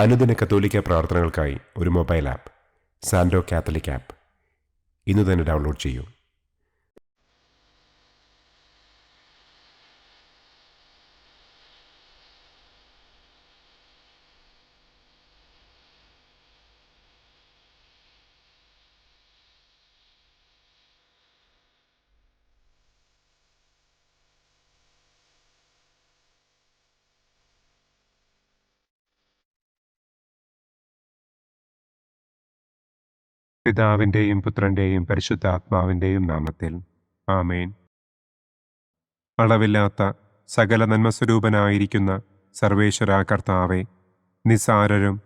അനുദിന കത്തോലിക്ക പ്രാർത്ഥനകൾക്കായി ഒരു മൊബൈൽ ആപ്പ് സാൻഡോ കാത്തലിക് ആപ്പ് ഇന്ന് തന്നെ ഡൗൺലോഡ് ചെയ്യൂ. പിതാവിൻ്റെയും പുത്രൻ്റെയും പരിശുദ്ധാത്മാവിൻ്റെയും നാമത്തിൽ ആമേൻ. അളവില്ലാത്ത സകല നന്മസ്വരൂപനായിരിക്കുന്ന സർവേശ്വര കർത്താവെ, നിസ്സാരരും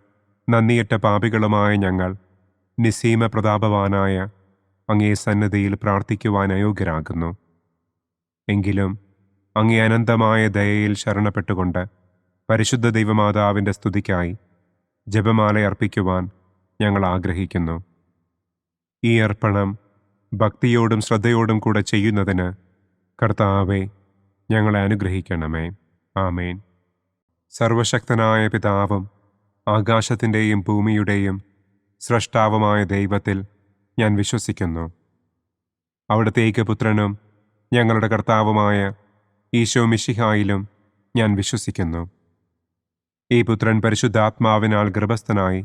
നന്ദിയറ്റ പാപികളുമായ ഞങ്ങൾ നിസ്സീമ പ്രതാപവാനായ അങ്ങേ സന്നിധിയിൽ പ്രാർത്ഥിക്കുവാൻ അയോഗ്യരാകുന്നു. എങ്കിലും അങ്ങേ അനന്തമായ ദയയിൽ ശരണപ്പെട്ടുകൊണ്ട് പരിശുദ്ധ ദൈവമാതാവിൻ്റെ സ്തുതിക്കായി ജപമാല അർപ്പിക്കുവാൻ ഞങ്ങൾ ആഗ്രഹിക്കുന്നു. ഈ അർപ്പണം ഭക്തിയോടും ശ്രദ്ധയോടും കൂടെ ചെയ്യുന്നതിന് കർത്താവെ ഞങ്ങളെ അനുഗ്രഹിക്കണമേ. ആമേൻ. സർവശക്തനായ പിതാവും ആകാശത്തിൻ്റെയും ഭൂമിയുടെയും സ്രഷ്ടാവുമായ ദൈവത്തിൽ ഞാൻ വിശ്വസിക്കുന്നു. അവിടുത്തെ ഏകപുത്രനും ഞങ്ങളുടെ കർത്താവുമായ ഈശോ മിശിഹായിലും ഞാൻ വിശ്വസിക്കുന്നു. ഈ പുത്രൻ പരിശുദ്ധാത്മാവിനാൽ ഗർഭസ്ഥനായി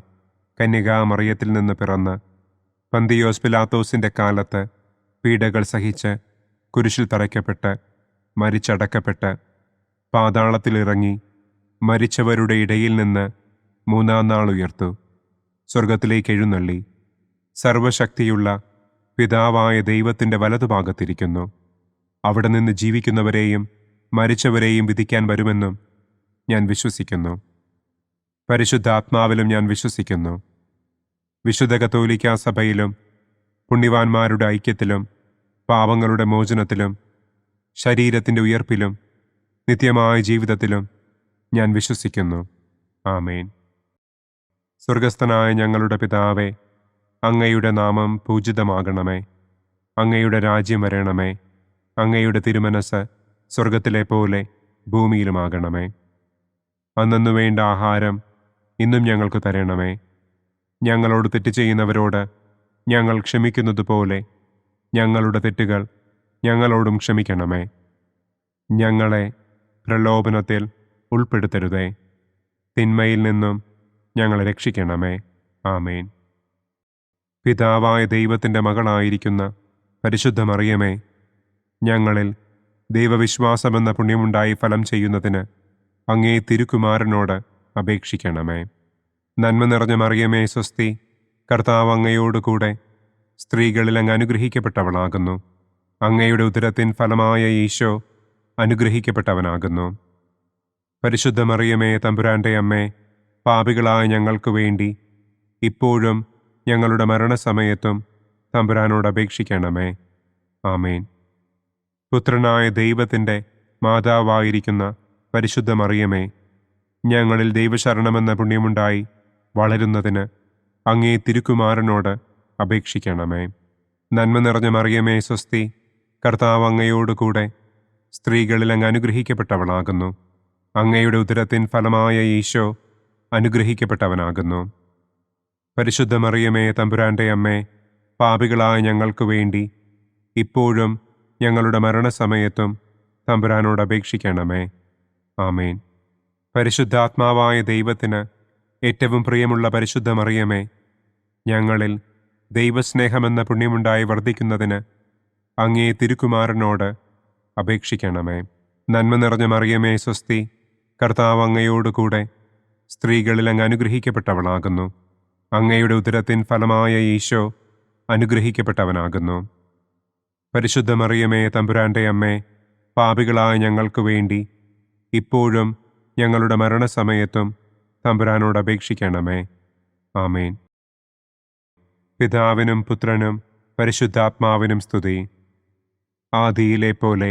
കന്യകാമറിയത്തിൽ നിന്ന് പിറന്ന് പന്തിയോസ് പിലാത്തോസിൻ്റെ കാലത്ത് പീഡകൾ സഹിച്ച് കുരിശിൽ തറയ്ക്കപ്പെട്ട് മരിച്ചടക്കപ്പെട്ട് പാതാളത്തിലിറങ്ങി മരിച്ചവരുടെ ഇടയിൽ നിന്ന് മൂന്നാം നാൾ ഉയർത്തു, സ്വർഗത്തിലേക്ക് എഴുന്നള്ളി, സർവശക്തിയുള്ള പിതാവായ ദൈവത്തിൻ്റെ വലതുഭാഗത്തിരിക്കുന്നു. അവിടെ നിന്ന് ജീവിക്കുന്നവരെയും മരിച്ചവരെയും വിധിക്കാൻ വരുമെന്നും ഞാൻ വിശ്വസിക്കുന്നു. പരിശുദ്ധാത്മാവിലും ഞാൻ വിശ്വസിക്കുന്നു. വിശുദ്ധ കത്തോലിക്കാ സഭയിലും പുണ്യവാന്മാരുടെ ഐക്യത്തിലും പാപങ്ങളുടെ മോചനത്തിലും ശരീരത്തിൻ്റെ ഉയർപ്പിലും നിത്യമായ ജീവിതത്തിലും ഞാൻ വിശ്വസിക്കുന്നു. ആമേൻ. സ്വർഗസ്ഥനായ ഞങ്ങളുടെ പിതാവേ, അങ്ങയുടെ നാമം പൂജിതമാകണമേ. അങ്ങയുടെ രാജ്യം വരണമേ. അങ്ങയുടെ തിരുമനസ് സ്വർഗത്തിലെ പോലെ ഭൂമിയിലുമാകണമേ. അന്നന്നു വേണ്ട ആഹാരം ഇന്നും ഞങ്ങൾക്ക് തരണമേ. ഞങ്ങളോട് തെറ്റ് ചെയ്യുന്നവരോട് ഞങ്ങൾ ക്ഷമിക്കുന്നത് പോലെ ഞങ്ങളുടെ തെറ്റുകൾ ഞങ്ങളോടും ക്ഷമിക്കണമേ. ഞങ്ങളെ പ്രലോഭനത്തിൽ ഉൾപ്പെടുത്തരുതേ, തിന്മയിൽ നിന്നും ഞങ്ങളെ രക്ഷിക്കണമേ. ആമേൻ. പിതാവായ ദൈവത്തിൻ്റെ മകളായിരിക്കുന്ന പരിശുദ്ധ മറിയമേ, ഞങ്ങളിൽ ദൈവവിശ്വാസമെന്ന പുണ്യമുണ്ടായി ഫലം ചെയ്യുന്നതിന് അങ്ങേ തിരുക്കുമാരനോട് അപേക്ഷിക്കണമേ. നന്മ നിറഞ്ഞ മറിയമേ സ്വസ്തി, കർത്താവ് അങ്ങയോടുകൂടെ സ്ത്രീകളിൽ അങ്ങ് അനുഗ്രഹിക്കപ്പെട്ടവളാകുന്നു. അങ്ങയുടെ ഉദരത്തിൻ ഫലമായ ഈശോ അനുഗ്രഹിക്കപ്പെട്ടവനാകുന്നു. പരിശുദ്ധ മറിയമേ തമ്പുരാൻ്റെ അമ്മേ, പാപികളായ ഞങ്ങൾക്ക് വേണ്ടി ഇപ്പോഴും ഞങ്ങളുടെ മരണസമയത്തും തമ്പുരാനോട് അപേക്ഷിക്കണമേ. ആമേൻ. പുത്രനായ ദൈവത്തിൻ്റെ മാതാവായിരിക്കുന്ന പരിശുദ്ധ മറിയമേ, ഞങ്ങളിൽ ദൈവശരണമെന്ന പുണ്യമുണ്ടായി വളരുന്നതിന് അങ്ങേ തിരുക്കുമാരനോട് അപേക്ഷിക്കണമേ. നന്മ നിറഞ്ഞ മറിയമേ സ്വസ്തി, കർത്താവ് അങ്ങയോടുകൂടെ സ്ത്രീകളിൽ അങ്ങ് അനുഗ്രഹിക്കപ്പെട്ടവളാകുന്നു. അങ്ങയുടെ ഉദരത്തിൻ ഫലമായ ഈശോ അനുഗ്രഹിക്കപ്പെട്ടവനാകുന്നു. പരിശുദ്ധ മറിയമേ തമ്പുരാൻ്റെ അമ്മേ, പാപികളായ ഞങ്ങൾക്ക് വേണ്ടി ഇപ്പോഴും ഞങ്ങളുടെ മരണസമയത്തും തമ്പുരാനോട് അപേക്ഷിക്കണമേ. ആമേൻ. പരിശുദ്ധാത്മാവായ ദൈവത്തിന് ഏറ്റവും പ്രിയമുള്ള പരിശുദ്ധ മറിയമേ, ഞങ്ങളിൽ ദൈവസ്നേഹമെന്ന പുണ്യമുണ്ടായി വർദ്ധിക്കുന്നതിന് അങ്ങേ തിരുക്കുമാരനോട് അപേക്ഷിക്കണമേ. നന്മ നിറഞ്ഞ മറിയമേ സ്വസ്തി, കർത്താവ് അങ്ങയോടുകൂടെ സ്ത്രീകളിൽ അങ്ങ് അനുഗ്രഹിക്കപ്പെട്ടവളാകുന്നു. അങ്ങയുടെ ഉദരത്തിൻ ഫലമായ ഈശോ അനുഗ്രഹിക്കപ്പെട്ടവനാകുന്നു. പരിശുദ്ധ മറിയമേ തമ്പുരാൻ്റെ അമ്മേ, പാപികളായ ഞങ്ങൾക്ക് വേണ്ടി ഇപ്പോഴും ഞങ്ങളുടെ മരണസമയത്തും തമ്പുരാനോട് അപേക്ഷിക്കണമേ. ആമേൻ. പിതാവിനും പുത്രനും പരിശുദ്ധാത്മാവിനും സ്തുതി, ആദിയിലെ പോലെ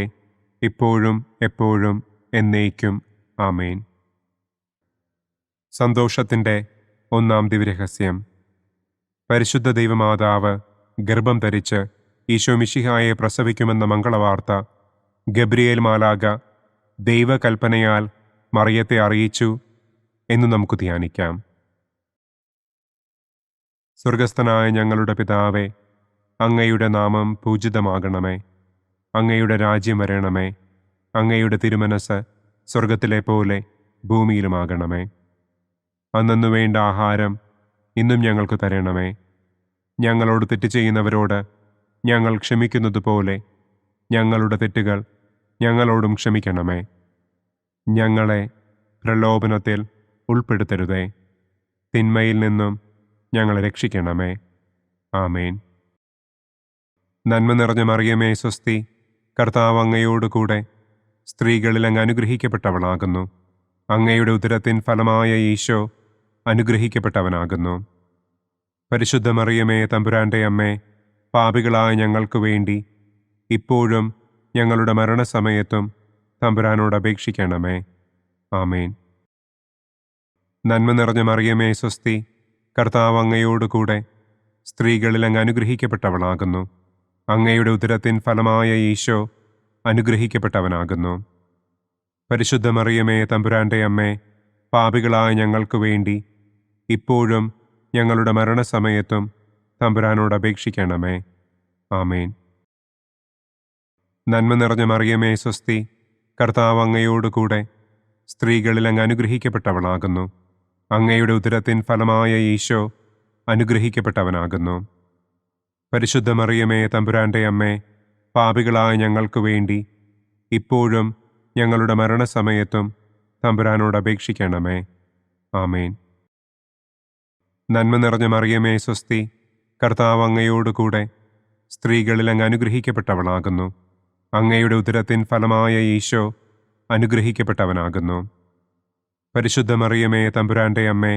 ഇപ്പോഴും എപ്പോഴും എന്നേക്കും. ആമേൻ. സന്തോഷത്തിൻ്റെ ഒന്നാം ദിവ്യരഹസ്യം. പരിശുദ്ധ ദൈവമാതാവ് ഗർഭം ധരിച്ച് ഈശോ മിശിഹായെ പ്രസവിക്കുമെന്ന മംഗളവാർത്ത ഗബ്രിയേൽ മാലാഖ ദൈവകൽപ്പനയാൽ മറിയത്തെ അറിയിച്ചു എന്ന് നമുക്ക് ധ്യാനിക്കാം. സ്വർഗസ്ഥനായ ഞങ്ങളുടെ പിതാവേ, അങ്ങയുടെ നാമം പൂജിതമാകണമേ. അങ്ങയുടെ രാജ്യം വരണമേ. അങ്ങയുടെ തിരുമനസ് സ്വർഗത്തിലെ പോലെ ഭൂമിയിലുമാകണമേ. അന്നന്നു വേണ്ട ആഹാരം ഇന്നും ഞങ്ങൾക്ക് തരണമേ. ഞങ്ങളോട് തെറ്റ് ചെയ്യുന്നവരോട് ഞങ്ങൾ ക്ഷമിക്കുന്നതുപോലെ ഞങ്ങളുടെ തെറ്റുകൾ ഞങ്ങളോടും ക്ഷമിക്കണമേ. ഞങ്ങളെ പ്രലോഭനത്തിൽ ഉൾപ്പെടുത്തരുതേ. തിന്മയിൽ നിന്നും ഞങ്ങളെ രക്ഷിക്കണമേ. ആമേൻ. നന്മ നിറഞ്ഞ മറിയമേ സ്വസ്തി, കർത്താവ് അങ്ങയോടുകൂടെ സ്ത്രീകളിൽ അങ്ങ് അനുഗ്രഹിക്കപ്പെട്ടവളാകുന്നു. അങ്ങയുടെ ഉദരത്തിൻ ഫലമായ ഈശോ അനുഗ്രഹിക്കപ്പെട്ടവനാകുന്നു. പരിശുദ്ധ മറിയമേ തമ്പുരാൻ്റെ അമ്മേ, പാപികളായ ഞങ്ങൾക്ക് വേണ്ടി ഇപ്പോഴും ഞങ്ങളുടെ മരണസമയത്തും തമ്പുരാനോട് അപേക്ഷിക്കണമേ. ആമേൻ. നന്മ നിറഞ്ഞ മറിയമേ സ്വസ്തി, കർത്താവ് അങ്ങയോടുകൂടെ സ്ത്രീകളിൽ അങ്ങ് അനുഗ്രഹിക്കപ്പെട്ടവളാകുന്നു. അങ്ങയുടെ ഉദരത്തിൻ ഫലമായ ഈശോ അനുഗ്രഹിക്കപ്പെട്ടവനാകുന്നു. പരിശുദ്ധ മറിയമേ തമ്പുരാൻ്റെ അമ്മേ, പാപികളായ ഞങ്ങൾക്ക് വേണ്ടി ഇപ്പോഴും ഞങ്ങളുടെ മരണസമയത്തും തമ്പുരാനോട് അപേക്ഷിക്കണമേ. ആമേൻ. നന്മ നിറഞ്ഞ മറിയമേ സ്വസ്തി, കർത്താവ് അങ്ങയോടുകൂടെ സ്ത്രീകളിൽ അങ്ങ് അനുഗ്രഹിക്കപ്പെട്ടവളാകുന്നു. അങ്ങയുടെ ഉദരത്തിൻ ഫലമായ ഈശോ അനുഗ്രഹിക്കപ്പെട്ടവനാകുന്നു. പരിശുദ്ധ മറിയമേ തമ്പുരാൻ്റെ അമ്മേ, പാപികളായ ഞങ്ങൾക്ക് വേണ്ടി ഇപ്പോഴും ഞങ്ങളുടെ മരണസമയത്തും തമ്പുരാനോട് അപേക്ഷിക്കണമേ. ആമേൻ. നന്മ നിറഞ്ഞ മറിയമേ സ്വസ്തി, കർത്താവ് അങ്ങയോടുകൂടെ സ്ത്രീകളിൽ അങ്ങ് അനുഗ്രഹിക്കപ്പെട്ടവളാകുന്നു. അങ്ങയുടെ ഉദരത്തിൻ ഫലമായ ഈശോ അനുഗ്രഹിക്കപ്പെട്ടവനാകുന്നു. പരിശുദ്ധ മറിയമേ തമ്പുരാൻ്റെ അമ്മേ,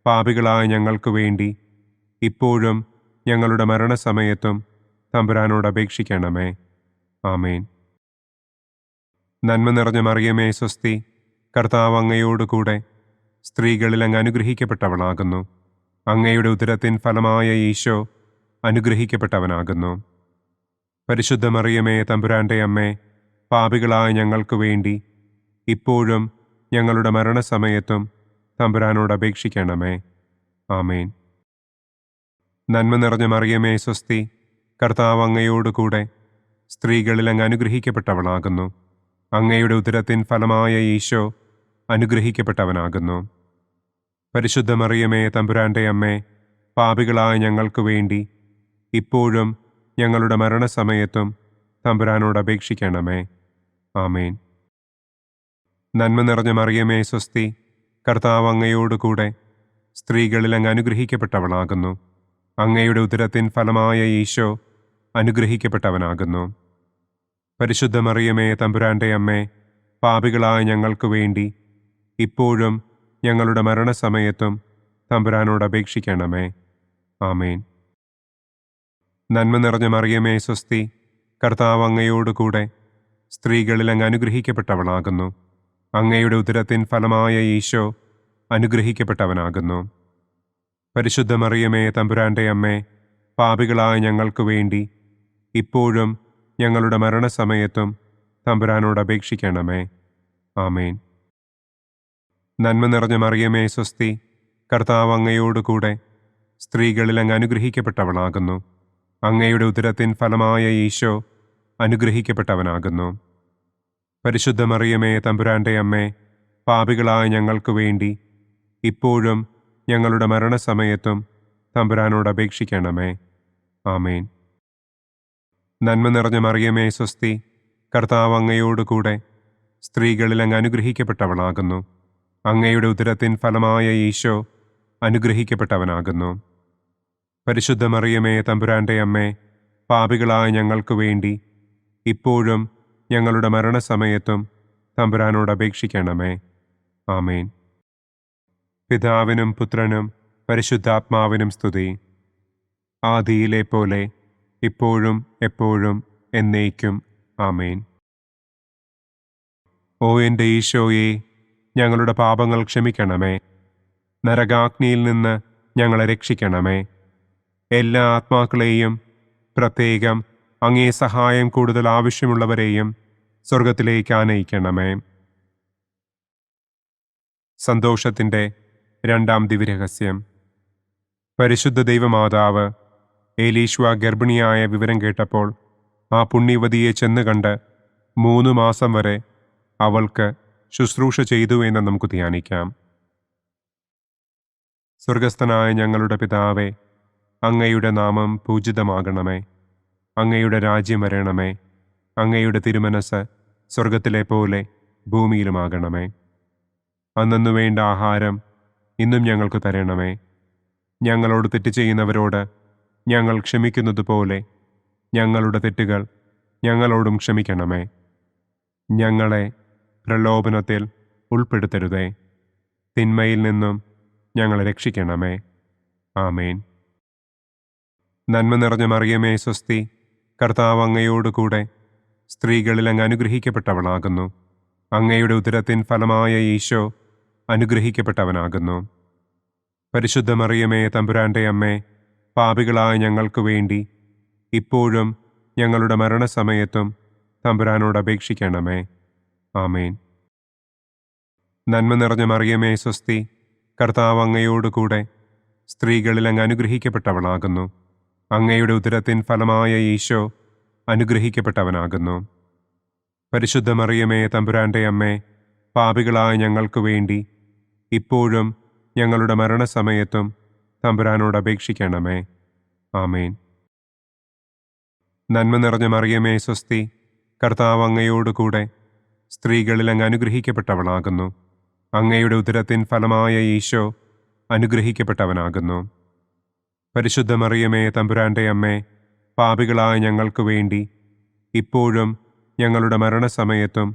പാപികളായ ഞങ്ങൾക്ക് വേണ്ടി ഇപ്പോഴും ഞങ്ങളുടെ മരണസമയത്തും തമ്പുരാനോട് അപേക്ഷിക്കണമേ. ആമേൻ. നന്മ നിറഞ്ഞ മറിയമേ സ്വസ്തി, കർത്താവ് അങ്ങയോടുകൂടെ സ്ത്രീകളിൽ അങ്ങ് അനുഗ്രഹിക്കപ്പെട്ടവളാകുന്നു. അങ്ങയുടെ ഉദരത്തിൻ ഫലമായ ഈശോ അനുഗ്രഹിക്കപ്പെട്ടവനാകുന്നു. പരിശുദ്ധ മറിയമേ തമ്പുരാൻ്റെ അമ്മേ, പാപികളായ ഞങ്ങൾക്ക് വേണ്ടി ഇപ്പോഴും ഞങ്ങളുടെ മരണസമയത്തും തമ്പുരാനോട് അപേക്ഷിക്കണമേ. ആമേൻ. നന്മ നിറഞ്ഞ മറിയമേ സ്വസ്തി, കർത്താവ് അങ്ങയോടുകൂടെ സ്ത്രീകളിൽ അങ്ങ് അനുഗ്രഹിക്കപ്പെട്ടവളാകുന്നു. അങ്ങയുടെ ഉദരത്തിൻ ഫലമായ ഈശോ അനുഗ്രഹിക്കപ്പെട്ടവനാകുന്നു. പരിശുദ്ധ മറിയമേ തമ്പുരാൻ്റെ അമ്മേ, പാപികളായ ഞങ്ങൾക്ക് വേണ്ടി ഇപ്പോഴും ഞങ്ങളുടെ മരണസമയത്തും തമ്പുരാനോട് അപേക്ഷിക്കണമേ. ആമേൻ. നന്മ നിറഞ്ഞ മറിയമേ സ്വസ്തി, കർത്താവ് അങ്ങയോടുകൂടെ സ്ത്രീകളിൽ അങ്ങ് അനുഗ്രഹിക്കപ്പെട്ടവളാകുന്നു. അങ്ങയുടെ ഉദരത്തിൻ ഫലമായ ഈശോ അനുഗ്രഹിക്കപ്പെട്ടവനാകുന്നു. പരിശുദ്ധ മറിയമേ തമ്പുരാൻ്റെ അമ്മേ, പാപികളായ ഞങ്ങൾക്ക് വേണ്ടി ഇപ്പോഴും ഞങ്ങളുടെ മരണസമയത്തും തമ്പുരാനോട് അപേക്ഷിക്കണമേ. ആമേൻ. നന്മ നിറഞ്ഞ മറിയമേ സ്വസ്തി, കർത്താവ് അങ്ങയോടുകൂടെ സ്ത്രീകളിൽ അങ്ങ് അനുഗ്രഹിക്കപ്പെട്ടവളാകുന്നു. അങ്ങയുടെ ഉദരത്തിൻ ഫലമായ ഈശോ അനുഗ്രഹിക്കപ്പെട്ടവനാകുന്നു. പരിശുദ്ധ മറിയമേ തമ്പുരാൻ്റെ അമ്മേ, പാപികളായ ഞങ്ങൾക്ക് വേണ്ടി ഇപ്പോഴും ഞങ്ങളുടെ മരണസമയത്തും തമ്പുരാനോട് അപേക്ഷിക്കണമേ. ആമേൻ. നന്മ നിറഞ്ഞ മറിയമേ സ്വസ്തി, കർത്താവ് അങ്ങയോടുകൂടെ സ്ത്രീകളിൽ അങ്ങ് അനുഗ്രഹിക്കപ്പെട്ടവളാകുന്നു. അങ്ങയുടെ ഉദരത്തിൻ ഫലമായ ഈശോ അനുഗ്രഹിക്കപ്പെട്ടവനാകുന്നു. പരിശുദ്ധ മറിയമേ തമ്പുരാൻ്റെ അമ്മേ, പാപികളായ ഞങ്ങൾക്ക് വേണ്ടി ഇപ്പോഴും ഞങ്ങളുടെ മരണസമയത്തും തമ്പുരാനോട് അപേക്ഷിക്കണമേ. ആമേൻ. നന്മ നിറഞ്ഞ മറിയമേ സ്വസ്തി, കർത്താവ് അങ്ങയോടുകൂടെ സ്ത്രീകളിൽ അങ്ങ് അനുഗ്രഹിക്കപ്പെട്ടവളാകുന്നു. അങ്ങയുടെ ഉദരത്തിൻ ഫലമായ ഈശോ അനുഗ്രഹിക്കപ്പെട്ടവനാകുന്നു. പരിശുദ്ധ മറിയമേ തമ്പുരാൻ്റെ അമ്മേ, പാപികളായ ഞങ്ങൾക്ക് വേണ്ടി ഇപ്പോഴും ഞങ്ങളുടെ മരണസമയത്തും തമ്പുരാനോട് അപേക്ഷിക്കണമേ. ആമേൻ. പിതാവിനും പുത്രനും പരിശുദ്ധാത്മാവിനും സ്തുതി. ആദിയിലെ പോലെ ഇപ്പോഴും എപ്പോഴും എന്നേക്കും. ആമേൻ. ഓ എൻ്റെ ഈശോയെ, ഞങ്ങളുടെ പാപങ്ങൾ ക്ഷമിക്കണമേ. നരകാഗ്നിയിൽ നിന്ന് ഞങ്ങളെ രക്ഷിക്കണമേ. എല്ലാ ആത്മാക്കളെയും, പ്രത്യേകം അങ്ങേ സഹായം കൂടുതൽ ആവശ്യമുള്ളവരെയും സ്വർഗത്തിലേക്ക് ആനയിക്കണമേ. സന്തോഷത്തിൻ്റെ രണ്ടാം ദിവ്യരഹസ്യം. പരിശുദ്ധ ദൈവമാതാവ് ഏലീശ്വ ഗർഭിണിയായ വിവരം കേട്ടപ്പോൾ ആ പുണ്യവതിയെ ചെന്ന് കണ്ട് 3 മാസം വരെ അവൾക്ക് ശുശ്രൂഷ ചെയ്തു എന്ന് നമുക്ക് ധ്യാനിക്കാം. സ്വർഗസ്ഥനായ ഞങ്ങളുടെ പിതാവേ, അങ്ങയുടെ നാമം പൂജിതമാകണമേ. അങ്ങയുടെ രാജ്യം വരണമേ. അങ്ങയുടെ തിരുമനസ് സ്വർഗത്തിലെ പോലെ ഭൂമിയിലുമാകണമേ. അന്നന്നു വേണ്ട ആഹാരം ഇന്നും ഞങ്ങൾക്ക് തരണമേ. ഞങ്ങളോട് തെറ്റ് ചെയ്യുന്നവരോട് ഞങ്ങൾ ക്ഷമിക്കുന്നത് പോലെ ഞങ്ങളുടെ തെറ്റുകൾ ഞങ്ങളോടും ക്ഷമിക്കണമേ. ഞങ്ങളെ പ്രലോഭനത്തിൽ ഉൾപ്പെടുത്തരുതേ. തിന്മയിൽ നിന്നും ഞങ്ങളെ രക്ഷിക്കണമേ. ആമേൻ. നന്മ നിറഞ്ഞ മറിയമേ സ്വസ്തി, കർത്താവ് അങ്ങയോടുകൂടെ സ്ത്രീകളിൽ അങ്ങ് അനുഗ്രഹിക്കപ്പെട്ടവളാകുന്നു. അങ്ങയുടെ ഉദരത്തിൻ ഫലമായ ഈശോ അനുഗ്രഹിക്കപ്പെട്ടവനാകുന്നു. പരിശുദ്ധ മറിയമേ തമ്പുരാൻ്റെ അമ്മേ, പാപികളായ ഞങ്ങൾക്ക് വേണ്ടി ഇപ്പോഴും ഞങ്ങളുടെ മരണസമയത്തും തമ്പുരാനോട് അപേക്ഷിക്കണമേ. ആമേൻ. നന്മ നിറഞ്ഞ മറിയമേ സ്വസ്തി, കർത്താവ് അങ്ങയോടുകൂടെ സ്ത്രീകളിൽ അങ്ങ് അനുഗ്രഹിക്കപ്പെട്ടവളാകുന്നു. അങ്ങയുടെ ഉദരത്തിൻ ഫലമായ ഈശോ അനുഗ്രഹിക്കപ്പെട്ടവനാകുന്നു. പരിശുദ്ധ മറിയമേ തമ്പുരാൻ്റെ അമ്മേ, പാപികളായ ഞങ്ങൾക്ക് വേണ്ടി ഇപ്പോഴും ഞങ്ങളുടെ മരണസമയത്തും തമ്പുരാനോട് അപേക്ഷിക്കണമേ. ആമേൻ. നന്മ നിറഞ്ഞ മറിയമേ സ്വസ്തി, കർത്താവ് അങ്ങയോടുകൂടെ സ്ത്രീകളിൽ അങ്ങ് അനുഗ്രഹിക്കപ്പെട്ടവളാകുന്നു. അങ്ങയുടെ ഉദരത്തിൻ ഫലമായ ഈശോ അനുഗ്രഹിക്കപ്പെട്ടവനാകുന്നു. പരിശുദ്ധ മറിയമേ തമ്പുരാൻ്റെ അമ്മേ, പാപികളായ ഞങ്ങൾക്ക് വേണ്ടി ഇപ്പോഴും ഞങ്ങളുടെ മരണസമയത്തും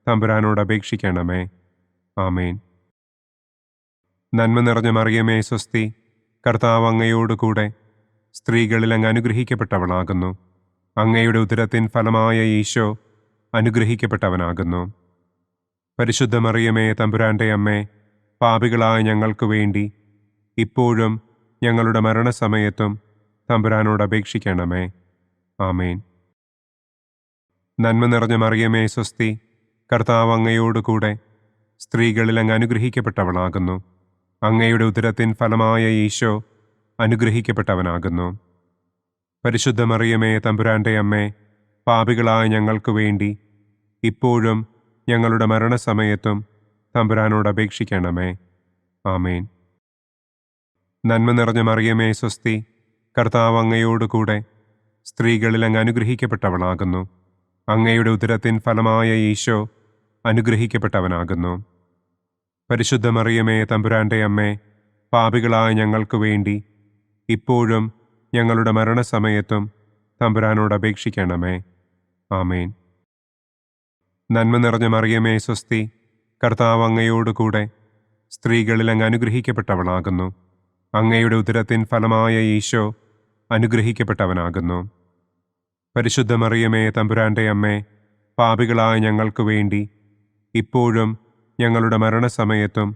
തമ്പുരാനോട് അപേക്ഷിക്കണമേ. ആമേൻ. നന്മ നിറഞ്ഞ മറിയമേ സ്വസ്തി, കർത്താവ് അങ്ങയോടുകൂടെ സ്ത്രീകളിൽ അങ്ങ് അനുഗ്രഹിക്കപ്പെട്ടവളാകുന്നു. അങ്ങയുടെ ഉദരത്തിൻ ഫലമായ ഈശോ അനുഗ്രഹിക്കപ്പെട്ടവനാകുന്നു. പരിശുദ്ധ മറിയമേ തമ്പുരാൻ്റെ അമ്മേ, പാപികളായ ഞങ്ങൾക്ക് വേണ്ടി ഇപ്പോഴും ഞങ്ങളുടെ മരണസമയത്തും തമ്പുരാനോട് അപേക്ഷിക്കണമേ. ആമേൻ. നന്മ നിറഞ്ഞ മറിയമേ സ്വസ്തി, കർത്താവ് അങ്ങയോടുകൂടെ സ്ത്രീകളിൽ അങ്ങ് അനുഗ്രഹിക്കപ്പെട്ടവളാകുന്നു. അങ്ങയുടെ ഉദരത്തിൻ ഫലമായ ഈശോ അനുഗ്രഹിക്കപ്പെട്ടവനാകുന്നു. പരിശുദ്ധ മറിയമേ തമ്പുരാൻ്റെ അമ്മേ, പാപികളായ ഞങ്ങൾക്ക് വേണ്ടി ഇപ്പോഴും ഞങ്ങളുടെ മരണസമയത്തും തമ്പുരാനോട് അപേക്ഷിക്കണമേ. ആമേൻ. നന്മ നിറഞ്ഞ മറിയമേ സ്വസ്തി, കർത്താവ് അങ്ങയോടുകൂടെ സ്ത്രീകളിൽ അങ്ങ് അനുഗ്രഹിക്കപ്പെട്ടവളാകുന്നു. അങ്ങയുടെ ഉദരത്തിൻ ഫലമായ ഈശോ അനുഗ്രഹിക്കപ്പെട്ടവനാകുന്നു. പരിശുദ്ധ മറിയമേ തമ്പുരാൻ്റെ അമ്മേ, പാപികളായ ഞങ്ങൾക്ക് വേണ്ടി ഇപ്പോഴും ഞങ്ങളുടെ മരണസമയത്തും തമ്പുരാനോട് അപേക്ഷിക്കണമേ. ആമേൻ. നന്മ നിറഞ്ഞ മറിയമേ സ്വസ്തി, കർത്താവ് അങ്ങയോടുകൂടെ സ്ത്രീകളിൽ അങ്ങ് അനുഗ്രഹിക്കപ്പെട്ടവളാകുന്നു. അങ്ങയുടെ ഉദരത്തിൻ ഫലമായ ഈശോ അനുഗ്രഹിക്കപ്പെട്ടവനാകുന്നു. പരിശുദ്ധ മറിയമേ തമ്പുരാൻ്റെ അമ്മേ, പാപികളായ ഞങ്ങൾക്ക് വേണ്ടി ഇപ്പോഴും ഞങ്ങളുടെ മരണസമയത്തും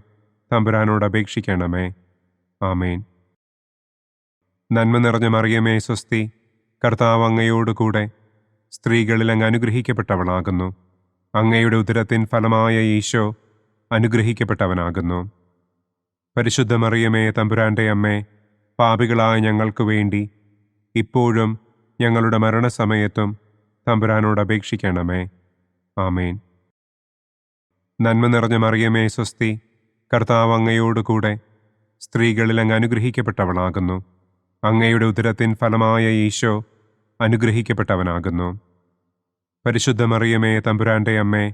തമ്പുരാനോട് അപേക്ഷിക്കണമേ. ആമേൻ. നന്മ നിറഞ്ഞ മറിയമേ സ്വസ്തി, കർത്താവ് അങ്ങയോടുകൂടെ സ്ത്രീകളിൽ അങ്ങ് അനുഗ്രഹിക്കപ്പെട്ടവളാകുന്നു. അങ്ങയുടെ ഉദരത്തിൻ ഫലമായ ഈശോ അനുഗ്രഹിക്കപ്പെട്ടവനാകുന്നു. പരിശുദ്ധ മറിയമേ തമ്പുരാൻ്റെ അമ്മേ, പാപികളായ ഞങ്ങൾക്ക് വേണ്ടി ഇപ്പോഴും ഞങ്ങളുടെ മരണസമയത്തും തമ്പുരാനോട് അപേക്ഷിക്കണമേ. ആമേൻ. നന്മ നിറഞ്ഞ മറിയമേ സ്വസ്തി, കർത്താവ് അങ്ങയോടുകൂടെ സ്ത്രീകളിൽ അങ്ങ് അനുഗ്രഹിക്കപ്പെട്ടവളാകുന്നു. അങ്ങയുടെ ഉദരത്തിൻ ഫലമായ ഈശോ അനുഗ്രഹിക്കപ്പെട്ടവനാകുന്നു. പരിശുദ്ധ മറിയമേ തമ്പുരാൻ്റെ അമ്മേ,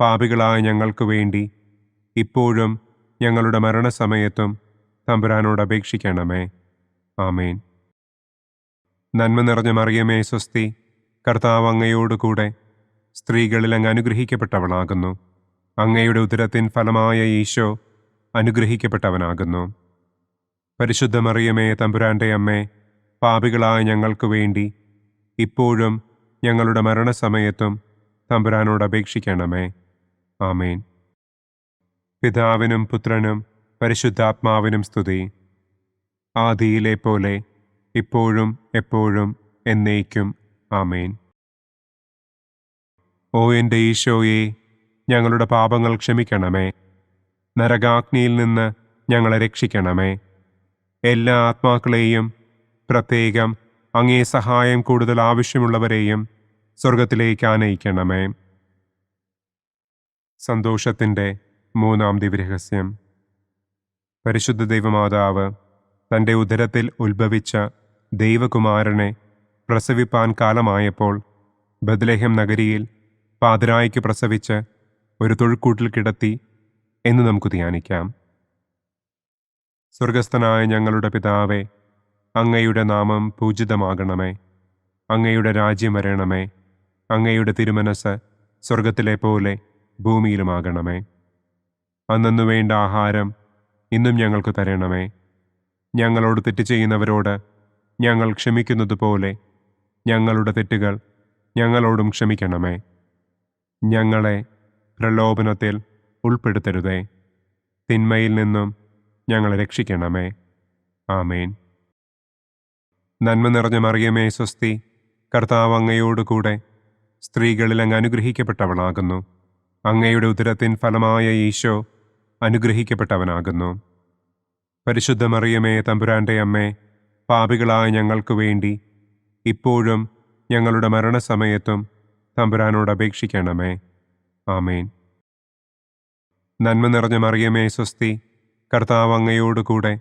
പാപികളായ ഞങ്ങൾക്ക് വേണ്ടി ഇപ്പോഴും ഞങ്ങളുടെ മരണസമയത്തും തമ്പുരാനോട് അപേക്ഷിക്കണമേ. ആമേൻ. നന്മ നിറഞ്ഞ മറിയമേ സ്വസ്തി, കർത്താവ് അങ്ങയോടുകൂടെ സ്ത്രീകളിൽ അങ്ങ് അനുഗ്രഹിക്കപ്പെട്ടവളാകുന്നു. അങ്ങയുടെ ഉദരത്തിൻ ഫലമായ ഈശോ അനുഗ്രഹിക്കപ്പെട്ടവനാകുന്നു. പരിശുദ്ധ മറിയമേ തമ്പുരാൻ്റെ അമ്മേ, പാപികളായ ഞങ്ങൾക്ക് വേണ്ടി ഇപ്പോഴും ഞങ്ങളുടെ മരണസമയത്തും തമ്പുരാനോട് അപേക്ഷിക്കണമേ. ആമേൻ. പിതാവിനും പുത്രനും പരിശുദ്ധാത്മാവിനും സ്തുതി. ആദിയിലെ പോലെ ഇപ്പോഴും എപ്പോഴും എന്നേക്കും. ആമേൻ. ഓ എൻ്റെ ഈശോയെ, ഞങ്ങളുടെ പാപങ്ങൾ ക്ഷമിക്കണമേ. നരകാഗ്നിയിൽ നിന്ന് ഞങ്ങളെ രക്ഷിക്കണമേ. എല്ലാ ആത്മാക്കളെയും, പ്രത്യേകം അങ്ങേ സഹായം കൂടുതൽ ആവശ്യമുള്ളവരെയും സ്വർഗത്തിലേക്ക് ആനയിക്കണമേ. സന്തോഷത്തിൻ്റെ മൂന്നാം ദിവ്യരഹസ്യം. പരിശുദ്ധ ദൈവമാതാവ് തൻ്റെ ഉദരത്തിൽ ഉത്ഭവിച്ച ദൈവകുമാരനെ പ്രസവിപ്പാൻ കാലമായപ്പോൾ ബത്ലഹേം നഗരിയിൽ പാതിരായ്ക്ക് പ്രസവിച്ച് ഒരു തൊഴുക്കൂട്ടിൽ കിടത്തി എന്ന് നമുക്ക് ധ്യാനിക്കാം. സ്വർഗസ്ഥനായ ഞങ്ങളുടെ പിതാവേ, അങ്ങയുടെ നാമം പൂജിതമാകണമേ. അങ്ങയുടെ രാജ്യം വരണമേ. അങ്ങയുടെ തിരുമനസ് സ്വർഗത്തിലെ പോലെ ഭൂമിയിലുമാകണമേ. അന്നന്നു വേണ്ട ആഹാരം ഇന്നും ഞങ്ങൾക്ക് തരണമേ. ഞങ്ങളോട് തെറ്റ് ചെയ്യുന്നവരോട് ഞങ്ങൾ ക്ഷമിക്കുന്നത് പോലെ ഞങ്ങളുടെ തെറ്റുകൾ ഞങ്ങളോടും ക്ഷമിക്കണമേ. ഞങ്ങളെ പ്രലോഭനത്തിൽ ഉൾപ്പെടുത്തരുതേ. തിന്മയിൽ നിന്നും ഞങ്ങളെ രക്ഷിക്കണമേ. ആമേൻ. നന്മ നിറഞ്ഞ മറിയമേ സ്വസ്തി, കർത്താവ് അങ്ങയോടുകൂടെ സ്ത്രീകളിൽ അങ്ങ് അനുഗ്രഹിക്കപ്പെട്ടവളാകുന്നു. അങ്ങയുടെ ഉദരത്തിൻ ഫലമായ ഈശോ അനുഗ്രഹിക്കപ്പെട്ടവനാകുന്നു. പരിശുദ്ധ മറിയമേ തമ്പുരാൻ്റെ അമ്മേ, പാപികളായ ഞങ്ങൾക്ക് വേണ്ടി ഇപ്പോഴും ഞങ്ങളുടെ മരണസമയത്തും തമ്പുരാനോട് അപേക്ഷിക്കണമേ. ആമേൻ. നന്മ നിറഞ്ഞ മറിയമേ സ്വസ്തി, കർത്താവ് അങ്ങയോടുകൂടെ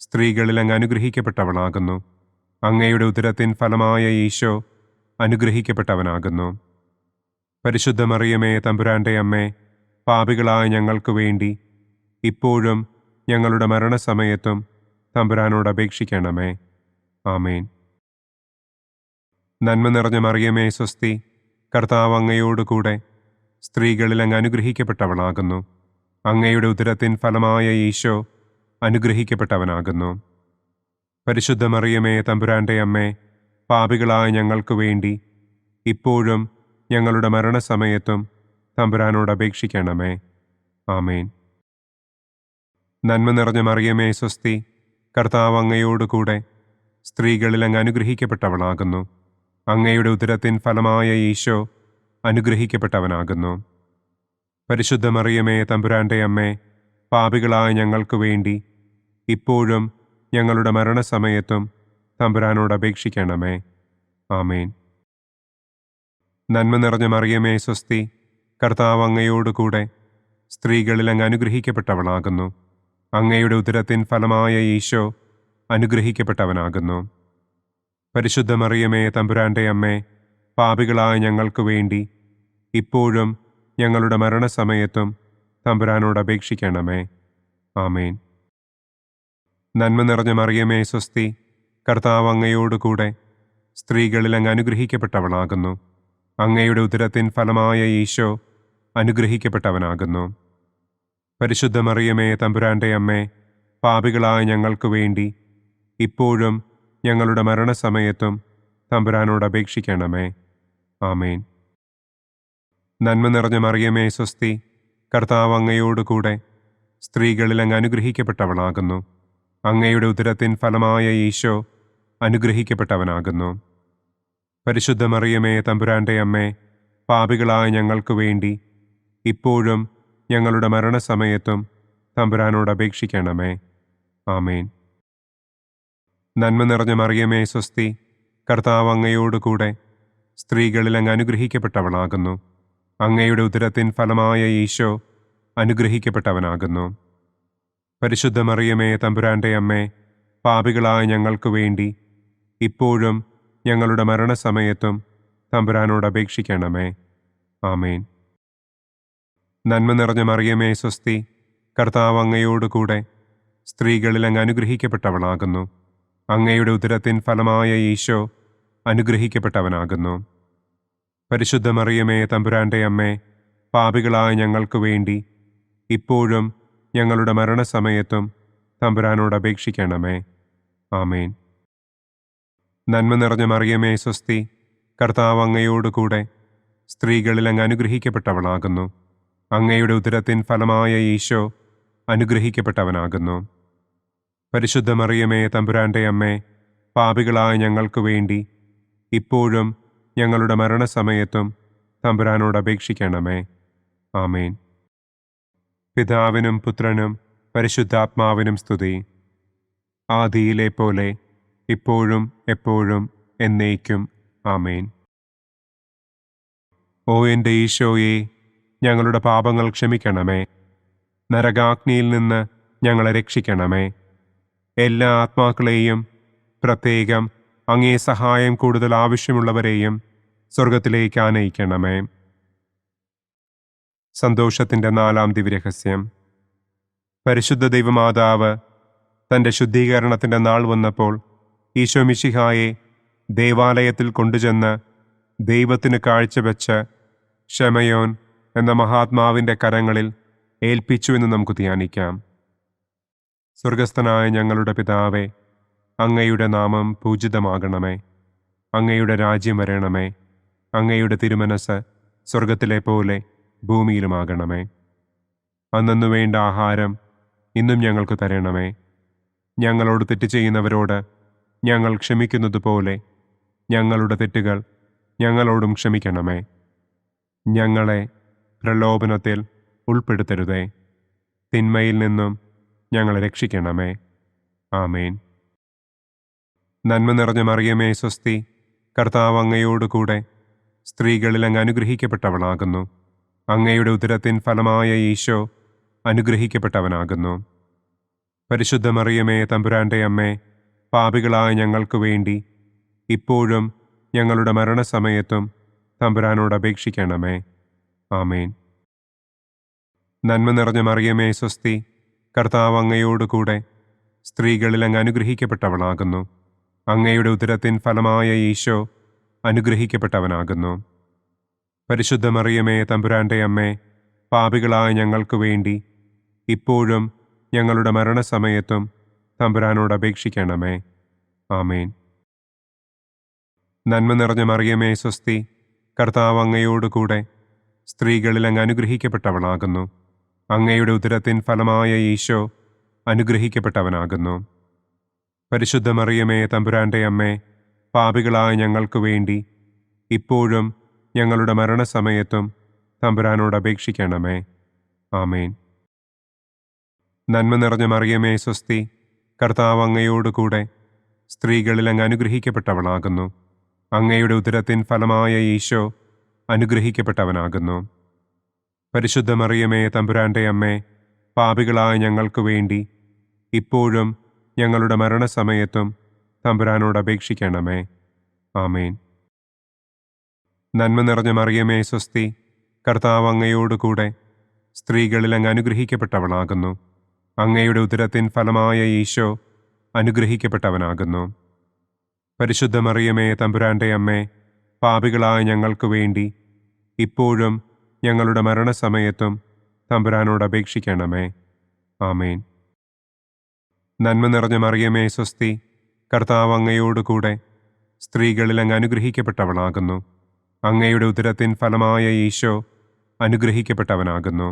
സ്ത്രീകളിൽ അങ്ങ് അനുഗ്രഹിക്കപ്പെട്ടവളാകുന്നു. അങ്ങയുടെ ഉദരത്തിൻ ഫലമായ ഈശോ അനുഗ്രഹിക്കപ്പെട്ടവനാകുന്നു. പരിശുദ്ധ മറിയമേ തമ്പുരാൻ്റെ അമ്മേ, പാപികളായ ഞങ്ങൾക്ക് വേണ്ടി ഇപ്പോഴും ഞങ്ങളുടെ മരണസമയത്തും തമ്പുരാനോട് അപേക്ഷിക്കണമേ. ആമേൻ. നന്മ നിറഞ്ഞ മറിയമേ സ്വസ്തി, കർത്താവ് അങ്ങയോടുകൂടെ സ്ത്രീകളിൽ അങ്ങ് അനുഗ്രഹിക്കപ്പെട്ടവളാകുന്നു. അങ്ങയുടെ ഉദരത്തിൻ ഫലമായ ഈശോ അനുഗ്രഹിക്കപ്പെട്ടവനാകുന്നു. പരിശുദ്ധ മറിയമേ തമ്പുരാൻ്റെ അമ്മേ, പാപികളായ ഞങ്ങൾക്ക് വേണ്ടി ഇപ്പോഴും ഞങ്ങളുടെ മരണസമയത്തും തമ്പുരാനോട് അപേക്ഷിക്കണമേ. ആമേൻ. നന്മ നിറഞ്ഞ മറിയമേ സ്വസ്തി, കർത്താവ് അങ്ങയോടുകൂടെ സ്ത്രീകളിൽ അങ്ങ് അനുഗ്രഹിക്കപ്പെട്ടവളാകുന്നു. അങ്ങയുടെ ഉദരത്തിൻ ഫലമായ ഈശോ അനുഗ്രഹിക്കപ്പെട്ടവനാകുന്നു. പരിശുദ്ധ മറിയമേ തമ്പുരാൻ്റെ അമ്മേ, പാപികളായ ഞങ്ങൾക്ക് വേണ്ടി ഇപ്പോഴും ഞങ്ങളുടെ മരണസമയത്തും തമ്പുരാനോട് അപേക്ഷിക്കണമേ. ആമേൻ. നന്മ നിറഞ്ഞ മറിയമേ സ്വസ്തി, കർത്താവ് അങ്ങയോടുകൂടെ സ്ത്രീകളിൽ അങ്ങ് അനുഗ്രഹിക്കപ്പെട്ടവളാകുന്നു. അങ്ങയുടെ ഉദരത്തിൻ ഫലമായ ഈശോ അനുഗ്രഹിക്കപ്പെട്ടവനാകുന്നു. പരിശുദ്ധ മറിയമേ തമ്പുരാൻ്റെ അമ്മേ, പാപികളായ ഞങ്ങൾക്ക് വേണ്ടി ഇപ്പോഴും ഞങ്ങളുടെ മരണസമയത്തും തമ്പുരാനോട് അപേക്ഷിക്കണമേ. ആമേൻ. നന്മ നിറഞ്ഞ മറിയമേ സ്വസ്തി, കർത്താവ് അങ്ങയോടുകൂടെ സ്ത്രീകളിൽ അങ്ങ് അനുഗ്രഹിക്കപ്പെട്ടവളാകുന്നു. അങ്ങയുടെ ഉദരത്തിൻ ഫലമായ ഈശോ അനുഗ്രഹിക്കപ്പെട്ടവനാകുന്നു. പരിശുദ്ധ മറിയമേ തമ്പുരാൻ്റെ അമ്മേ, പാപികളായ ഞങ്ങൾക്ക് വേണ്ടി ഇപ്പോഴും ഞങ്ങളുടെ മരണസമയത്തും തമ്പുരാനോട് അപേക്ഷിക്കണമേ. ആമേൻ. നന്മ നിറഞ്ഞ മറിയമേ സ്വസ്തി, കർത്താവ് അങ്ങയോടുകൂടെ സ്ത്രീകളിൽ അങ്ങ് അനുഗ്രഹിക്കപ്പെട്ടവളാകുന്നു. അങ്ങയുടെ ഉദരത്തിൻ ഫലമായ ഈശോ അനുഗ്രഹിക്കപ്പെട്ടവനാകുന്നു. പരിശുദ്ധ മറിയമേ തമ്പുരാൻ്റെ അമ്മേ, പാപികളായ ഞങ്ങൾക്ക് വേണ്ടി ഇപ്പോഴും ഞങ്ങളുടെ മരണസമയത്തും തമ്പുരാനോട് അപേക്ഷിക്കണമേ. ആമേൻ. നന്മ നിറഞ്ഞ മറിയമേ സ്വസ്തി, കർത്താവ് അങ്ങയോടുകൂടെ സ്ത്രീകളിൽ അങ്ങ് അനുഗ്രഹിക്കപ്പെട്ടവളാകുന്നു. അങ്ങയുടെ ഉദരത്തിൻ ഫലമായ ഈശോ അനുഗ്രഹിക്കപ്പെട്ടവനാകുന്നു. പരിശുദ്ധ മറിയമേ തമ്പുരാൻ്റെ അമ്മേ, പാപികളായ ഞങ്ങൾക്ക് വേണ്ടി ഇപ്പോഴും ഞങ്ങളുടെ മരണസമയത്തും തമ്പുരാനോട് അപേക്ഷിക്കണമേ. ആമേൻ. നന്മ നിറഞ്ഞ മറിയമേ സ്വസ്തി, കർത്താവ് അങ്ങയോടുകൂടെ സ്ത്രീകളിൽ അങ്ങ് അനുഗ്രഹിക്കപ്പെട്ടവളാകുന്നു. അങ്ങയുടെ ഉദരത്തിൻ ഫലമായ ഈശോ അനുഗ്രഹിക്കപ്പെട്ടവനാകുന്നു. പരിശുദ്ധ മറിയമേ തമ്പുരാൻ്റെ അമ്മേ, പാപികളായ ഞങ്ങൾക്ക് വേണ്ടി ഇപ്പോഴും ഞങ്ങളുടെ മരണസമയത്തും തമ്പുരാനോട് അപേക്ഷിക്കണമേ. ആമേൻ. നന്മ നിറഞ്ഞ മറിയമേ സ്വസ്തി, കർത്താവ് അങ്ങയോടുകൂടെ സ്ത്രീകളിൽ അങ്ങ് അനുഗ്രഹിക്കപ്പെട്ടവളാകുന്നു. അങ്ങയുടെ ഉദരത്തിൻ ഫലമായ ഈശോ അനുഗ്രഹിക്കപ്പെട്ടവനാകുന്നു. പരിശുദ്ധ മറിയമേ തമ്പുരാൻ്റെ അമ്മേ, പാപികളായ ഞങ്ങൾക്ക് വേണ്ടി ഇപ്പോഴും ഞങ്ങളുടെ മരണസമയത്തും തമ്പുരാനോട് അപേക്ഷിക്കണമേ. ആമേൻ. പിതാവിനും പുത്രനും പരിശുദ്ധാത്മാവിനും സ്തുതി. ആദിയിലെ പോലെ ഇപ്പോഴും എപ്പോഴും എന്നേക്കും. ആമേൻ. ഓ എൻ്റെ ഈശോയെ, ഞങ്ങളുടെ പാപങ്ങൾ ക്ഷമിക്കണമേ. നരകാഗ്നിയിൽ നിന്ന് ഞങ്ങളെ രക്ഷിക്കണമേ. എല്ലാ ആത്മാക്കളെയും, പ്രത്യേകം അങ്ങേ സഹായം കൂടുതൽ ആവശ്യമുള്ളവരെയും സ്വർഗത്തിലേക്ക് ആനയിക്കണമേ. സന്തോഷത്തിൻ്റെ 4-ാം ദിവ്യരഹസ്യം. പരിശുദ്ധ ദൈവമാതാവ് തൻ്റെ ശുദ്ധീകരണത്തിൻ്റെ നാൾ വന്നപ്പോൾ ഈശോ മിശിഹായെ ദേവാലയത്തിൽ കൊണ്ടുചെന്ന് ദൈവത്തിന് കാഴ്ചവെച്ച് ശമയോൻ എന്ന മഹാത്മാവിൻ്റെ കരങ്ങളിൽ ഏൽപ്പിച്ചു എന്ന് നമുക്ക് ധ്യാനിക്കാം. സ്വർഗസ്ഥനായ ഞങ്ങളുടെ പിതാവേ, അങ്ങയുടെ നാമം പൂജിതമാകണമേ. അങ്ങയുടെ രാജ്യം വരണമേ. അങ്ങയുടെ തിരുമനസ് സ്വർഗത്തിലെ പോലെ ഭൂമിയിലുമാകണമേ. അന്നന്നു വേണ്ട ആഹാരം ഇന്നും ഞങ്ങൾക്ക് തരണമേ. ഞങ്ങളോട് തെറ്റ് ചെയ്യുന്നവരോട് ഞങ്ങൾ ക്ഷമിക്കുന്നത് പോലെ ഞങ്ങളുടെ തെറ്റുകൾ ഞങ്ങളോടും ക്ഷമിക്കണമേ. ഞങ്ങളെ പ്രലോഭനത്തിൽ ഉൾപ്പെടുത്തരുതേ. തിന്മയിൽ നിന്നും ഞങ്ങളെ രക്ഷിക്കണമേ. ആമേൻ. നന്മ നിറഞ്ഞ മറിയമേ സ്വസ്തി, കർത്താവ് അങ്ങയോടുകൂടെ സ്ത്രീകളിൽ അങ്ങ് അനുഗ്രഹിക്കപ്പെട്ടവളാകുന്നു. അങ്ങയുടെ ഉദരത്തിൻ ഫലമായ ഈശോ അനുഗ്രഹിക്കപ്പെട്ടവനാകുന്നു. പരിശുദ്ധ മറിയമേ തമ്പുരാൻ്റെ അമ്മേ, പാപികളായ ഞങ്ങൾക്ക് വേണ്ടി ഇപ്പോഴും ഞങ്ങളുടെ മരണസമയത്തും തമ്പുരാനോട് അപേക്ഷിക്കണമേ. ആമേൻ. നന്മ നിറഞ്ഞ മറിയമേ സ്വസ്തി, കർത്താവ് അങ്ങയോടുകൂടെ സ്ത്രീകളിൽ അങ്ങ് അനുഗ്രഹിക്കപ്പെട്ടവളാകുന്നു. അങ്ങയുടെ ഉദരത്തിൻ ഫലമായ ഈശോ അനുഗ്രഹിക്കപ്പെട്ടവനാകുന്നു. പരിശുദ്ധ മറിയമേ തമ്പുരാൻ്റെ അമ്മേ, പാപികളായ ഞങ്ങൾക്ക് വേണ്ടി ഇപ്പോഴും ഞങ്ങളുടെ മരണസമയത്തും തമ്പുരാനോട് അപേക്ഷിക്കണമേ. ആമേൻ. നന്മ നിറഞ്ഞ മറിയമേ സ്വസ്തി, കർത്താവ് അങ്ങയോടുകൂടെ സ്ത്രീകളിൽ അങ്ങ് അനുഗ്രഹിക്കപ്പെട്ടവളാകുന്നു. അങ്ങയുടെ ഉദരത്തിൻ ഫലമായ ഈശോ അനുഗ്രഹിക്കപ്പെട്ടവനാകുന്നു. പരിശുദ്ധ മറിയമേ തമ്പുരാൻ്റെ അമ്മേ, പാപികളായ ഞങ്ങൾക്ക് വേണ്ടി ഇപ്പോഴും ഞങ്ങളുടെ മരണസമയത്തും തമ്പുരാനോട് അപേക്ഷിക്കണമേ. ആമേൻ. നന്മ നിറഞ്ഞ മറിയമേ സ്വസ്തി, കർത്താവ് അങ്ങയോടുകൂടെ സ്ത്രീകളിൽ അങ്ങ് അനുഗ്രഹിക്കപ്പെട്ടവളാകുന്നു. അങ്ങയുടെ ഉദരത്തിൻ ഫലമായ ഈശോ അനുഗ്രഹിക്കപ്പെട്ടവനാകുന്നു. പരിശുദ്ധ മറിയമേ തമ്പുരാൻ്റെ അമ്മേ, പാപികളായ ഞങ്ങൾക്ക് വേണ്ടി ഇപ്പോഴും ഞങ്ങളുടെ മരണസമയത്തും തമ്പുരാനോട് അപേക്ഷിക്കണമേ. ആമേൻ. നന്മ നിറഞ്ഞ മറിയമേ സ്വസ്തി, കർത്താവ് അങ്ങയോടുകൂടെ സ്ത്രീകളിൽ അങ്ങ് അനുഗ്രഹിക്കപ്പെട്ടവളാകുന്നു. അങ്ങയുടെ ഉദരത്തിൻ ഫലമായ ഈശോ അനുഗ്രഹിക്കപ്പെട്ടവനാകുന്നു. പരിശുദ്ധ മറിയമേ തമ്പുരാൻ്റെ അമ്മേ, പാപികളായ ഞങ്ങൾക്ക് വേണ്ടി ഇപ്പോഴും ഞങ്ങളുടെ മരണസമയത്തും തമ്പുരാനോട് അപേക്ഷിക്കണമേ. ആമേൻ. നന്മ നിറഞ്ഞ മറിയമേ സ്വസ്തി, കർത്താവ് അങ്ങയോടുകൂടെ സ്ത്രീകളിൽ അങ്ങ് അനുഗ്രഹിക്കപ്പെട്ടവളാകുന്നു. അങ്ങയുടെ ഉദരത്തിൻ ഫലമായ ഈശോ അനുഗ്രഹിക്കപ്പെട്ടവനാകുന്നു.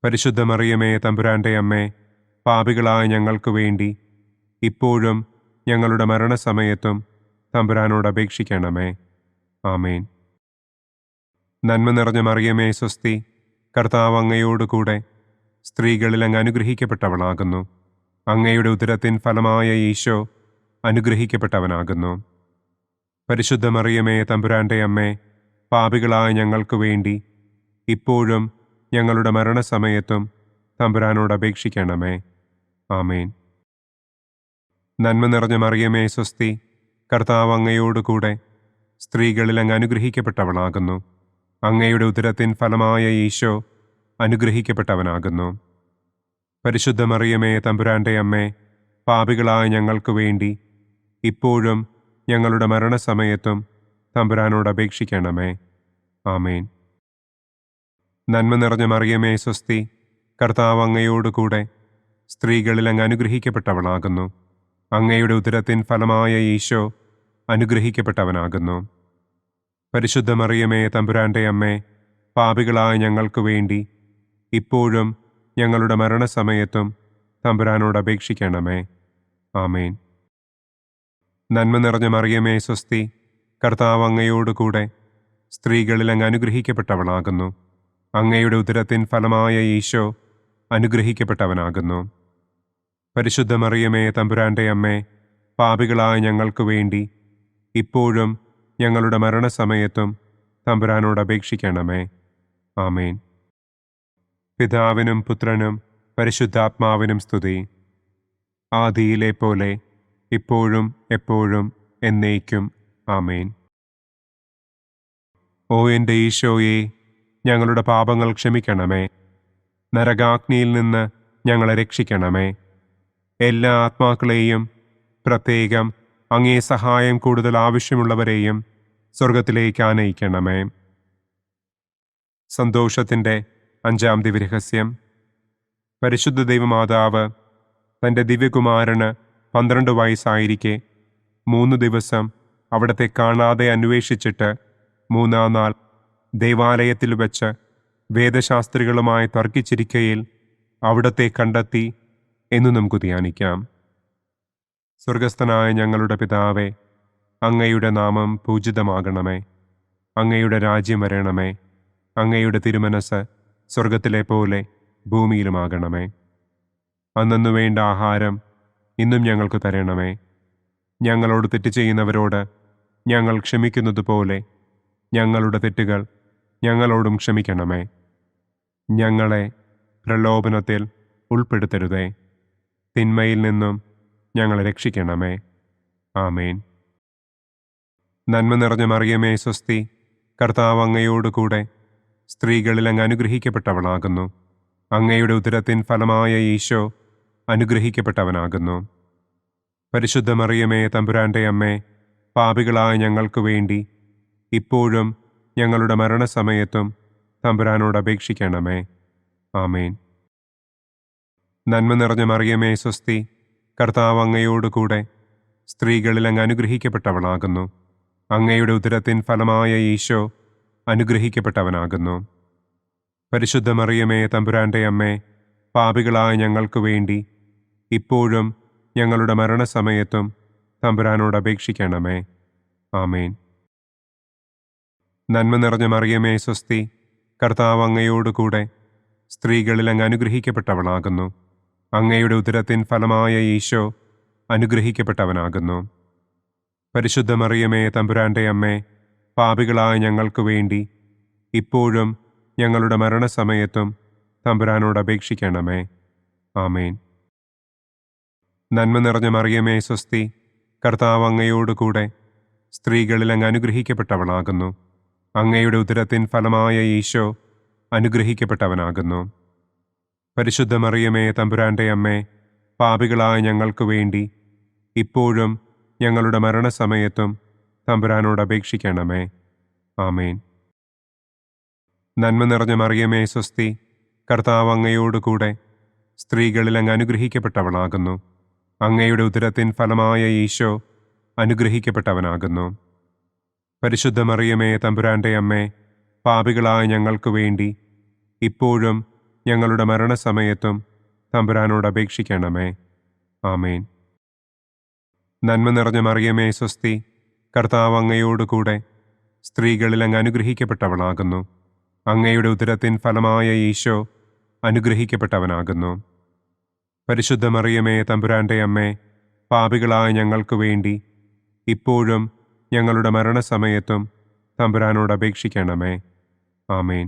പരിശുദ്ധ മറിയമേ തമ്പുരാൻ്റെ അമ്മേ, പാപികളായ ഞങ്ങൾക്ക് വേണ്ടി ഇപ്പോഴും ഞങ്ങളുടെ മരണസമയത്തും തമ്പുരാനോട് അപേക്ഷിക്കണമേ. ആമേൻ. നന്മ നിറഞ്ഞ മറിയമേ സ്വസ്തി, കർത്താവ് അങ്ങയോടുകൂടെ സ്ത്രീകളിൽ അങ്ങ് അനുഗ്രഹിക്കപ്പെട്ടവളാകുന്നു. അങ്ങയുടെ ഉദരത്തിൻ ഫലമായ ഈശോ അനുഗ്രഹിക്കപ്പെട്ടവനാകുന്നു. പരിശുദ്ധ മറിയമേ തമ്പുരാൻ്റെ അമ്മേ, പാപികളായ ഞങ്ങൾക്ക് വേണ്ടി ഇപ്പോഴും ഞങ്ങളുടെ മരണസമയത്തും തമ്പുരാനോട് അപേക്ഷിക്കണമേ. ആമേൻ. നന്മ നിറഞ്ഞ മറിയമേ സ്വസ്തി, കർത്താവ് അങ്ങയോടുകൂടെ സ്ത്രീകളിൽ അങ്ങ് അനുഗ്രഹിക്കപ്പെട്ടവളാകുന്നു. അങ്ങയുടെ ഉദരത്തിൻ ഫലമായ ഈശോ അനുഗ്രഹിക്കപ്പെട്ടവനാകുന്നു. പരിശുദ്ധ മറിയമേ തമ്പുരാൻ്റെ അമ്മേ, പാപികളായ ഞങ്ങൾക്ക് വേണ്ടി ഇപ്പോഴും ഞങ്ങളുടെ മരണസമയത്തും തമ്പുരാനോട് അപേക്ഷിക്കണമേ. ആമേൻ. നന്മ നിറഞ്ഞ മറിയമേ സ്വസ്തി, കർത്താവ് അങ്ങയോടുകൂടെ സ്ത്രീകളിൽ അങ്ങ് അനുഗ്രഹിക്കപ്പെട്ടവളാകുന്നു. അങ്ങയുടെ ഉദരത്തിൻ ഫലമായ ഈശോ അനുഗ്രഹിക്കപ്പെട്ടവനാകുന്നു. പരിശുദ്ധ മറിയമേ തമ്പുരാൻ്റെ അമ്മേ, പാപികളായ ഞങ്ങൾക്ക് വേണ്ടി ഇപ്പോഴും ഞങ്ങളുടെ മരണസമയത്തും തമ്പുരാനോട് അപേക്ഷിക്കണമേ. ആമേൻ. നന്മ നിറഞ്ഞ മറിയമേ സ്വസ്തി, കർത്താവ് അങ്ങയോടുകൂടെ സ്ത്രീകളിൽ അങ്ങ് അനുഗ്രഹിക്കപ്പെട്ടവളാകുന്നു. അങ്ങയുടെ ഉദരത്തിൻ ഫലമായ ഈശോ അനുഗ്രഹിക്കപ്പെട്ടവനാകുന്നു. പരിശുദ്ധ മറിയമേ തമ്പുരാന്റെ അമ്മേ, പാപികളായ ഞങ്ങൾക്ക് വേണ്ടി ഇപ്പോഴും ഞങ്ങളുടെ മരണസമയത്തും തമ്പുരാനോട് അപേക്ഷിക്കണമേ. ആമേൻ. പിതാവിനും പുത്രനും പരിശുദ്ധാത്മാവിനും സ്തുതി. ആദിയിലെ പോലെ ഇപ്പോഴും എപ്പോഴും എന്നേക്കും. ആമേൻ. ഓ എൻ്റെ ഈശോയെ, ഞങ്ങളുടെ പാപങ്ങൾ ക്ഷമിക്കണമേ. നരകാഗ്നിയിൽ നിന്ന് ഞങ്ങളെ രക്ഷിക്കണമേ. എല്ലാ ആത്മാക്കളെയും, പ്രത്യേകം അങ്ങേ സഹായം കൂടുതൽ ആവശ്യമുള്ളവരെയും സ്വർഗത്തിലേക്ക് ആനയിക്കണമേ. സന്തോഷത്തിൻ്റെ 5-ാം ദിവ്യരഹസ്യം. പരിശുദ്ധ ദൈവമാതാവ് തൻ്റെ ദിവ്യകുമാരന് 12 വയസ്സായിരിക്കെ 3 ദിവസം അവിടത്തെ കാണാതെ അന്വേഷിച്ചിട്ട് 3-ാം നാൾ ദേവാലയത്തിൽ വെച്ച് വേദശാസ്ത്രികളുമായി തർക്കിച്ചിരിക്കയിൽ അവിടത്തെ കണ്ടെത്തി എന്ന് നമുക്ക് ധ്യാനിക്കാം. സ്വർഗസ്ഥനായ ഞങ്ങളുടെ പിതാവേ, അങ്ങയുടെ നാമം പൂജിതമാകണമേ. അങ്ങയുടെ രാജ്യം വരണമേ. അങ്ങയുടെ തിരുമനസ് സ്വർഗത്തിലെ പോലെ ഭൂമിയിലുമാകണമേ. അന്നന്നു വേണ്ട ആഹാരം ഇന്നും ഞങ്ങൾക്ക് തരണമേ. ഞങ്ങളോട് തെറ്റ് ചെയ്യുന്നവരോട് ഞങ്ങൾ ക്ഷമിക്കുന്നത് പോലെ ഞങ്ങളുടെ തെറ്റുകൾ ഞങ്ങളോടും ക്ഷമിക്കണമേ. ഞങ്ങളെ പ്രലോഭനത്തിൽ ഉൾപ്പെടുത്തരുതേ. തിന്മയിൽ നിന്നും ഞങ്ങളെ രക്ഷിക്കണമേ. ആമേൻ. നന്മ നിറഞ്ഞ മറിയമേ സ്വസ്തി, കർത്താവ് അങ്ങയോടുകൂടെ സ്ത്രീകളിൽ അങ്ങ് അനുഗ്രഹിക്കപ്പെട്ടവളാകുന്നു. അങ്ങയുടെ ഉദരത്തിൻ ഫലമായ ഈശോ അനുഗ്രഹിക്കപ്പെട്ടവനാകുന്നു. പരിശുദ്ധ മറിയമേ തമ്പുരാന്റെ അമ്മേ, പാപികളായ ഞങ്ങൾക്ക് വേണ്ടി ഇപ്പോഴും ഞങ്ങളുടെ മരണസമയത്തും തമ്പുരാനോട് അപേക്ഷിക്കണമേ. ആമേൻ. നന്മ നിറഞ്ഞ മറിയമേ സ്വസ്തി, കർത്താവ് അങ്ങയോടുകൂടെ സ്ത്രീകളിൽ അങ്ങ് അനുഗ്രഹിക്കപ്പെട്ടവളാകുന്നു. അങ്ങയുടെ ഉദരത്തിൻ ഫലമായ ഈശോ അനുഗ്രഹിക്കപ്പെട്ടവനാകുന്നു. പരിശുദ്ധ മറിയമേ തമ്പുരാന്റെ അമ്മേ, പാപികളായ ഞങ്ങൾക്ക് വേണ്ടി ഇപ്പോഴും ഞങ്ങളുടെ മരണസമയത്തും തമ്പുരാനോട് അപേക്ഷിക്കണമേ. ആമേൻ. നന്മ നിറഞ്ഞ മറിയമേ സ്വസ്തി, കർത്താവ് അങ്ങയോടുകൂടെ സ്ത്രീകളിൽ അങ്ങ് അനുഗ്രഹിക്കപ്പെട്ടവളാകുന്നു. അങ്ങയുടെ ഉദരത്തിൻ ഫലമായ ഈശോ അനുഗ്രഹിക്കപ്പെട്ടവനാകുന്നു. പരിശുദ്ധ മറിയമേ തമ്പുരാന്റെ അമ്മേ, പാപികളായ ഞങ്ങൾക്ക് വേണ്ടി ഇപ്പോഴും ഞങ്ങളുടെ മരണസമയത്തും തമ്പുരാനോട് അപേക്ഷിക്കണമേ. ആമേൻ. നന്മ നിറഞ്ഞ മറിയമേ സ്വസ്തി, കർത്താവ് അങ്ങയോടുകൂടെ സ്ത്രീകളിൽ അങ്ങ് അനുഗ്രഹിക്കപ്പെട്ടവളാകുന്നു. അങ്ങയുടെ ഉദരത്തിൻ ഫലമായ ഈശോ അനുഗ്രഹിക്കപ്പെട്ടവനാകുന്നു. പരിശുദ്ധ മറിയമേ തമ്പുരാന്റെ അമ്മേ, പാപികളായ ഞങ്ങൾക്ക് വേണ്ടി ഇപ്പോഴും ഞങ്ങളുടെ മരണസമയത്തും തമ്പുരാനോട് അപേക്ഷിക്കണമേ. ആമേൻ. നന്മ നിറഞ്ഞ മറിയമേ സ്വസ്തി, കർത്താവ് അങ്ങയോടുകൂടെ സ്ത്രീകളിൽ അങ്ങ് അനുഗ്രഹിക്കപ്പെട്ടവളാകുന്നു. അങ്ങയുടെ ഉദരത്തിൻ ഫലമായ ഈശോ അനുഗ്രഹിക്കപ്പെട്ടവനാകുന്നു. പരിശുദ്ധ മറിയമേ തമ്പുരാന്റെ അമ്മേ, പാപികളായ ഞങ്ങൾക്ക് വേണ്ടി ഇപ്പോഴും ഞങ്ങളുടെ മരണസമയത്തും തമ്പുരാനോട് അപേക്ഷിക്കണമേ. ആമേൻ. നന്മ നിറഞ്ഞ മറിയമേ സ്വസ്തി, കർത്താവ് അങ്ങയോടുകൂടെ സ്ത്രീകളിൽ അങ്ങ് അനുഗ്രഹിക്കപ്പെട്ടവളാകുന്നു. അങ്ങയുടെ ഉദരത്തിൻ ഫലമായ ഈശോ അനുഗ്രഹിക്കപ്പെട്ടവനാകുന്നു. പരിശുദ്ധ മറിയമേ തമ്പുരാന്റെ അമ്മേ, പാപികളായ ഞങ്ങൾക്ക് വേണ്ടി ഇപ്പോഴും ഞങ്ങളുടെ മരണസമയത്തും തമ്പുരാനോട് അപേക്ഷിക്കണമേ. ആമേൻ.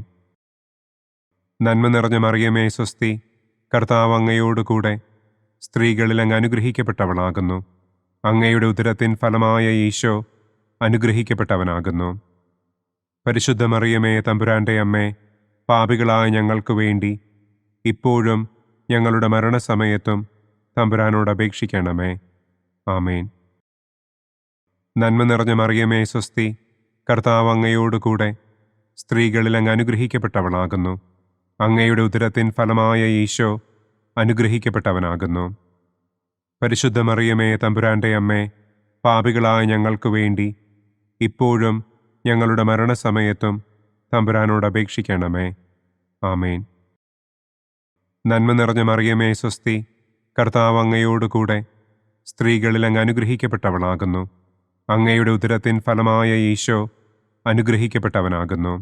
നന്മ നിറഞ്ഞ മറിയമേ സ്വസ്തി, കർത്താവ് അങ്ങയോടുകൂടെ സ്ത്രീകളിൽ അങ്ങ് അനുഗ്രഹിക്കപ്പെട്ടവളാകുന്നു. അങ്ങയുടെ ഉദരത്തിൻ ഫലമായ ഈശോ അനുഗ്രഹിക്കപ്പെട്ടവനാകുന്നു. പരിശുദ്ധ മറിയമേ തമ്പുരാന്റെ അമ്മേ, പാപികളായ ഞങ്ങൾക്ക് വേണ്ടി ഇപ്പോഴും ഞങ്ങളുടെ മരണസമയത്തും തമ്പുരാനോട് അപേക്ഷിക്കണമേ. ആമേൻ. നന്മ നിറഞ്ഞ മറിയമേ സ്വസ്തി, കർത്താവ് അങ്ങയോടുകൂടെ സ്ത്രീകളിൽ അങ്ങ് അനുഗ്രഹിക്കപ്പെട്ടവളാകുന്നു. അങ്ങയുടെ ഉദരത്തിൻ ഫലമായ ഈശോ അനുഗ്രഹിക്കപ്പെട്ടവനാകുന്നു. പരിശുദ്ധ മറിയമേ തമ്പുരാന്റെ അമ്മേ, പാപികളായ ഞങ്ങൾക്ക് വേണ്ടി ഇപ്പോഴും ഞങ്ങളുടെ മരണസമയത്തും തമ്പുരാനോട് അപേക്ഷിക്കണമേ. ആമേൻ. നന്മ നിറഞ്ഞ മറിയമേ സ്വസ്തി, കർത്താവ് അങ്ങയോടുകൂടെ സ്ത്രീകളിൽ അങ്ങ് അനുഗ്രഹിക്കപ്പെട്ടവളാകുന്നു. അങ്ങയുടെ ഉദരത്തിൻ ഫലമായ ഈശോ അനുഗ്രഹിക്കപ്പെട്ടവനാകുന്നു.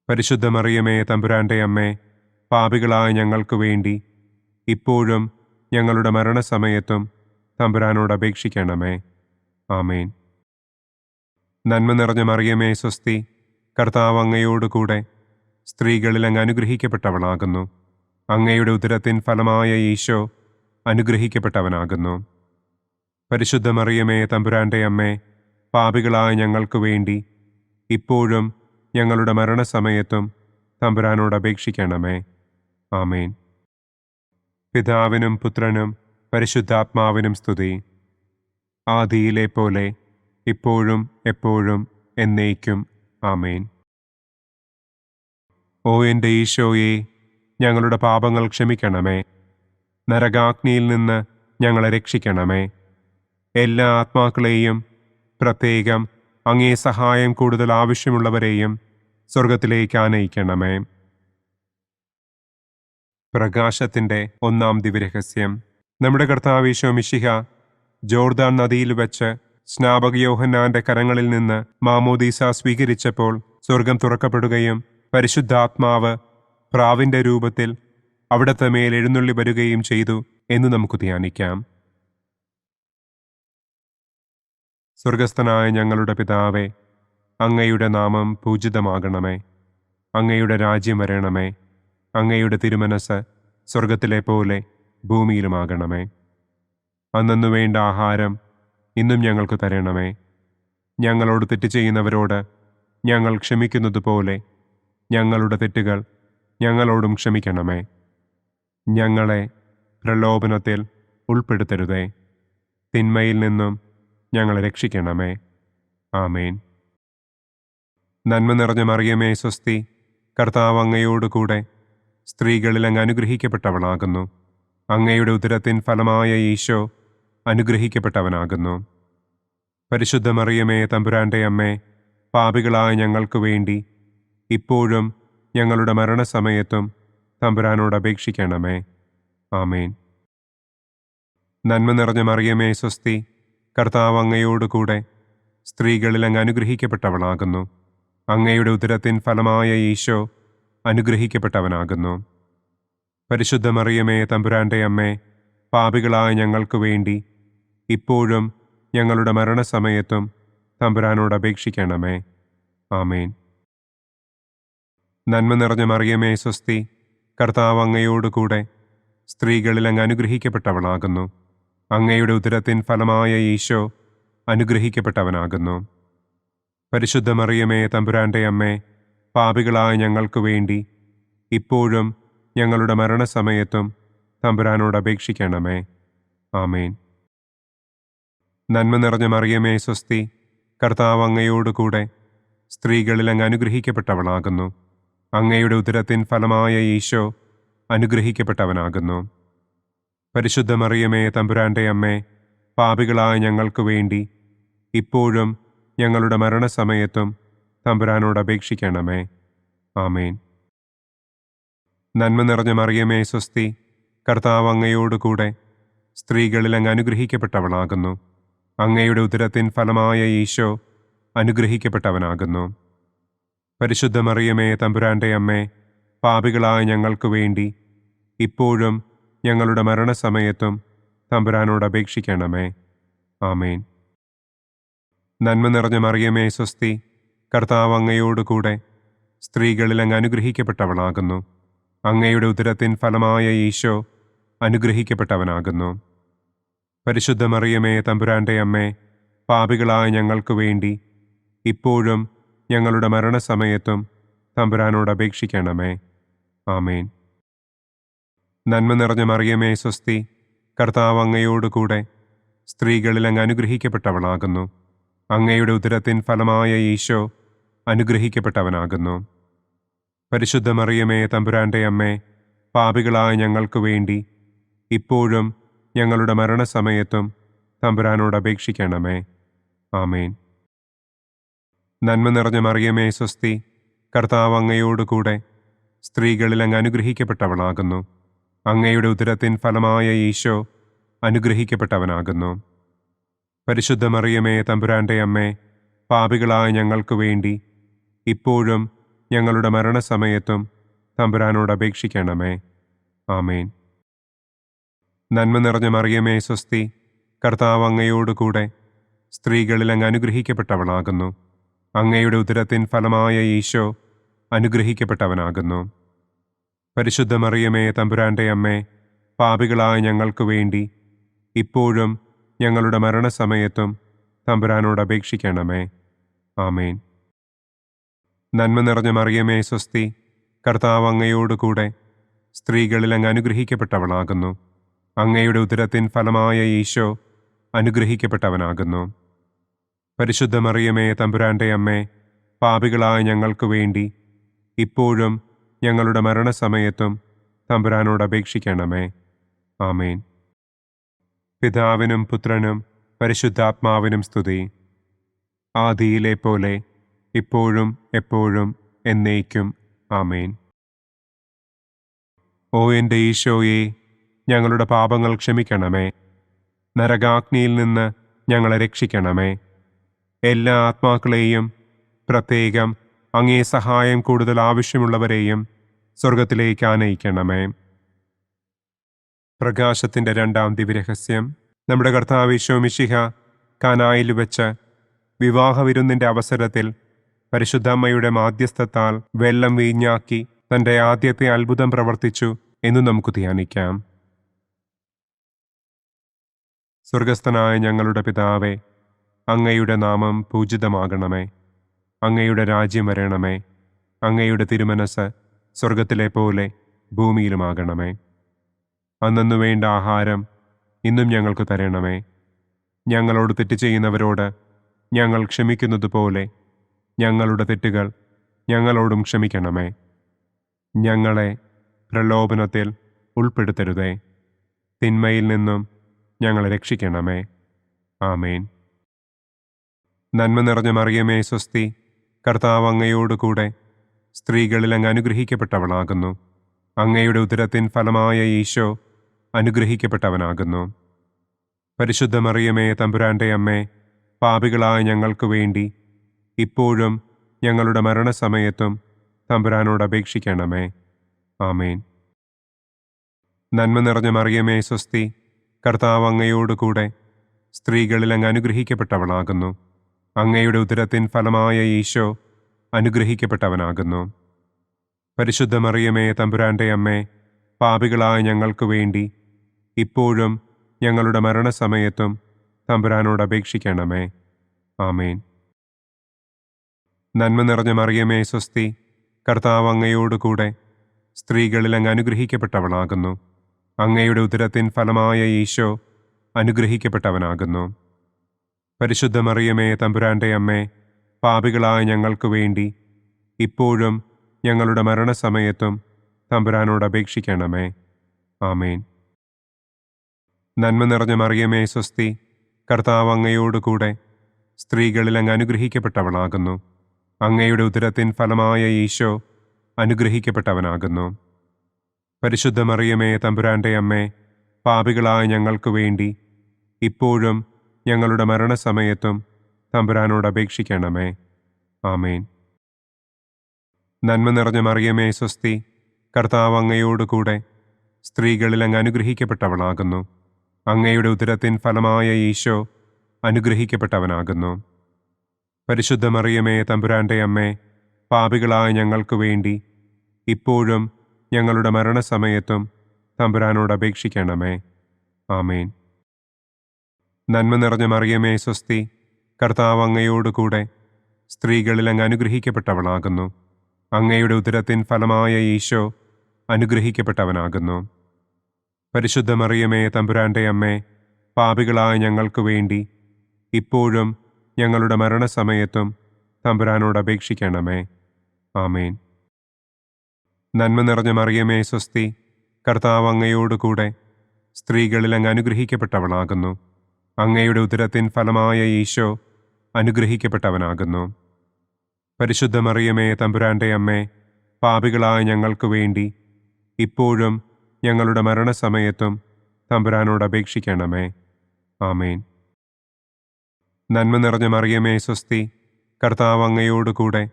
പരിശുദ്ധ മറിയമേ തമ്പുരാന്റെ അമ്മേ, പാപികളായ ഞങ്ങൾക്ക് വേണ്ടി ഇപ്പോഴും ഞങ്ങളുടെ മരണസമയത്തും തമ്പുരാനോട് അപേക്ഷിക്കണമേ. ആമേൻ. നന്മ നിറഞ്ഞ മറിയമേ സ്വസ്തി, കർത്താവ് അങ്ങയോടുകൂടെ സ്ത്രീകളിൽ അങ്ങ് അനുഗ്രഹിക്കപ്പെട്ടവളാകുന്നു. അങ്ങയുടെ ഉദരത്തിൻ ഫലമായ ഈശോ അനുഗ്രഹിക്കപ്പെട്ടവനാകുന്നു. പരിശുദ്ധ മറിയമേ തമ്പുരാന്റെ അമ്മേ, പാപികളായ ഞങ്ങൾക്ക് വേണ്ടി ഇപ്പോഴും ഞങ്ങളുടെ മരണസമയത്തും തമ്പുരാനോട് അപേക്ഷിക്കണമേ. ആമേൻ. പിതാവിനും പുത്രനും പരിശുദ്ധാത്മാവിനും സ്തുതി. ആദിയിലെ പോലെ ഇപ്പോഴും എപ്പോഴും എന്നേക്കും. ആമേൻ. ഓ എൻ്റെ ഈശോയെ, ഞങ്ങളുടെ പാപങ്ങൾ ക്ഷമിക്കണമേ. നരകാഗ്നിയിൽ നിന്ന് ഞങ്ങളെ രക്ഷിക്കണമേ. എല്ലാ ആത്മാക്കളെയും, പ്രത്യേകം അങ്ങേ സഹായം കൂടുതൽ ആവശ്യമുള്ളവരെയും സ്വർഗത്തിലേക്ക് ആനയിക്കണമേ. പ്രകാശത്തിൻ്റെ ഒന്നാം ദിവ്യരഹസ്യം. നമ്മുടെ കർത്താവ് ഈശോ മിശിഹ ജോർദാൻ നദിയിൽ വെച്ച് സ്നാപക യോഹന്നാന്റെ കരങ്ങളിൽ നിന്ന് മാമോദീസ സ്വീകരിച്ചപ്പോൾ സ്വർഗം തുറക്കപ്പെടുകയും പരിശുദ്ധാത്മാവ് പ്രാവിന്റെ രൂപത്തിൽ അവിടത്തെ മേൽ എഴുന്നള്ളി വരികയും ചെയ്തു എന്ന് നമുക്ക് ധ്യാനിക്കാം. സ്വർഗസ്ഥനായ ഞങ്ങളുടെ പിതാവേ, അങ്ങയുടെ നാമം പൂജിതമാകണമേ. അങ്ങയുടെ രാജ്യം വരണമേ. അങ്ങയുടെ തിരുമനസ് സ്വർഗത്തിലെ പോലെ ഭൂമിയിലുമാകണമേ. അന്നന്നു വേണ്ട ആഹാരം ഇന്നും ഞങ്ങൾക്ക് തരണമേ. ഞങ്ങളോട് തെറ്റ് ചെയ്യുന്നവരോട് ഞങ്ങൾ ക്ഷമിക്കുന്നത് പോലെ ഞങ്ങളുടെ തെറ്റുകൾ ഞങ്ങളോടും ക്ഷമിക്കണമേ. ഞങ്ങളെ പ്രലോഭനത്തിൽ ഉൾപ്പെടുത്തരുതേ. തിന്മയിൽ നിന്നും ഞങ്ങളെ രക്ഷിക്കണമേ. ആമേൻ. നന്മ നിറഞ്ഞ മറിയമേ സ്വസ്തി, കർത്താവ് അങ്ങയോടുകൂടെ സ്ത്രീകളിൽ അങ്ങ് അനുഗ്രഹിക്കപ്പെട്ടവളാകുന്നു. അങ്ങയുടെ ഉദരത്തിൻ ഫലമായ ഈശോ അനുഗ്രഹിക്കപ്പെട്ടവനാകുന്നു. പരിശുദ്ധ മറിയമേ തമ്പുരാന്റെ അമ്മേ, പാപികളായ ഞങ്ങൾക്ക് വേണ്ടി ഇപ്പോഴും ഞങ്ങളുടെ മരണസമയത്തും തമ്പുരാനോട് അപേക്ഷിക്കണമേ. ആമേൻ. നന്മ നിറഞ്ഞ മറിയമേ സ്വസ്തി, കർത്താവ് അങ്ങയോടുകൂടെ സ്ത്രീകളിൽ അങ്ങ് അനുഗ്രഹിക്കപ്പെട്ടവളാകുന്നു. അങ്ങയുടെ ഉദരത്തിൻ ഫലമായ ഈശോ അനുഗ്രഹിക്കപ്പെട്ടവനാകുന്നു. പരിശുദ്ധ മറിയമേ തമ്പുരാന്റെ അമ്മേ, പാപികളായ ഞങ്ങൾക്ക് വേണ്ടി ഇപ്പോഴും ഞങ്ങളുടെ മരണസമയത്തും തമ്പുരാനോട് അപേക്ഷിക്കണമേ. ആമേൻ. നന്മ നിറഞ്ഞ മറിയമേ സ്വസ്തി, കർത്താവ് അങ്ങയോടുകൂടെ സ്ത്രീകളിൽ അങ്ങ് അനുഗ്രഹിക്കപ്പെട്ടവളാകുന്നു. അങ്ങയുടെ ഉദരത്തിൻ ഫലമായ ഈശോ അനുഗ്രഹിക്കപ്പെട്ടവനാകുന്നു. പരിശുദ്ധ മറിയമേ തമ്പുരാന്റെ അമ്മേ, പാപികളായ ഞങ്ങൾക്ക് വേണ്ടി ഇപ്പോഴും ഞങ്ങളുടെ മരണസമയത്തും തമ്പുരാനോട് അപേക്ഷിക്കണമേ. ആമേൻ. നന്മ നിറഞ്ഞ മറിയമേ സ്വസ്തി, കർത്താവ് അങ്ങയോടുകൂടെ സ്ത്രീകളിൽ അങ്ങ് അനുഗ്രഹിക്കപ്പെട്ടവളാകുന്നു. അങ്ങയുടെ ഉദരത്തിൻ ഫലമായ ഈശോ അനുഗ്രഹിക്കപ്പെട്ടവനാകുന്നു. പരിശുദ്ധ മറിയമേ തമ്പുരാന്റെ അമ്മേ, പാപികളായ ഞങ്ങൾക്ക് വേണ്ടി ഇപ്പോഴും ഞങ്ങളുടെ മരണസമയത്തും തമ്പുരാനോട് അപേക്ഷിക്കണമേ. ആമേൻ. നന്മ നിറഞ്ഞ മറിയമേ സ്വസ്തി, കർത്താവ് അങ്ങയോടുകൂടെ സ്ത്രീകളിൽ അങ്ങ് അനുഗ്രഹിക്കപ്പെട്ടവളാകുന്നു. അങ്ങയുടെ ഉദരത്തിൻ ഫലമായ ഈശോ അനുഗ്രഹിക്കപ്പെട്ടവനാകുന്നു. പരിശുദ്ധ മറിയമേ തമ്പുരാന്റെ അമ്മേ, പാപികളായ ഞങ്ങൾക്ക് വേണ്ടി ഇപ്പോഴും ഞങ്ങളുടെ മരണസമയത്തും തമ്പുരാനോട് അപേക്ഷിക്കണമേ. ആമേൻ. നന്മ നിറഞ്ഞ മറിയമേ സ്വസ്തി, കർത്താവ് അങ്ങയോടുകൂടെ സ്ത്രീകളിൽ അങ്ങ് അനുഗ്രഹിക്കപ്പെട്ടവളാകുന്നു. അങ്ങയുടെ ഉദരത്തിൻ ഫലമായ ഈശോ അനുഗ്രഹിക്കപ്പെട്ടവനാകുന്നു. പരിശുദ്ധ മറിയമേ തമ്പുരാന്റെ അമ്മേ, പാപികളായ ഞങ്ങൾക്ക് വേണ്ടി ഇപ്പോഴും ഞങ്ങളുടെ മരണസമയത്തും തമ്പുരാനോട് അപേക്ഷിക്കണമേ. ആമേൻ. നന്മ നിറഞ്ഞ മറിയമേ സ്വസ്തി, കർത്താവ് അങ്ങയോടുകൂടെ സ്ത്രീകളിൽ അങ്ങ് അനുഗ്രഹിക്കപ്പെട്ടവളാകുന്നു. അങ്ങയുടെ ഉദരത്തിൻ ഫലമായ ഈശോ അനുഗ്രഹിക്കപ്പെട്ടവനാകുന്നു. പരിശുദ്ധ മറിയമേ തമ്പുരാന്റെ അമ്മേ, പാപികളായ ഞങ്ങൾക്ക് വേണ്ടി ഇപ്പോഴും ഞങ്ങളുടെ മരണസമയത്തും തമ്പുരാനോട് അപേക്ഷിക്കണമേ. ആമേൻ. നന്മ നിറഞ്ഞ മറിയമേ സ്വസ്തി, കർത്താവ് അങ്ങയോടുകൂടെ സ്ത്രീകളിൽ അങ്ങ് അനുഗ്രഹിക്കപ്പെട്ടവളാകുന്നു. അങ്ങയുടെ ഉദരത്തിൻ ഫലമായ ഈശോ അനുഗ്രഹിക്കപ്പെട്ടവനാകുന്നു. പരിശുദ്ധ മറിയമേ തമ്പുരാന്റെ അമ്മേ, പാപികളായ ഞങ്ങൾക്ക് വേണ്ടി ഇപ്പോഴും ഞങ്ങളുടെ മരണസമയത്തും തമ്പുരാനോട് അപേക്ഷിക്കണമേ. ആമേൻ. നന്മ നിറഞ്ഞ മറിയമേ സ്വസ്തി, കർത്താവ് അങ്ങയോടുകൂടെ സ്ത്രീകളിൽ അങ്ങ് അനുഗ്രഹിക്കപ്പെട്ടവളാകുന്നു. അങ്ങയുടെ ഉദരത്തിൻ ഫലമായ ഈശോ അനുഗ്രഹിക്കപ്പെട്ടവനാകുന്നു. പരിശുദ്ധ മറിയമേ തമ്പുരാന്റെ അമ്മേ, പാപികളായ ഞങ്ങൾക്ക് വേണ്ടി ഇപ്പോഴും ഞങ്ങളുടെ മരണസമയത്തും തമ്പുരാനോട് അപേക്ഷിക്കണമേ. ആമേൻ. നന്മ നിറഞ്ഞ മറിയമേ സ്വസ്തി, കർത്താവ് അങ്ങയോടുകൂടെ സ്ത്രീകളിൽ അങ്ങ് അനുഗ്രഹിക്കപ്പെട്ടവളാകുന്നു. അങ്ങയുടെ ഉദരത്തിൻ ഫലമായ ഈശോ അനുഗ്രഹിക്കപ്പെട്ടവനാകുന്നു. പരിശുദ്ധ മറിയമേ തമ്പുരാന്റെ അമ്മേ, പാപികളായ ഞങ്ങൾക്ക് വേണ്ടി ഇപ്പോഴും ഞങ്ങളുടെ മരണസമയത്തും തമ്പുരാനോട് അപേക്ഷിക്കണമേ. ആമേൻ. പിതാവിനും പുത്രനും പരിശുദ്ധാത്മാവിനും സ്തുതി. ആദിയിലെ പോലെ ഇപ്പോഴും എപ്പോഴും എന്നേക്കും. ആമേൻ. ഓ എൻ്റെ ഈശോയെ, ഞങ്ങളുടെ പാപങ്ങൾ ക്ഷമിക്കണമേ. നരകാഗ്നിയിൽ നിന്ന് ഞങ്ങളെ രക്ഷിക്കണമേ. എല്ലാ ആത്മാക്കളെയും, പ്രത്യേകം അങ്ങേ സഹായം കൂടുതൽ ആവശ്യമുള്ളവരെയും സ്വർഗത്തിലേക്ക് ആനയിക്കണമേ. പ്രകാശത്തിൻ്റെ രണ്ടാം ദിവ്യരഹസ്യം. നമ്മുടെ കർത്താവ് ഈശോ മിശിഹ കാനായിൽ വെച്ച് വിവാഹവിരുന്നിൻ്റെ അവസരത്തിൽ പരിശുദ്ധമ്മയുടെ മാധ്യസ്ഥത്താൽ വെള്ളം വീഞ്ഞാക്കി തൻ്റെ ആദ്യത്തെ അത്ഭുതം പ്രവർത്തിച്ചു എന്ന് നമുക്ക് ധ്യാനിക്കാം. സ്വർഗസ്ഥനായ ഞങ്ങളുടെ പിതാവേ, അങ്ങയുടെ നാമം പൂജിതമാകണമേ. അങ്ങയുടെ രാജ്യം വരണമേ. അങ്ങയുടെ തിരുമനസ് സ്വർഗത്തിലെ പോലെ ഭൂമിയിലുമാകണമേ. അന്നു വേണ്ട ആഹാരം ഇന്നും ഞങ്ങൾക്ക് തരണമേ. ഞങ്ങളോട് തെറ്റ് ചെയ്യുന്നവരോട് ഞങ്ങൾ ക്ഷമിക്കുന്നത് പോലെ ഞങ്ങളുടെ തെറ്റുകൾ ഞങ്ങളോടും ക്ഷമിക്കണമേ. ഞങ്ങളെ പ്രലോഭനത്തിൽ ഉൾപ്പെടുത്തരുതേ. തിന്മയിൽ നിന്നും ഞങ്ങളെ രക്ഷിക്കണമേ. ആമേൻ. നന്മ നിറഞ്ഞ മറിയമേ സ്വസ്തി, കർത്താവ് അങ്ങയോടുകൂടെ സ്ത്രീകളിൽ അങ്ങ് അനുഗ്രഹിക്കപ്പെട്ടവളാകുന്നു. അങ്ങയുടെ ഉദരത്തിൻ ഫലമായ ഈശോ അനുഗ്രഹിക്കപ്പെട്ടവനാകുന്നു. പരിശുദ്ധ മറിയമേ തമ്പുരാന്റെ അമ്മേ, പാപികളായ ഞങ്ങൾക്ക് വേണ്ടി ഇപ്പോഴും ഞങ്ങളുടെ മരണസമയത്തും തമ്പുരാനോട് അപേക്ഷിക്കണമേ. ആമേൻ. നന്മ നിറഞ്ഞ മറിയമേ സ്വസ്തി, കർത്താവ് അങ്ങയോടുകൂടെ സ്ത്രീകളിൽ അങ്ങ് അനുഗ്രഹിക്കപ്പെട്ടവളാകുന്നു. അങ്ങയുടെ ഉദരത്തിൻ ഫലമായ ഈശോ അനുഗ്രഹിക്കപ്പെട്ടവനാകുന്നു. പരിശുദ്ധ മറിയമേ തമ്പുരാന്റെ അമ്മേ, പാപികളായ ഞങ്ങൾക്ക് വേണ്ടി ഇപ്പോഴും ഞങ്ങളുടെ മരണസമയത്തും തമ്പുരാനോട് അപേക്ഷിക്കണമേ. ആമേൻ. നന്മ നിറഞ്ഞ മറിയമേ സ്വസ്തി, കർത്താവ് അങ്ങയോടുകൂടെ സ്ത്രീകളിൽ അങ്ങ് അനുഗ്രഹിക്കപ്പെട്ടവളാകുന്നു. അങ്ങയുടെ ഉദരത്തിൻ ഫലമായ ഈശോ അനുഗ്രഹിക്കപ്പെട്ടവനാകുന്നു. പരിശുദ്ധ മറിയമേ തമ്പുരാന്റെ അമ്മേ, പാപികളായ ഞങ്ങൾക്ക് വേണ്ടി ഇപ്പോഴും ഞങ്ങളുടെ മരണസമയത്തും തമ്പുരാനോട് അപേക്ഷിക്കണമേ. ആമേൻ. നന്മ നിറഞ്ഞ മറിയമേ സ്വസ്തി, കർത്താവ് അങ്ങയോടുകൂടെ സ്ത്രീകളിൽ അങ്ങ് അനുഗ്രഹിക്കപ്പെട്ടവളാകുന്നു. അങ്ങയുടെ ഉദരത്തിൻ ഫലമായ ഈശോ അനുഗ്രഹിക്കപ്പെട്ടവനാകുന്നു. പരിശുദ്ധ മറിയമേ തമ്പുരാന്റെ അമ്മേ, പാപികളായ ഞങ്ങൾക്ക് വേണ്ടി ഇപ്പോഴും ഞങ്ങളുടെ മരണസമയത്തും തമ്പുരാനോട് അപേക്ഷിക്കണമേ. ആമേൻ. നന്മ നിറഞ്ഞ മറിയമേ സ്വസ്തി, കർത്താവ് അങ്ങയോടുകൂടെ സ്ത്രീകളിൽ അങ്ങ് അനുഗ്രഹിക്കപ്പെട്ടവളാകുന്നു. അങ്ങയുടെ ഉദരത്തിൻ ഫലമായ ഈശോ അനുഗ്രഹിക്കപ്പെട്ടവനാകുന്നു. പരിശുദ്ധ മറിയമേ തമ്പുരാന്റെ അമ്മേ, പാപികളായ ഞങ്ങൾക്ക് വേണ്ടി ഇപ്പോഴും ഞങ്ങളുടെ മരണസമയത്തും തമ്പുരാനോട് അപേക്ഷിക്കണമേ. ആമേൻ. നന്മ നിറഞ്ഞ മറിയമേ സ്വസ്തി, കർത്താവ് അങ്ങയോടുകൂടെ സ്ത്രീകളിൽ അങ്ങ് അനുഗ്രഹിക്കപ്പെട്ടവളാകുന്നു. അങ്ങയുടെ ഉദരത്തിൻ ഫലമായ ഈശോ അനുഗ്രഹിക്കപ്പെട്ടവനാകുന്നു. പരിശുദ്ധ മറിയമേ തമ്പുരാന്റെ അമ്മേ, പാപികളായ ഞങ്ങൾക്ക് വേണ്ടി ഇപ്പോഴും ഞങ്ങളുടെ മരണസമയത്തും തമ്പുരാനോട് അപേക്ഷിക്കണമേ. ആമേൻ. നന്മ നിറഞ്ഞ മറിയമേ സ്വസ്തി, കർത്താവ് അങ്ങയോടുകൂടെ സ്ത്രീകളിൽ അങ്ങ് അനുഗ്രഹിക്കപ്പെട്ടവളാകുന്നു. അങ്ങയുടെ ഉദരത്തിൻ ഫലമായ ഈശോ അനുഗ്രഹിക്കപ്പെട്ടവനാകുന്നു. പരിശുദ്ധ മറിയമേ തമ്പുരാന്റെ അമ്മേ, പാപികളായ ഞങ്ങൾക്ക് വേണ്ടി ഇപ്പോഴും ഞങ്ങളുടെ മരണസമയത്തും തമ്പുരാനോട് അപേക്ഷിക്കണമേ. ആമേൻ. നന്മ നിറഞ്ഞ മറിയമേ സ്വസ്തി, കർത്താവ് അങ്ങയോടുകൂടെ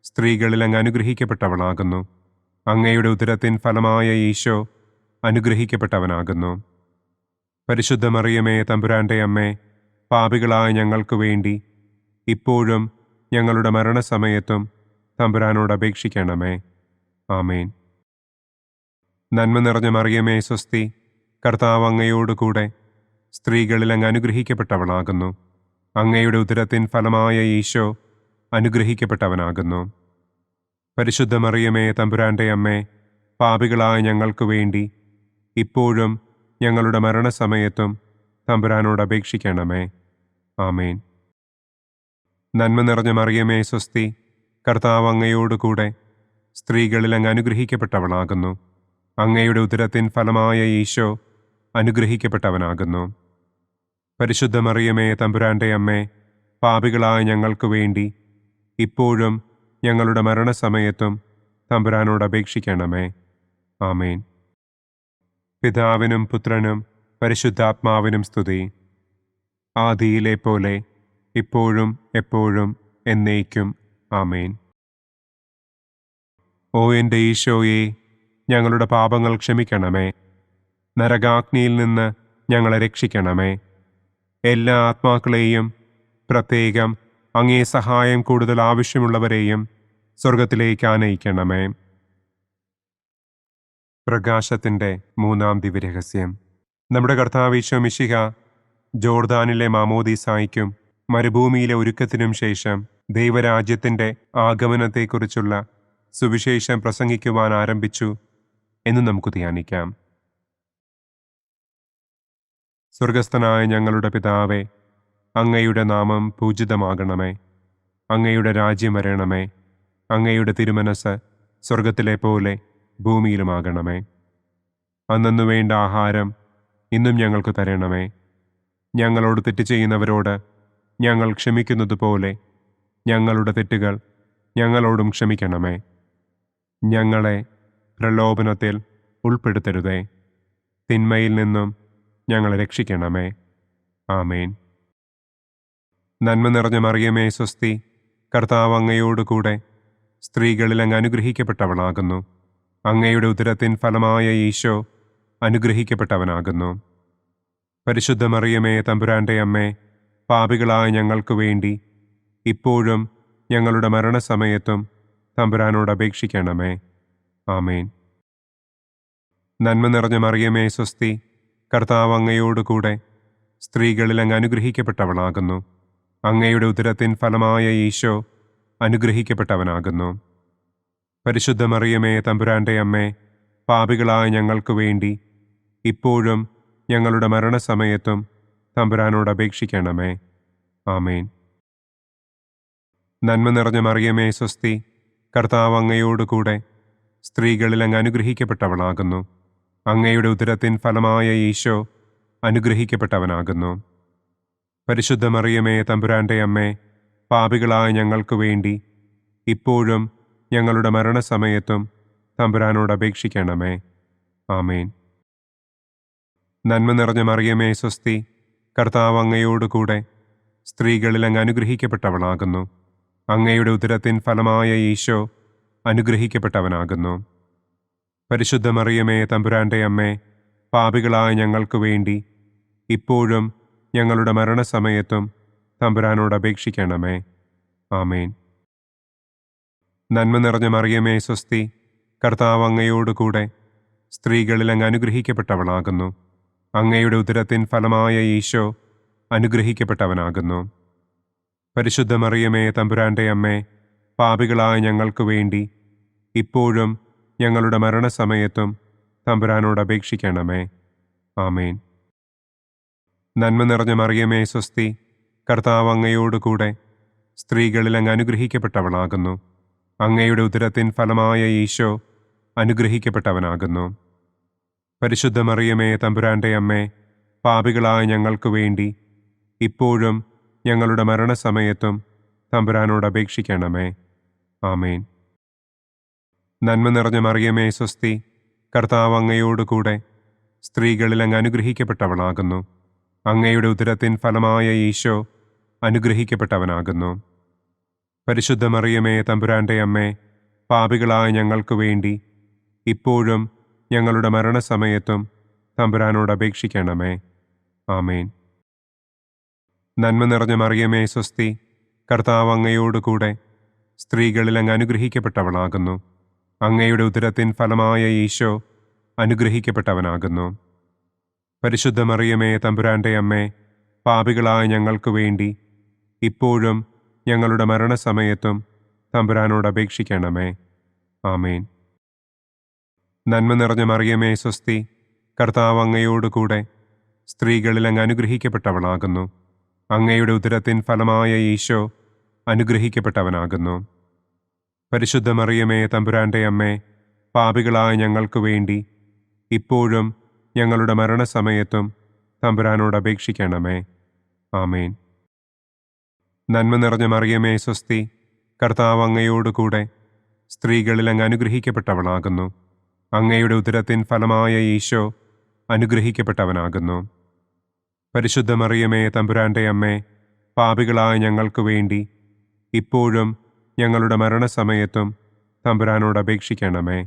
സ്ത്രീകളിൽ അങ്ങ് അനുഗ്രഹിക്കപ്പെട്ടവളാകുന്നു. അങ്ങയുടെ ഉദരത്തിൻ ഫലമായ ഈശോ അനുഗ്രഹിക്കപ്പെട്ടവനാകുന്നു. പരിശുദ്ധ മറിയമേ തമ്പുരാന്റെ അമ്മേ, പാപികളായ ഞങ്ങൾക്ക് വേണ്ടി ഇപ്പോഴും ഞങ്ങളുടെ മരണസമയത്തും തമ്പുരാനോട് അപേക്ഷിക്കണമേ. ആമേൻ. നന്മ നിറഞ്ഞ മറിയമേ സ്വസ്തി, കർത്താവ് അങ്ങയോടുകൂടെ സ്ത്രീകളിൽ അങ്ങ് അനുഗ്രഹിക്കപ്പെട്ടവളാകുന്നു. അങ്ങയുടെ ഉദരത്തിൻ ഫലമായ ഈശോ അനുഗ്രഹിക്കപ്പെട്ടവനാകുന്നു. പരിശുദ്ധ മറിയമേ തമ്പുരാന്റെ അമ്മേ, പാപികളായ ഞങ്ങൾക്ക് വേണ്ടി ഇപ്പോഴും ഞങ്ങളുടെ മരണസമയത്തും തമ്പുരാനോട് അപേക്ഷിക്കണമേ. ആമേൻ. നന്മ നിറഞ്ഞ മറിയമേ സ്വസ്തി, കർത്താവ് അങ്ങയോടുകൂടെ സ്ത്രീകളിൽ അങ്ങ് അനുഗ്രഹിക്കപ്പെട്ടവളാകുന്നു. അങ്ങയുടെ ഉദരത്തിൻ ഫലമായ ഈശോ അനുഗ്രഹിക്കപ്പെട്ടവനാകുന്നു. പരിശുദ്ധ മറിയമേ തമ്പുരാന്റെ അമ്മേ, പാപികളായ ഞങ്ങൾക്ക് വേണ്ടി ഇപ്പോഴും ഞങ്ങളുടെ മരണസമയത്തും തമ്പുരാനോട് അപേക്ഷിക്കണമേ. ആമേൻ. പിതാവിനും പുത്രനും പരിശുദ്ധാത്മാവിനും സ്തുതി. ആദിയിലെ പോലെ ഇപ്പോഴും എപ്പോഴും എന്നേക്കും. ആമേൻ. ഓ എൻ്റെ ഈശോയെ, ഞങ്ങളുടെ പാപങ്ങൾ ക്ഷമിക്കണമേ. നരകാഗ്നിയിൽ നിന്ന് ഞങ്ങളെ രക്ഷിക്കണമേ. എല്ലാ ആത്മാക്കളെയും, പ്രത്യേകം അങ്ങേ സഹായം കൂടുതൽ ആവശ്യമുള്ളവരെയും സ്വർഗത്തിലേക്ക് ആനയിക്കണമേ. പ്രകാശത്തിൻ്റെ മൂന്നാം ദിവ്യരഹസ്യം. നമ്മുടെ കർത്താവ് ഈശോ മിശിഹ ജോർദാനിലെ മാമോദീസായ്ക്കും മരുഭൂമിയിലെ ഒരുക്കത്തിനും ശേഷം ദൈവരാജ്യത്തിൻ്റെ ആഗമനത്തെക്കുറിച്ചുള്ള സുവിശേഷം പ്രസംഗിക്കുവാൻ ആരംഭിച്ചു എന്ന് നമുക്ക് ധ്യാനിക്കാം. സ്വർഗസ്ഥനായ ഞങ്ങളുടെ പിതാവേ, അങ്ങയുടെ നാമം പൂജിതമാകണമേ. അങ്ങയുടെ രാജ്യം വരണമേ. അങ്ങയുടെ തിരുമനസ് സ്വർഗത്തിലെ പോലെ ഭൂമിയിലുമാകണമേ. അന്നന്നു വേണ്ട ആഹാരം ഇന്നും ഞങ്ങൾക്ക് തരണമേ. ഞങ്ങളോട് തെറ്റ് ചെയ്യുന്നവരോട് ഞങ്ങൾ ക്ഷമിക്കുന്നതുപോലെ ഞങ്ങളുടെ തെറ്റുകൾ ഞങ്ങളോടും ക്ഷമിക്കണമേ. ഞങ്ങളെ പ്രലോഭനത്തിൽ ഉൾപ്പെടുത്തരുതേ. തിന്മയിൽ നിന്നും ഞങ്ങളെ രക്ഷിക്കണമേ. ആമേൻ. നന്മ നിറഞ്ഞ മറിയമേ സ്വസ്തി, കർത്താവ് അങ്ങയോടുകൂടെ സ്ത്രീകളിൽ അങ്ങ് അനുഗ്രഹിക്കപ്പെട്ടവളാകുന്നു. അങ്ങയുടെ ഉദരത്തിൻ ഫലമായ ഈശോ അനുഗ്രഹിക്കപ്പെട്ടവനാകുന്നു. പരിശുദ്ധ മറിയമേ തമ്പുരാന്റെ അമ്മേ, പാപികളായ ഞങ്ങൾക്ക് വേണ്ടി ഇപ്പോഴും ഞങ്ങളുടെ മരണസമയത്തും തമ്പുരാനോട് അപേക്ഷിക്കണമേ. ആമേൻ. നന്മ നിറഞ്ഞ മറിയമേ സ്വസ്തി, കർത്താവ് അങ്ങയോടുകൂടെ സ്ത്രീകളിൽ അങ്ങ് അനുഗ്രഹിക്കപ്പെട്ടവളാകുന്നു. അങ്ങയുടെ ഉദരത്തിൻ ഫലമായ ഈശോ അനുഗ്രഹിക്കപ്പെട്ടവനാകുന്നു. പരിശുദ്ധ മറിയമേ തമ്പുരാന്റെ അമ്മേ, പാപികളായ ഞങ്ങൾക്ക് വേണ്ടി ഇപ്പോഴും ഞങ്ങളുടെ മരണസമയത്തും തമ്പുരാനോട് അപേക്ഷിക്കണമേ. ആമേൻ. നന്മ നിറഞ്ഞ മറിയമേ സ്വസ്തി, കർത്താവ് അങ്ങയോടുകൂടെ സ്ത്രീകളിൽ അങ്ങ് അനുഗ്രഹിക്കപ്പെട്ടവളാകുന്നു. അങ്ങയുടെ ഉദരത്തിൻ ഫലമായ ഈശോ അനുഗ്രഹിക്കപ്പെട്ടവനാകുന്നു. പരിശുദ്ധ മറിയമേ തമ്പുരാന്റെ അമ്മേ, പാപികളായ ഞങ്ങൾക്ക് വേണ്ടി ഇപ്പോഴും ഞങ്ങളുടെ മരണസമയത്തും തമ്പുരാനോട് അപേക്ഷിക്കണമേ. ആമേൻ. നന്മ നിറഞ്ഞ മറിയമേ സ്വസ്തി, കർത്താവ് അങ്ങയോടുകൂടെ സ്ത്രീകളിൽ അങ്ങ് അനുഗ്രഹിക്കപ്പെട്ടവളാകുന്നു. അങ്ങയുടെ ഉദരത്തിൻ ഫലമായ ഈശോ അനുഗ്രഹിക്കപ്പെട്ടവനാകുന്നു. പരിശുദ്ധ മറിയമേ തമ്പുരാന്റെ അമ്മേ, പാപികളായ ഞങ്ങൾക്ക് വേണ്ടി ഇപ്പോഴും ഞങ്ങളുടെ മരണസമയത്തും തമ്പുരാനോട് അപേക്ഷിക്കണമേ. ആമേൻ. നന്മ നിറഞ്ഞ മറിയമേ സ്വസ്തി, കർത്താവ് അങ്ങയോടുകൂടെ സ്ത്രീകളിൽ അങ്ങ് അനുഗ്രഹിക്കപ്പെട്ടവളാകുന്നു. അങ്ങയുടെ ഉദരത്തിൻ ഫലമായ ഈശോ അനുഗ്രഹിക്കപ്പെട്ടവനാകുന്നു. പരിശുദ്ധ മറിയമേ തമ്പുരാന്റെ അമ്മേ, പാപികളായ ഞങ്ങൾക്ക് വേണ്ടി ഇപ്പോഴും ഞങ്ങളുടെ മരണസമയത്തും തമ്പുരാനോട് അപേക്ഷിക്കണമേ. ആമേൻ. നന്മ നിറഞ്ഞ മറിയമേ സ്വസ്തി, കർത്താവ് അങ്ങയോടുകൂടെ സ്ത്രീകളിൽ അങ്ങ് അനുഗ്രഹിക്കപ്പെട്ടവളാകുന്നു. അങ്ങയുടെ ഉദരത്തിൻ ഫലമായ ഈശോ അനുഗ്രഹിക്കപ്പെട്ടവനാകുന്നു. പരിശുദ്ധ മറിയമേ തമ്പുരാന്റെ അമ്മേ, പാപികളായ ഞങ്ങൾക്ക് വേണ്ടി ഇപ്പോഴും ഞങ്ങളുടെ മരണസമയത്തും തമ്പുരാനോട് അപേക്ഷിക്കണമേ. ആമേൻ. നന്മ നിറഞ്ഞ മറിയമേ സ്വസ്തി, കർത്താവ് അങ്ങയോടുകൂടെ സ്ത്രീകളിൽ അങ്ങ് അനുഗ്രഹിക്കപ്പെട്ടവളാകുന്നു. അങ്ങയുടെ ഉദരത്തിൻ ഫലമായ ഈശോ അനുഗ്രഹിക്കപ്പെട്ടവനാകുന്നു. പരിശുദ്ധ മറിയമേ തമ്പുരാന്റെ അമ്മേ, പാപികളായ ഞങ്ങൾക്ക് വേണ്ടി ഇപ്പോഴും ഞങ്ങളുടെ മരണസമയത്തും തമ്പുരാനോട് അപേക്ഷിക്കണമേ. ആമേൻ. നന്മ നിറഞ്ഞ മറിയമേ സ്വസ്തി, കർത്താവ് അങ്ങയോടുകൂടെ സ്ത്രീകളിൽ അങ്ങ് അനുഗ്രഹിക്കപ്പെട്ടവളാകുന്നു. അങ്ങയുടെ ഉദരത്തിൻ ഫലമായ ഈശോ അനുഗ്രഹിക്കപ്പെട്ടവനാകുന്നു. പരിശുദ്ധ മറിയമേ തമ്പുരാന്റെ അമ്മേ, പാപികളായ ഞങ്ങൾക്ക് വേണ്ടി ഇപ്പോഴും ഞങ്ങളുടെ മരണസമയത്തും തമ്പുരാനോട് അപേക്ഷിക്കണമേ. ആമേൻ. നന്മ നിറഞ്ഞ മറിയമേ സ്വസ്തി, കർത്താവ് അങ്ങയോടുകൂടെ സ്ത്രീകളിൽ അങ്ങ് അനുഗ്രഹിക്കപ്പെട്ടവളാകുന്നു. അങ്ങയുടെ ഉദരത്തിൻ ഫലമായ ഈശോ അനുഗ്രഹിക്കപ്പെട്ടവനാകുന്നു. പരിശുദ്ധ മറിയമേ തമ്പുരാന്റെ അമ്മേ, പാപികളായ ഞങ്ങൾക്ക് വേണ്ടി ഇപ്പോഴും ഞങ്ങളുടെ മരണസമയത്തും തമ്പുരാനോട് അപേക്ഷിക്കണമേ. ആമേൻ. നന്മ നിറഞ്ഞ മറിയമേ സ്വസ്തി, കർത്താവ് അങ്ങയോടുകൂടെ സ്ത്രീകളിൽ അങ്ങ് അനുഗ്രഹിക്കപ്പെട്ടവളാകുന്നു. അങ്ങയുടെ ഉദരത്തിൻ ഫലമായ ഈശോ അനുഗ്രഹിക്കപ്പെട്ടവനാകുന്നു. പരിശുദ്ധ മറിയമേ തമ്പുരാന്റെ അമ്മേ, പാപികളായ ഞങ്ങൾക്ക് വേണ്ടി ഇപ്പോഴും ഞങ്ങളുടെ മരണസമയത്തും തമ്പുരാനോട് അപേക്ഷിക്കണമേ.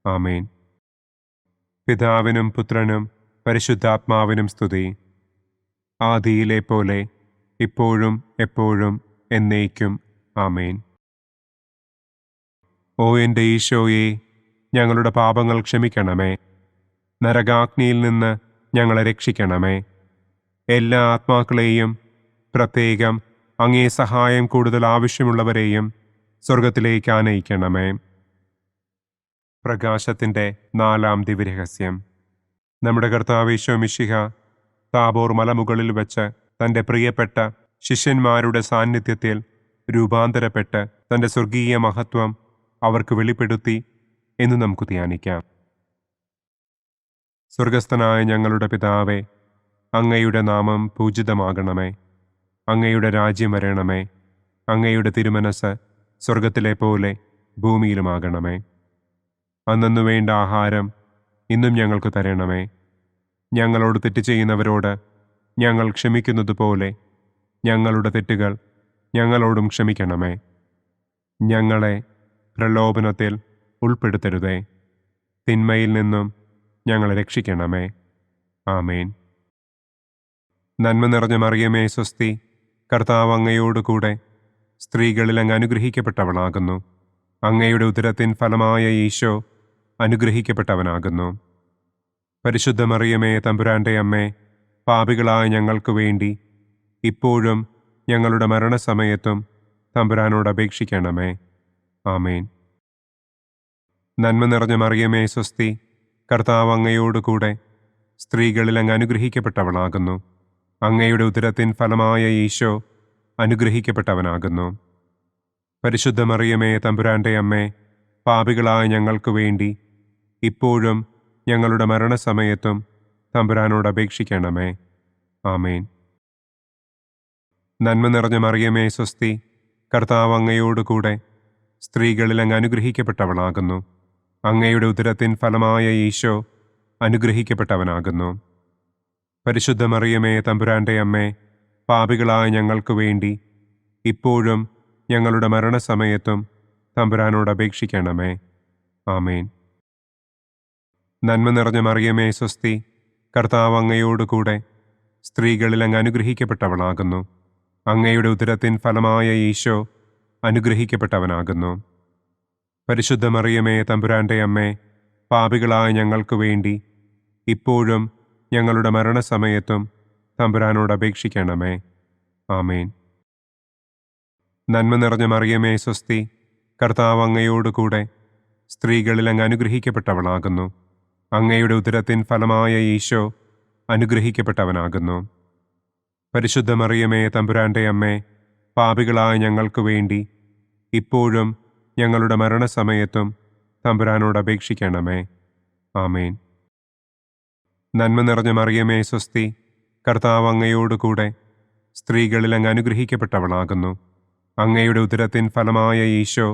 ആമേൻ. പിതാവിനും പുത്രനും പരിശുദ്ധാത്മാവിനും സ്തുതി. ആദിയിലെ പോലെ ഇപ്പോഴും എപ്പോഴും എന്നേക്കും. ആമേൻ. ഓ എൻ്റെ ഈശോയെ, ഞങ്ങളുടെ പാപങ്ങൾ ക്ഷമിക്കണമേ. നരകാഗ്നിയിൽ നിന്ന് ഞങ്ങളെ രക്ഷിക്കണമേ. എല്ലാ ആത്മാക്കളെയും, പ്രത്യേകം അങ്ങേ സഹായം കൂടുതൽ ആവശ്യമുള്ളവരെയും സ്വർഗത്തിലേക്ക് ആനയിക്കണമേ. പ്രകാശത്തിൻ്റെ 4-ാം ദിവ്യരഹസ്യം. നമ്മുടെ കർത്താവ് ഈശോ മിശിഹ താബോർ മലമുകളിൽ വെച്ച് തൻ്റെ പ്രിയപ്പെട്ട ശിഷ്യന്മാരുടെ സാന്നിധ്യത്തിൽ രൂപാന്തരപ്പെട്ട് തൻ്റെ സ്വർഗീയ മഹത്വം അവർക്ക് വെളിപ്പെടുത്തി എന്ന് നമുക്ക് ധ്യാനിക്കാം. സ്വർഗസ്ഥനായ ഞങ്ങളുടെ പിതാവേ, അങ്ങയുടെ നാമം പൂജിതമാകണമേ. അങ്ങയുടെ രാജ്യം വരണമേ. അങ്ങയുടെ തിരുമനസ് സ്വർഗത്തിലെ പോലെ ഭൂമിയിലുമാകണമേ. അന്നു വേണ്ട ആഹാരം ഇന്നും ഞങ്ങൾക്ക് തരണമേ. ഞങ്ങളോട് തെറ്റ് ചെയ്യുന്നവരോട് ഞങ്ങൾ ക്ഷമിക്കുന്നത് പോലെ ഞങ്ങളുടെ തെറ്റുകൾ ഞങ്ങളോടും ക്ഷമിക്കണമേ. ഞങ്ങളെ പ്രലോഭനത്തിൽ ഉൾപ്പെടുത്തരുതേ. തിന്മയിൽ നിന്നും ഞങ്ങളെ രക്ഷിക്കണമേ. ആമേൻ. നന്മ നിറഞ്ഞ മറിയമേ സ്വസ്തി, കർത്താവ് അങ്ങയോടുകൂടെ സ്ത്രീകളിൽ അങ്ങ് അനുഗ്രഹിക്കപ്പെട്ടവളാകുന്നു. അങ്ങയുടെ ഉദരത്തിൻ ഫലമായ ഈശോ അനുഗ്രഹിക്കപ്പെട്ടവനാകുന്നു. പരിശുദ്ധ മറിയമേ തമ്പുരാന്റെ അമ്മേ, പാപികളായ ഞങ്ങൾക്ക് വേണ്ടി ഇപ്പോഴും ഞങ്ങളുടെ മരണസമയത്തും തമ്പുരാനോട് അപേക്ഷിക്കണമേ. ആമേൻ. നന്മ നിറഞ്ഞ മറിയമേ സ്വസ്തി, കർത്താവ് അങ്ങയോടുകൂടെ സ്ത്രീകളിൽ അങ്ങ് അനുഗ്രഹിക്കപ്പെട്ടവളാകുന്നു. അങ്ങയുടെ ഉദരത്തിൻ ഫലമായ ഈശോ അനുഗ്രഹിക്കപ്പെട്ടവനാകുന്നു. പരിശുദ്ധ മറിയമേ തമ്പുരാന്റെ അമ്മേ, പാപികളായ ഞങ്ങൾക്ക് വേണ്ടി ഇപ്പോഴും ഞങ്ങളുടെ മരണസമയത്തും തമ്പുരാനോട് അപേക്ഷിക്കണമേ. ആമേൻ. നന്മ നിറഞ്ഞ മറിയമേ സ്വസ്തി, കർത്താവ് അങ്ങയോടുകൂടെ സ്ത്രീകളിൽ അങ്ങ് അനുഗ്രഹിക്കപ്പെട്ടവളാകുന്നു. അങ്ങയുടെ ഉദരത്തിൻ ഫലമായ ഈശോ അനുഗ്രഹിക്കപ്പെട്ടവനാകുന്നു. പരിശുദ്ധ മറിയമേ തമ്പുരാന്റെ അമ്മേ, പാപികളായ ഞങ്ങൾക്ക് വേണ്ടി ഇപ്പോഴും ഞങ്ങളുടെ മരണസമയത്തും തമ്പുരാനോട് അപേക്ഷിക്കണമേ. ആമേൻ. നന്മ നിറഞ്ഞ മറിയമേ സ്വസ്തി, കർത്താവ് അങ്ങയോടുകൂടെ സ്ത്രീകളിൽ അങ്ങ് അനുഗ്രഹിക്കപ്പെട്ടവളാകുന്നു. അങ്ങയുടെ ഉദരത്തിൻ ഫലമായ ഈശോ അനുഗ്രഹിക്കപ്പെട്ടവനാകുന്നു. പരിശുദ്ധ മറിയമേ തമ്പുരാന്റെ അമ്മേ, പാപികളായ ഞങ്ങൾക്ക് വേണ്ടി ഇപ്പോഴും ഞങ്ങളുടെ മരണസമയത്തും തമ്പുരാനോട് അപേക്ഷിക്കണമേ. ആമേൻ. നന്മ നിറഞ്ഞ മറിയമേ സ്വസ്തി, കർത്താവ് അങ്ങയോടുകൂടെ സ്ത്രീകളിൽ അങ്ങ് അനുഗ്രഹിക്കപ്പെട്ടവളാകുന്നു. അങ്ങയുടെ ഉദരത്തിൻ ഫലമായ ഈശോ അനുഗ്രഹിക്കപ്പെട്ടവനാകുന്നു. പരിശുദ്ധ മറിയമേ തമ്പുരാന്റെ അമ്മേ, പാപികളായ ഞങ്ങൾക്ക് വേണ്ടി ഇപ്പോഴും ഞങ്ങളുടെ മരണസമയത്തും തമ്പുരാനോട് അപേക്ഷിക്കണമേ. ആമേൻ. നന്മ നിറഞ്ഞ മറിയമേ സ്വസ്തി, കർത്താവ് അങ്ങയോടുകൂടെ സ്ത്രീകളിൽ അങ്ങ് അനുഗ്രഹിക്കപ്പെട്ടവളാകുന്നു. അങ്ങയുടെ ഉദരത്തിൻ ഫലമായ ഈശോ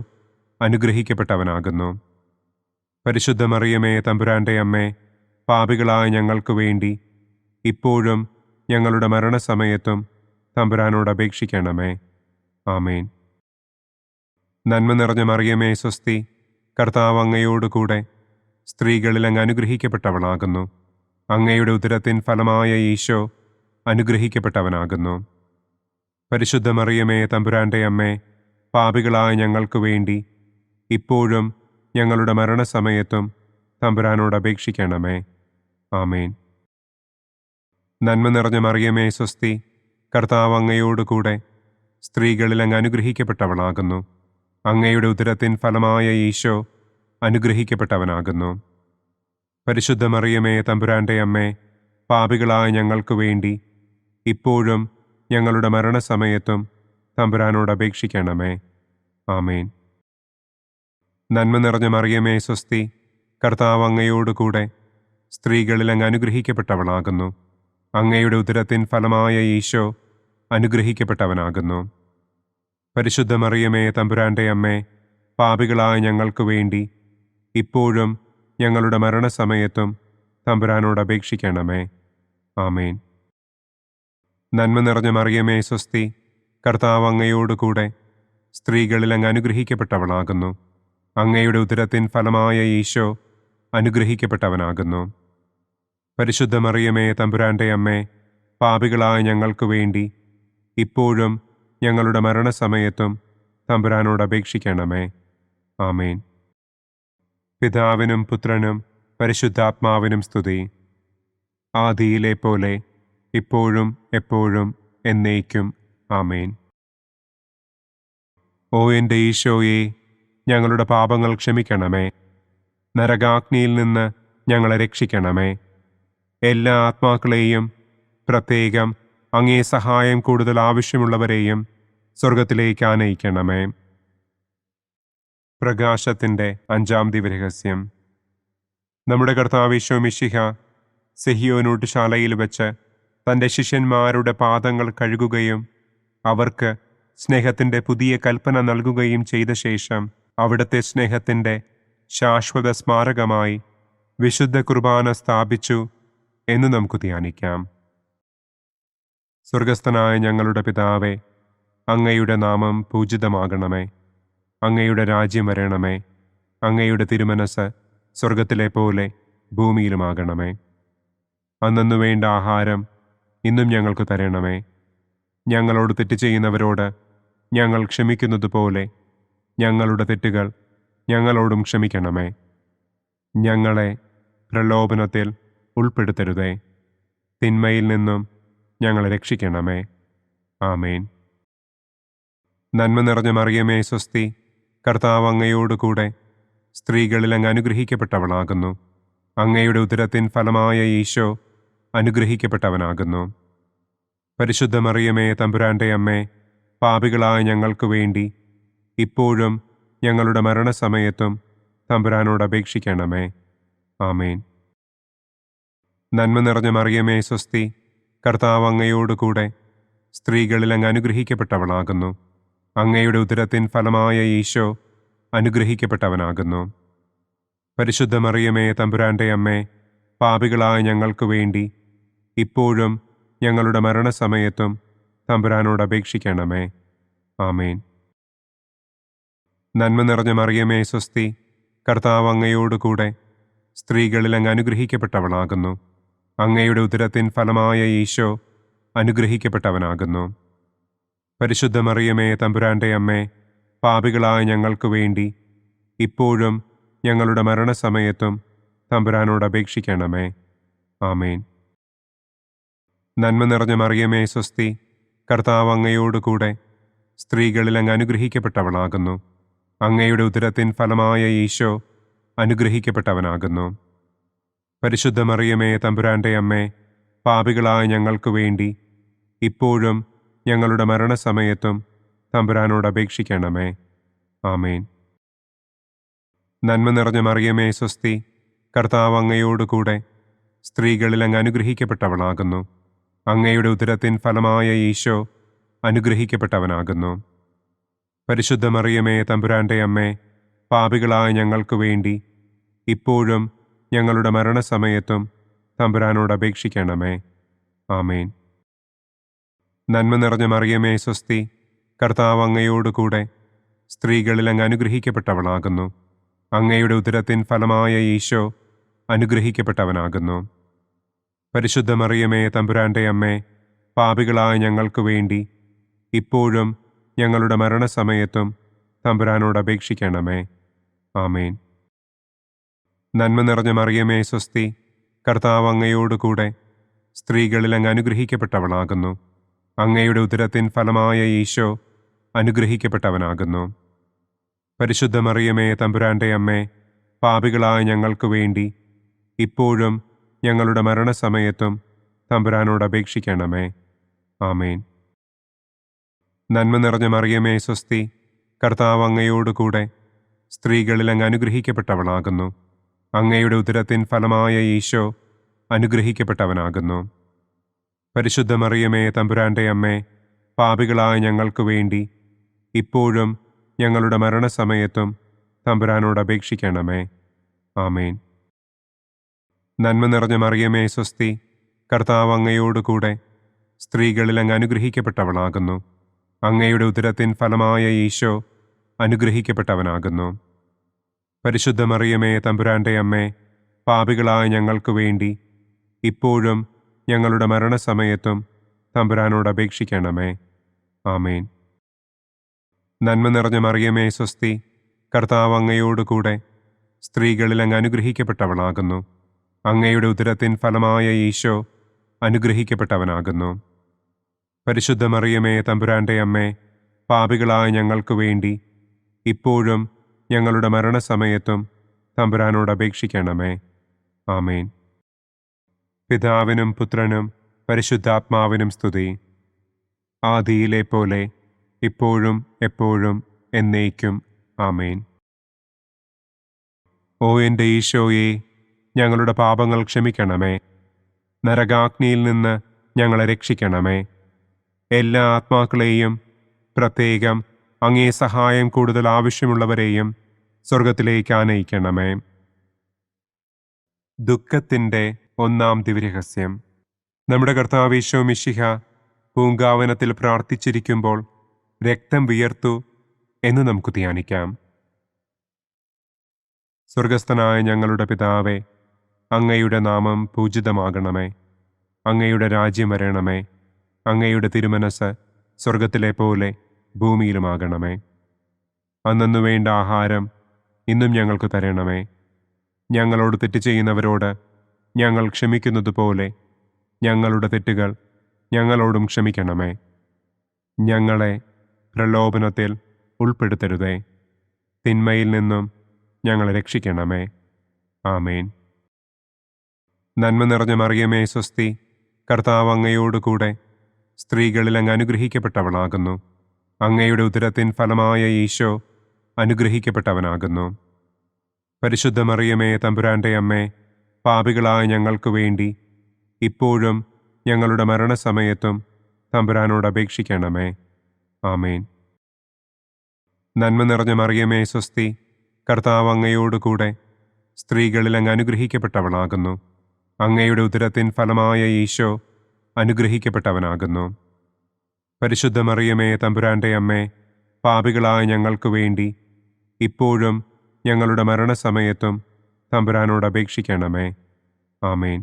അനുഗ്രഹിക്കപ്പെട്ടവനാകുന്നു. പരിശുദ്ധ മറിയമേ തമ്പുരാന്റെ അമ്മേ, പാപികളായ ഞങ്ങൾക്ക് വേണ്ടി ഇപ്പോഴും ഞങ്ങളുടെ മരണസമയത്തും തമ്പുരാനോട് അപേക്ഷിക്കണമേ. ആമേൻ. നന്മ നിറഞ്ഞ മറിയമേ സ്വസ്തി, കർത്താവ് അങ്ങയോടുകൂടെ സ്ത്രീകളിൽ അങ്ങ് അനുഗ്രഹിക്കപ്പെട്ടവളാകുന്നു. അങ്ങയുടെ ഉദരത്തിൻ ഫലമായ ഈശോ അനുഗ്രഹിക്കപ്പെട്ടവനാകുന്നു. പരിശുദ്ധ മറിയമേ തമ്പുരാന്റെ അമ്മേ, പാപികളായ ഞങ്ങൾക്ക് വേണ്ടി ഇപ്പോഴും ഞങ്ങളുടെ മരണസമയത്തും തമ്പുരാനോട് അപേക്ഷിക്കണമേ. ആമേൻ. നന്മ നിറഞ്ഞ മറിയമേ സ്വസ്തി, കർത്താവ് അങ്ങയോടുകൂടെ സ്ത്രീകളിൽ അങ്ങ് അനുഗ്രഹിക്കപ്പെട്ടവളാകുന്നു. അങ്ങയുടെ ഉദരത്തിൻ ഫലമായ ഈശോ അനുഗ്രഹിക്കപ്പെട്ടവനാകുന്നു. പരിശുദ്ധ മറിയമേ തമ്പുരാന്റെ അമ്മേ, പാപികളായ ഞങ്ങൾക്ക് വേണ്ടി ഇപ്പോഴും ഞങ്ങളുടെ മരണസമയത്തും തമ്പുരാനോട് അപേക്ഷിക്കണമേ. ആമേൻ. നന്മ നിറഞ്ഞ മറിയമേ സ്വസ്തി, കർത്താവ് അങ്ങയോടുകൂടെ സ്ത്രീകളിൽ അങ്ങ് അനുഗ്രഹിക്കപ്പെട്ടവളാകുന്നു. അങ്ങയുടെ ഉദരത്തിൻ ഫലമായ ഈശോ അനുഗ്രഹിക്കപ്പെട്ടവനാകുന്നു. പരിശുദ്ധ മറിയമേ തമ്പുരാന്റെ അമ്മേ, പാപികളായ ഞങ്ങൾക്ക് വേണ്ടി ഇപ്പോഴും ഞങ്ങളുടെ മരണസമയത്തും തമ്പുരാനോട് അപേക്ഷിക്കണമേ. ആമേൻ. നന്മ നിറഞ്ഞ മറിയമേ സ്വസ്തി, കർത്താവ് അങ്ങയോടുകൂടെ സ്ത്രീകളിൽ അങ്ങ് അനുഗ്രഹിക്കപ്പെട്ടവളാകുന്നു. അങ്ങയുടെ ഉദരത്തിൻ ഫലമായ ഈശോ അനുഗ്രഹിക്കപ്പെട്ടവനാകുന്നു. പരിശുദ്ധ മറിയമേ തമ്പുരാന്റെ അമ്മേ, പാപികളായ ഞങ്ങൾക്ക് വേണ്ടി ഇപ്പോഴും ഞങ്ങളുടെ മരണസമയത്തും തമ്പുരാനോട് അപേക്ഷിക്കണമേ. ആമേൻ. പിതാവിനും പുത്രനും പരിശുദ്ധാത്മാവിനും സ്തുതി. ആദിയിലെ പോലെ ഇപ്പോഴും എപ്പോഴും എന്നേക്കും. ആമേൻ. ഓ എൻ്റെ ഈശോയെ, ഞങ്ങളുടെ പാപങ്ങൾ ക്ഷമിക്കണമേ. നരകാഗ്നിയിൽ നിന്ന് ഞങ്ങളെ രക്ഷിക്കണമേ. എല്ലാ ആത്മാക്കളെയും, പ്രത്യേകം അങ്ങേ സഹായം കൂടുതൽ ആവശ്യമുള്ളവരെയും സ്വർഗത്തിലേക്ക് ആനയിക്കണമേ. പ്രകാശത്തിൻ്റെ 5-ാം ദിവ്യരഹസ്യം. നമ്മുടെ കർത്താവ് ഈശോ മിശിഹ സെഹിയോനൂട്ടുശാലയിൽ വെച്ച് തൻ്റെ ശിഷ്യന്മാരുടെ പാദങ്ങൾ കഴുകുകയും അവർക്ക് സ്നേഹത്തിൻ്റെ പുതിയ കൽപ്പന നൽകുകയും ചെയ്ത ശേഷം അവിടുത്തെ സ്നേഹത്തിൻ്റെ ശാശ്വത സ്മാരകമായി വിശുദ്ധ കുർബാന സ്ഥാപിച്ചു എന്ന് നമുക്ക് ധ്യാനിക്കാം. സ്വർഗസ്ഥനായ ഞങ്ങളുടെ പിതാവേ, അങ്ങയുടെ നാമം പൂജിതമാകണമേ. അങ്ങയുടെ രാജ്യം വരണമേ. അങ്ങയുടെ തിരുമനസ് സ്വർഗത്തിലെ പോലെ ഭൂമിയിലുമാകണമേ. അന്നന്നു വേണ്ട ആഹാരം ഇന്നും ഞങ്ങൾക്ക് തരണമേ. ഞങ്ങളോട് തെറ്റ് ചെയ്യുന്നവരോട് ഞങ്ങൾ ക്ഷമിക്കുന്നത് പോലെ ഞങ്ങളുടെ തെറ്റുകൾ ഞങ്ങളോടും ക്ഷമിക്കണമേ. ഞങ്ങളെ പ്രലോഭനത്തിൽ ഉൾപ്പെടുത്തരുതേ. തിന്മയിൽ നിന്നും ഞങ്ങളെ രക്ഷിക്കണമേ. ആമേൻ. നന്മ നിറഞ്ഞ മറിയമേ സ്വസ്തി, കർത്താവ് അങ്ങയോടുകൂടെ സ്ത്രീകളിൽ അങ്ങ് അനുഗ്രഹിക്കപ്പെട്ടവളാകുന്നു. അങ്ങയുടെ ഉദരത്തിൻ ഫലമായ ഈശോ അനുഗ്രഹിക്കപ്പെട്ടവനാകുന്നു. പരിശുദ്ധ മറിയമേ തമ്പുരാന്റെ അമ്മേ, പാപികളായ ഞങ്ങൾക്ക് വേണ്ടി ഇപ്പോഴും ഞങ്ങളുടെ മരണസമയത്തും തമ്പുരാനോട് അപേക്ഷിക്കണമേ. ആമേൻ. നന്മ നിറഞ്ഞ മറിയമേ സ്വസ്തി, കർത്താവ് അങ്ങയോടുകൂടെ സ്ത്രീകളിൽ അങ്ങ് അനുഗ്രഹിക്കപ്പെട്ടവളാകുന്നു. അങ്ങയുടെ ഉദരത്തിൻ ഫലമായ ഈശോ അനുഗ്രഹിക്കപ്പെട്ടവനാകുന്നു. പരിശുദ്ധ മറിയമേ തമ്പുരാന്റെ അമ്മേ, പാപികളായ ഞങ്ങൾക്ക് വേണ്ടി ഇപ്പോഴും ഞങ്ങളുടെ മരണസമയത്തും തമ്പുരാനോട് അപേക്ഷിക്കണമേ. ആമേൻ. നന്മ നിറഞ്ഞ മറിയമേ സ്വസ്തി, കർത്താവ് അങ്ങയോടുകൂടെ സ്ത്രീകളിൽ അങ്ങ് അനുഗ്രഹിക്കപ്പെട്ടവളാകുന്നു. അങ്ങയുടെ ഉദരത്തിൻ ഫലമായ ഈശോ അനുഗ്രഹിക്കപ്പെട്ടവനാകുന്നു. പരിശുദ്ധ മറിയമേ തമ്പുരാന്റെ അമ്മേ, പാപികളായ ഞങ്ങൾക്ക് വേണ്ടി ഇപ്പോഴും ഞങ്ങളുടെ മരണസമയത്തും തമ്പുരാനോട് അപേക്ഷിക്കണമേ. ആമേൻ. നന്മ നിറഞ്ഞ മറിയമേ സ്വസ്തി, കർത്താവ് അങ്ങയോടുകൂടെ സ്ത്രീകളിൽ അങ്ങ് അനുഗ്രഹിക്കപ്പെട്ടവളാകുന്നു. അങ്ങയുടെ ഉദരത്തിൻ ഫലമായ ഈശോ അനുഗ്രഹിക്കപ്പെട്ടവനാകുന്നു. പരിശുദ്ധ മറിയമേ തമ്പുരാന്റെ അമ്മേ, പാപികളായ ഞങ്ങൾക്ക് വേണ്ടി ഇപ്പോഴും ഞങ്ങളുടെ മരണസമയത്തും തമ്പുരാനോട് അപേക്ഷിക്കണമേ. ആമേൻ. നന്മ നിറഞ്ഞ മറിയമേ സ്വസ്തി, കർത്താവ് അങ്ങയോടുകൂടെ സ്ത്രീകളിൽ അങ്ങ് അനുഗ്രഹിക്കപ്പെട്ടവളാകുന്നു. അങ്ങയുടെ ഉദരത്തിൻ ഫലമായ ഈശോ അനുഗ്രഹിക്കപ്പെട്ടവനാകുന്നു. പരിശുദ്ധ മറിയമേ തമ്പുരാന്റെ അമ്മേ, പാപികളായ ഞങ്ങൾക്ക് വേണ്ടി ഇപ്പോഴും ഞങ്ങളുടെ മരണസമയത്തും തമ്പുരാനോട് അപേക്ഷിക്കണമേ. ആമേൻ. നന്മ നിറഞ്ഞ മറിയമേ സ്വസ്തി, കർത്താവ് അങ്ങയോടുകൂടെ സ്ത്രീകളിൽ അങ്ങ് അനുഗ്രഹിക്കപ്പെട്ടവളാകുന്നു. അങ്ങയുടെ ഉദരത്തിൻ ഫലമായ ഈശോ അനുഗ്രഹിക്കപ്പെട്ടവനാകുന്നു. പരിശുദ്ധ മറിയമേ തമ്പുരാന്റെ അമ്മേ, പാപികളായ ഞങ്ങൾക്ക് വേണ്ടി ഇപ്പോഴും ഞങ്ങളുടെ മരണസമയത്തും തമ്പുരാനോട് അപേക്ഷിക്കണമേ. ആമേൻ. നന്മ നിറഞ്ഞ മറിയമേ സ്വസ്തി, കർത്താവ് അങ്ങയോട് കൂടെ സ്ത്രീകളിൽ അങ്ങ് അനുഗ്രഹിക്കപ്പെട്ടവളാകുന്നു. അങ്ങയുടെ ഉദരത്തിൻ ഫലമായ ഈശോ അനുഗ്രഹിക്കപ്പെട്ടവനാകുന്നു. പരിശുദ്ധ മറിയമേ തമ്പുരാൻ്റെ അമ്മേ, പാപികളായ ഞങ്ങൾക്ക് വേണ്ടി ഇപ്പോഴും ഞങ്ങളുടെ മരണസമയത്തും തമ്പുരാനോട് അപേക്ഷിക്കണമേ. ആമേൻ. നന്മ നിറഞ്ഞ മറിയമേ സ്വസ്തി, കർത്താവ് അങ്ങയോട് കൂടെ സ്ത്രീകളിൽ അങ്ങ് അനുഗ്രഹിക്കപ്പെട്ടവളാകുന്നു. അങ്ങയുടെ ഉദരത്തിൻ ഫലമായ ഈശോ അനുഗ്രഹിക്കപ്പെട്ടവനാകുന്നു. പരിശുദ്ധ മറിയമേ തമ്പുരാൻ്റെ അമ്മേ, പാപികളായ ഞങ്ങൾക്ക് വേണ്ടി ഇപ്പോഴും ഞങ്ങളുടെ മരണസമയത്തും തമ്പുരാനോട് അപേക്ഷിക്കണമേ. ആമേൻ. നന്മ നിറഞ്ഞ മറിയമേ സ്വസ്തി, കർത്താവ് അങ്ങയോട് കൂടെ സ്ത്രീകളിൽ അങ്ങ് അനുഗ്രഹിക്കപ്പെട്ടവളാകുന്നു. അങ്ങയുടെ ഉദരത്തിൻ ഫലമായ ഈശോ അനുഗ്രഹിക്കപ്പെട്ടവനാകുന്നു. പരിശുദ്ധ മറിയമേ തമ്പുരാൻ്റെ അമ്മേ, പാപികളായ ഞങ്ങൾക്ക് വേണ്ടി ഇപ്പോഴും ഞങ്ങളുടെ മരണസമയത്തും തമ്പുരാനോട് അപേക്ഷിക്കണമേ. ആമേൻ. നന്മ നിറഞ്ഞ മറിയമേ സ്വസ്തി, കർത്താവ് അങ്ങയോട് കൂടെ സ്ത്രീകളിൽ അങ്ങ് അനുഗ്രഹിക്കപ്പെട്ടവളാകുന്നു. അങ്ങയുടെ ഉദരത്തിൻ ഫലമായ ഈശോ അനുഗ്രഹിക്കപ്പെട്ടവനാകുന്നു. പരിശുദ്ധ മറിയമേ തമ്പുരാൻ്റെ അമ്മേ, പാപികളായ ഞങ്ങൾക്ക് വേണ്ടി ഇപ്പോഴും ഞങ്ങളുടെ മരണസമയത്തും തമ്പുരാനോട് അപേക്ഷിക്കണമേ. ആമേൻ. പിതാവിനും പുത്രനും പരിശുദ്ധാത്മാവിനും സ്തുതി. ആദിയിലെ പോലെ ഇപ്പോഴും എപ്പോഴും എന്നേക്കും. ആമേൻ. ഓ എൻ്റെ ഈശോയെ, ഞങ്ങളുടെ പാപങ്ങൾ ക്ഷമിക്കണമേ. നരകാഗ്നിയിൽ നിന്ന് ഞങ്ങളെ രക്ഷിക്കണമേ. എല്ലാ ആത്മാക്കളെയും, പ്രത്യേകം അങ്ങേ സഹായം കൂടുതൽ ആവശ്യമുള്ളവരെയും സ്വർഗത്തിലേക്ക് ആനയിക്കണമേ. ദുഃഖത്തിൻ്റെ ഒന്നാം ദിവ്യരഹസ്യം. നമ്മുടെ കർത്താവ് ഈശോ മിശിഹ പൂങ്കാവനത്തിൽ പ്രാർത്ഥിച്ചിരിക്കുമ്പോൾ രക്തം വിയർത്തു എന്ന് നമുക്ക് ധ്യാനിക്കാം. സ്വർഗസ്ഥനായ ഞങ്ങളുടെ പിതാവേ, അങ്ങയുടെ നാമം പൂജിതമാകണമേ. അങ്ങയുടെ രാജ്യം വരണമേ. അങ്ങയുടെ തിരുമനസ് സ്വർഗത്തിലെ പോലെ ഭൂമിയിലുമാകണമേ. അന്നു വേണ്ട ആഹാരം ഇന്നും ഞങ്ങൾക്ക് തരണമേ. ഞങ്ങളോട് തെറ്റ് ചെയ്യുന്നവരോട് ഞങ്ങൾ ക്ഷമിക്കുന്നതുപോലെ ഞങ്ങളുടെ തെറ്റുകൾ ഞങ്ങളോടും ക്ഷമിക്കണമേ. ഞങ്ങളെ പ്രലോഭനത്തിൽ ഉൾപ്പെടുത്തരുതേ. തിന്മയിൽ നിന്നും ഞങ്ങളെ രക്ഷിക്കണമേ. ആമേൻ. നന്മ നിറഞ്ഞ മറിയമേ സ്വസ്തി, കർത്താവ് അങ്ങയോട് കൂടെ സ്ത്രീകളിൽ അങ്ങ് അനുഗ്രഹിക്കപ്പെട്ടവളാകുന്നു. അങ്ങയുടെ ഉദരത്തിൻ ഫലമായ ഈശോ അനുഗ്രഹിക്കപ്പെട്ടവനാകുന്നു. പരിശുദ്ധ മറിയമേ തമ്പുരാൻ്റെ അമ്മേ, പാപികളായ ഞങ്ങൾക്ക് വേണ്ടി ഇപ്പോഴും ഞങ്ങളുടെ മരണസമയത്തും തമ്പുരാനോട് അപേക്ഷിക്കണമേ. ആമേൻ. നന്മ നിറഞ്ഞ മറിയമേ സ്വസ്തി, കർത്താവ് അങ്ങയോട് കൂടെ സ്ത്രീകളിൽ അങ്ങ് അനുഗ്രഹിക്കപ്പെട്ടവളാകുന്നു. അങ്ങയുടെ ഉദരത്തിൻ ഫലമായ ഈശോ അനുഗ്രഹിക്കപ്പെട്ടവനാകുന്നു. പരിശുദ്ധ മറിയമേ തമ്പുരാൻ്റെ അമ്മേ, പാപികളായ ഞങ്ങൾക്ക് വേണ്ടി ഇപ്പോഴും ഞങ്ങളുടെ മരണസമയത്തും തമ്പുരാനോട് അപേക്ഷിക്കണമേ. ആമേൻ.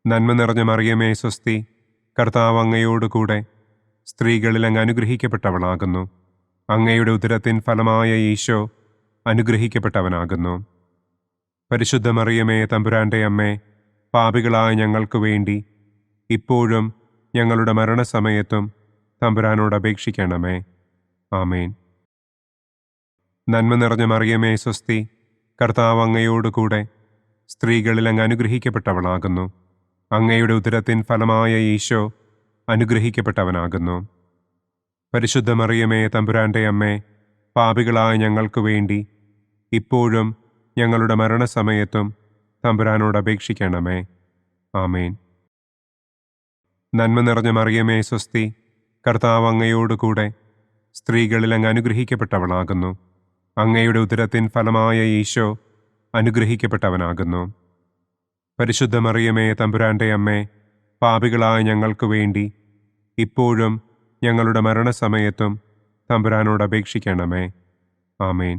നന്മ നിറഞ്ഞ മറിയമേ സ്വസ്തി, കർത്താവ് അങ്ങയോട് കൂടെ സ്ത്രീകളിൽ അങ്ങ് അനുഗ്രഹിക്കപ്പെട്ടവളാകുന്നു. അങ്ങയുടെ ഉദരത്തിൻ ഫലമായ ഈശോ അനുഗ്രഹിക്കപ്പെട്ടവനാകുന്നു. പരിശുദ്ധ മറിയമേ തമ്പുരാൻ്റെ അമ്മേ, പാപികളായ ഞങ്ങൾക്ക് വേണ്ടി ഇപ്പോഴും ഞങ്ങളുടെ മരണസമയത്തും തമ്പുരാനോട് അപേക്ഷിക്കണമേ. ആമേൻ. നന്മ നിറഞ്ഞ മറിയമേ സ്വസ്തി, കർത്താവ് അങ്ങയോട് കൂടെ സ്ത്രീകളിൽ അങ്ങ് അനുഗ്രഹിക്കപ്പെട്ടവളാകുന്നു. അങ്ങയുടെ ഉദരത്തിൻ ഫലമായ ഈശോ അനുഗ്രഹിക്കപ്പെട്ടവനാകുന്നു. പരിശുദ്ധ മറിയമേ തമ്പുരാൻ്റെ അമ്മേ, പാപികളായ ഞങ്ങൾക്ക് വേണ്ടി ഇപ്പോഴും ഞങ്ങളുടെ മരണസമയത്തും തമ്പുരാനോട് അപേക്ഷിക്കണമേ. ആമേൻ. നന്മ നിറഞ്ഞ മറിയമേ സ്വസ്തി, കർത്താവ് അങ്ങയോട് കൂടെ സ്ത്രീകളിൽ അങ്ങ് അനുഗ്രഹിക്കപ്പെട്ടവളാകുന്നു. അങ്ങയുടെ ഉദരത്തിൻ ഫലമായ ഈശോ അനുഗ്രഹിക്കപ്പെട്ടവനാകുന്നു. പരിശുദ്ധ മറിയമേ തമ്പുരാൻ്റെ അമ്മേ, പാപികളായ ഞങ്ങൾക്ക് വേണ്ടി ഇപ്പോഴും ഞങ്ങളുടെ മരണസമയത്തും തമ്പുരാനോട് അപേക്ഷിക്കണമേ. ആമേൻ.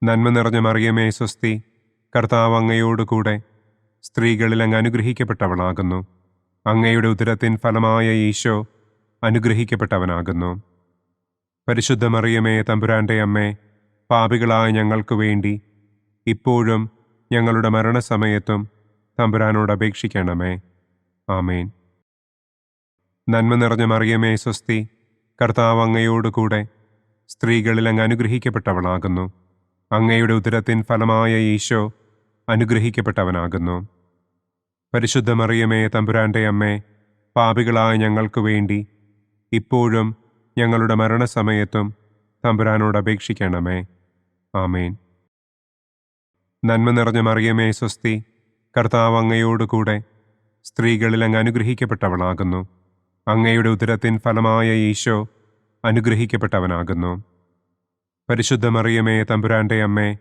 നന്മ നിറഞ്ഞ മറിയമേ സ്വസ്തി, കർത്താവ് അങ്ങയോട് കൂടെ സ്ത്രീകളിൽ അങ്ങ് അനുഗ്രഹിക്കപ്പെട്ടവളാകുന്നു. അങ്ങയുടെ ഉദരത്തിൻ ഫലമായ ഈശോ അനുഗ്രഹിക്കപ്പെട്ടവനാകുന്നു. പരിശുദ്ധ മറിയമേ, തമ്പുരാന്റെ അമ്മേ, പാപികളായ ഞങ്ങൾക്ക് വേണ്ടി ഇപ്പോഴും ഞങ്ങളുടെ മരണസമയത്തും തമ്പുരാനോട് അപേക്ഷിക്കണമേ. ആമേൻ. നന്മ നിറഞ്ഞ മറിയമേ, സ്വസ്തി, കർത്താവ് അങ്ങയോടുകൂടെ സ്ത്രീകളിൽ അങ്ങ് അനുഗ്രഹിക്കപ്പെട്ടവളാകുന്നു. അങ്ങയുടെ ഉദരത്തിൻ ഫലമായ ഈശോ അനുഗ്രഹിക്കപ്പെട്ടവനാകുന്നു. പരിശുദ്ധ മറിയമേ, തമ്പുരാന്റെ അമ്മേ, പാപികളായ ഞങ്ങൾക്ക് വേണ്ടി ഇപ്പോഴും ഞങ്ങളുടെ മരണസമയത്തും തമ്പുരാനോട് അപേക്ഷിക്കണമേ. ആമേൻ. നന്മ നിറഞ്ഞ മറിയമേ, സ്വസ്തി, കർത്താവ് അങ്ങയോടുകൂടെ സ്ത്രീകളിൽ അങ്ങ് അനുഗ്രഹിക്കപ്പെട്ടവളാകുന്നു. അങ്ങയുടെ ഉദരത്തിൻ ഫലമായ ഈശോ അനുഗ്രഹിക്കപ്പെട്ടവനാകുന്നു. പരിശുദ്ധ മറിയമേ, തമ്പുരാന്റെ അമ്മേ,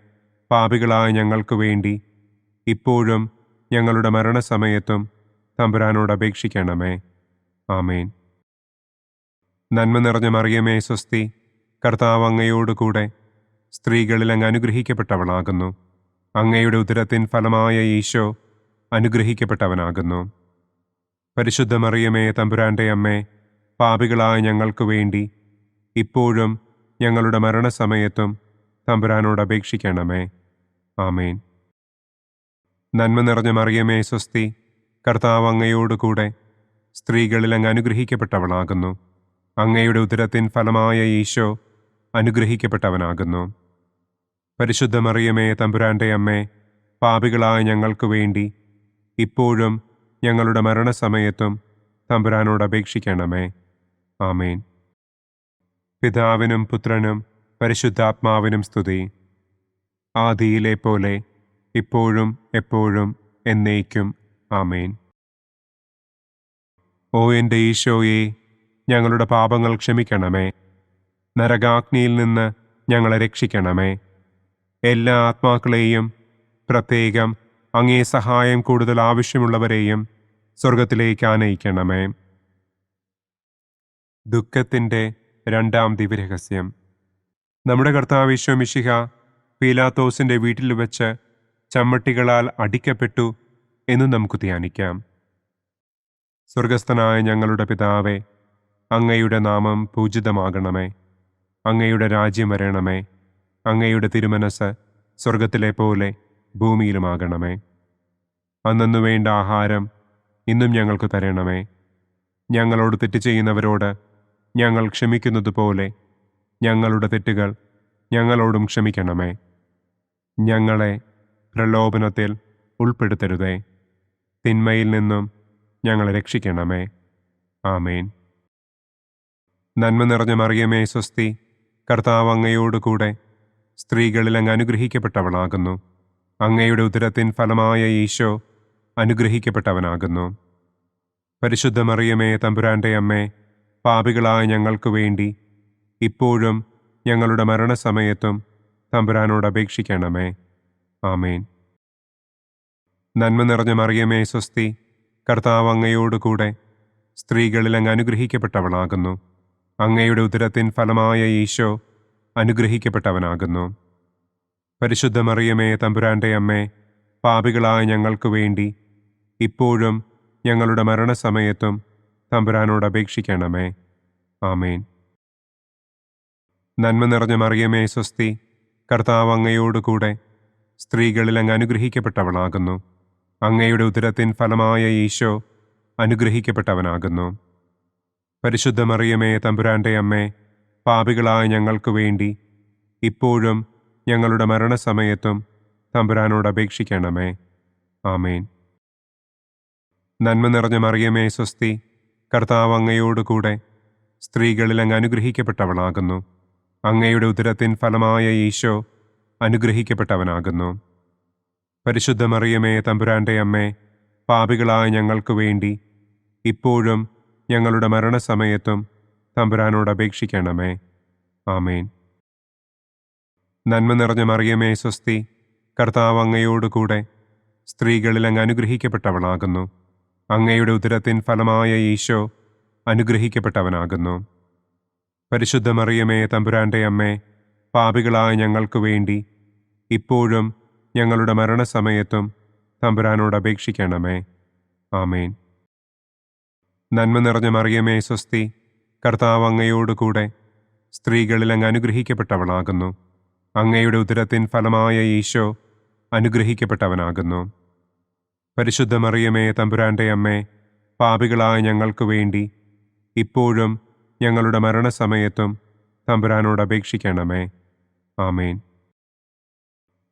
പാപികളായ ഞങ്ങൾക്ക് വേണ്ടി ഇപ്പോഴും ഞങ്ങളുടെ മരണസമയത്തും തമ്പുരാനോട് അപേക്ഷിക്കണമേ. ആമേൻ. നന്മ നിറഞ്ഞ മറിയമേ, സ്വസ്തി, കർത്താവ് അങ്ങയോടുകൂടെ സ്ത്രീകളിൽ അങ്ങ് അനുഗ്രഹിക്കപ്പെട്ടവളാകുന്നു. അങ്ങയുടെ ഉദരത്തിൻ ഫലമായ ഈശോ അനുഗ്രഹിക്കപ്പെട്ടവനാകുന്നു. പരിശുദ്ധ മറിയമേ, തമ്പുരാന്റെ അമ്മേ, പാപികളായ ഞങ്ങൾക്ക് വേണ്ടി ഇപ്പോഴും ഞങ്ങളുടെ മരണസമയത്തും തമ്പുരാനോട് അപേക്ഷിക്കണമേ. ആമേൻ. നന്മ നിറഞ്ഞ മറിയമേ, സ്വസ്തി, കർത്താവ് അങ്ങയോടുകൂടെ സ്ത്രീകളിൽ അങ്ങ് അനുഗ്രഹിക്കപ്പെട്ടവളാകുന്നു. അങ്ങയുടെ ഉദരത്തിൻ ഫലമായ ഈശോ അനുഗ്രഹിക്കപ്പെട്ടവനാകുന്നു. പരിശുദ്ധ മറിയമേ, തമ്പുരാന്റെ അമ്മേ, പാപികളായ ഞങ്ങൾക്ക് വേണ്ടി ഇപ്പോഴും ഞങ്ങളുടെ മരണസമയത്തും തമ്പുരാനോട് അപേക്ഷിക്കണമേ. ആമേൻ. പിതാവിനും പുത്രനും പരിശുദ്ധാത്മാവിനും സ്തുതി. ആദിയിലെ പോലെ ഇപ്പോഴും എപ്പോഴും എന്നേക്കും. ആമേൻ. ഓ എൻ്റെ ഈശോയെ, ഞങ്ങളുടെ പാപങ്ങൾ ക്ഷമിക്കണമേ. നരകാഗ്നിയിൽ നിന്ന് ഞങ്ങളെ രക്ഷിക്കണമേ. എല്ലാ ആത്മാക്കളെയും, പ്രത്യേകം അങ്ങേ സഹായം കൂടുതൽ ആവശ്യമുള്ളവരെയും സ്വർഗത്തിലേക്ക് ആനയിക്കണമേ. ദുഃഖത്തിൻ്റെ രണ്ടാം ദിവ്യരഹസ്യം. നമ്മുടെ കർത്താവ് ഈശോ മിശിഹ പീലാത്തോസിൻ്റെ വീട്ടിൽ വെച്ച് ചമ്മട്ടികളാൽ അടിക്കപ്പെട്ടു എന്ന് നമുക്ക് ധ്യാനിക്കാം. സ്വർഗസ്ഥനായ ഞങ്ങളുടെ പിതാവേ, അങ്ങയുടെ നാമം പൂജിതമാകണമേ. അങ്ങയുടെ രാജ്യം വരണമേ. അങ്ങയുടെ തിരുമനസ് സ്വർഗത്തിലെ പോലെ ഭൂമിയിലുമാകണമേ. അന്നന്നു വേണ്ട ആഹാരം ഇന്നും ഞങ്ങൾക്ക് തരണമേ. ഞങ്ങളോട് തെറ്റ് ചെയ്യുന്നവരോട് ഞങ്ങൾ ക്ഷമിക്കുന്നത് പോലെ ഞങ്ങളുടെ തെറ്റുകൾ ഞങ്ങളോടും ക്ഷമിക്കണമേ. ഞങ്ങളെ പ്രലോഭനത്തിൽ ഉൾപ്പെടുത്തരുതേ. തിന്മയിൽ നിന്നും ഞങ്ങളെ രക്ഷിക്കണമേ. ആമേൻ. നന്മ നിറഞ്ഞ മറിയമേ, സ്വസ്തി, കർത്താവ് അങ്ങയോടുകൂടെ സ്ത്രീകളിൽ അങ്ങ് അനുഗ്രഹിക്കപ്പെട്ടവളാകുന്നു. അങ്ങയുടെ ഉദരത്തിൻ ഫലമായ ഈശോ അനുഗ്രഹിക്കപ്പെട്ടവനാകുന്നു. പരിശുദ്ധ മറിയമേ, തമ്പുരാന്റെ അമ്മേ, പാപികളായ ഞങ്ങൾക്ക് വേണ്ടി ഇപ്പോഴും ഞങ്ങളുടെ മരണസമയത്തും തമ്പുരാനോട് അപേക്ഷിക്കണമേ. ആമേൻ. നന്മ നിറഞ്ഞ മറിയമേ, സ്വസ്തി, കർത്താവ് അങ്ങയോടുകൂടെ സ്ത്രീകളിൽ അങ്ങ് അനുഗ്രഹിക്കപ്പെട്ടവളാകുന്നു. അങ്ങയുടെ ഉദരത്തിൻ ഫലമായ ഈശോ അനുഗ്രഹിക്കപ്പെട്ടവനാകുന്നു. പരിശുദ്ധ മറിയമേ, തമ്പുരാന്റെ അമ്മേ, പാപികളായ ഞങ്ങൾക്ക് വേണ്ടി ഇപ്പോഴും ഞങ്ങളുടെ മരണസമയത്തും തമ്പുരാനോട് അപേക്ഷിക്കണമേ. ആമേൻ. നന്മ നിറഞ്ഞ മറിയമേ, സ്വസ്തി, കർത്താവ് അങ്ങയോടുകൂടെ സ്ത്രീകളിൽ അങ്ങ് അനുഗ്രഹിക്കപ്പെട്ടവളാകുന്നു. അങ്ങയുടെ ഉദരത്തിൻ ഫലമായ ഈശോ അനുഗ്രഹിക്കപ്പെട്ടവനാകുന്നു. പരിശുദ്ധ മറിയമേ, തമ്പുരാന്റെ അമ്മേ, പാപികളായ ഞങ്ങൾക്ക് വേണ്ടി ഇപ്പോഴും ഞങ്ങളുടെ മരണസമയത്തും തമ്പുരാനോട് അപേക്ഷിക്കണമേ. ആമേൻ. നന്മ നിറഞ്ഞ മറിയമേ, സ്വസ്തി, കർത്താവ് അങ്ങയോടുകൂടെ സ്ത്രീകളിൽ അങ്ങ് അനുഗ്രഹിക്കപ്പെട്ടവളാകുന്നു. അങ്ങയുടെ ഉദരത്തിൻ ഫലമായ ഈശോ അനുഗ്രഹിക്കപ്പെട്ടവനാകുന്നു. പരിശുദ്ധ മറിയമേ, തമ്പുരാന്റെ അമ്മേ, പാപികളായ ഞങ്ങൾക്ക് വേണ്ടി ഇപ്പോഴും ഞങ്ങളുടെ മരണസമയത്തും തമ്പുരാനോട് അപേക്ഷിക്കണമേ. ആമേൻ. നന്മ നിറഞ്ഞ മറിയമേ, സ്വസ്തി, കർത്താവ് അങ്ങയോടുകൂടെ സ്ത്രീകളിൽ അങ്ങ് അനുഗ്രഹിക്കപ്പെട്ടവളാകുന്നു. അങ്ങയുടെ ഉദരത്തിൻ ഫലമായ ഈശോ അനുഗ്രഹിക്കപ്പെട്ടവനാകുന്നു. പരിശുദ്ധ മറിയമേ, തമ്പുരാന്റെ അമ്മേ, പാപികളായ ഞങ്ങൾക്ക് വേണ്ടി ഇപ്പോഴും ഞങ്ങളുടെ മരണസമയത്തും തമ്പുരാനോട് അപേക്ഷിക്കണമേ. ആമേൻ. നന്മ നിറഞ്ഞ മറിയമേ സ്വസ്തി, കർത്താവ് അങ്ങയോടുകൂടെ സ്ത്രീകളിൽ അങ്ങ് അനുഗ്രഹിക്കപ്പെട്ടവളാകുന്നു. അങ്ങയുടെ ഉദരത്തിൻ ഫലമായ ഈശോ അനുഗ്രഹിക്കപ്പെട്ടവനാകുന്നു. പരിശുദ്ധ മറിയമേ തമ്പുരാന്റെ അമ്മേ, പാപികളായ ഞങ്ങൾക്ക് വേണ്ടി ഇപ്പോഴും ഞങ്ങളുടെ മരണസമയത്തും തമ്പുരാനോട് അപേക്ഷിക്കണമേ. ആമേൻ.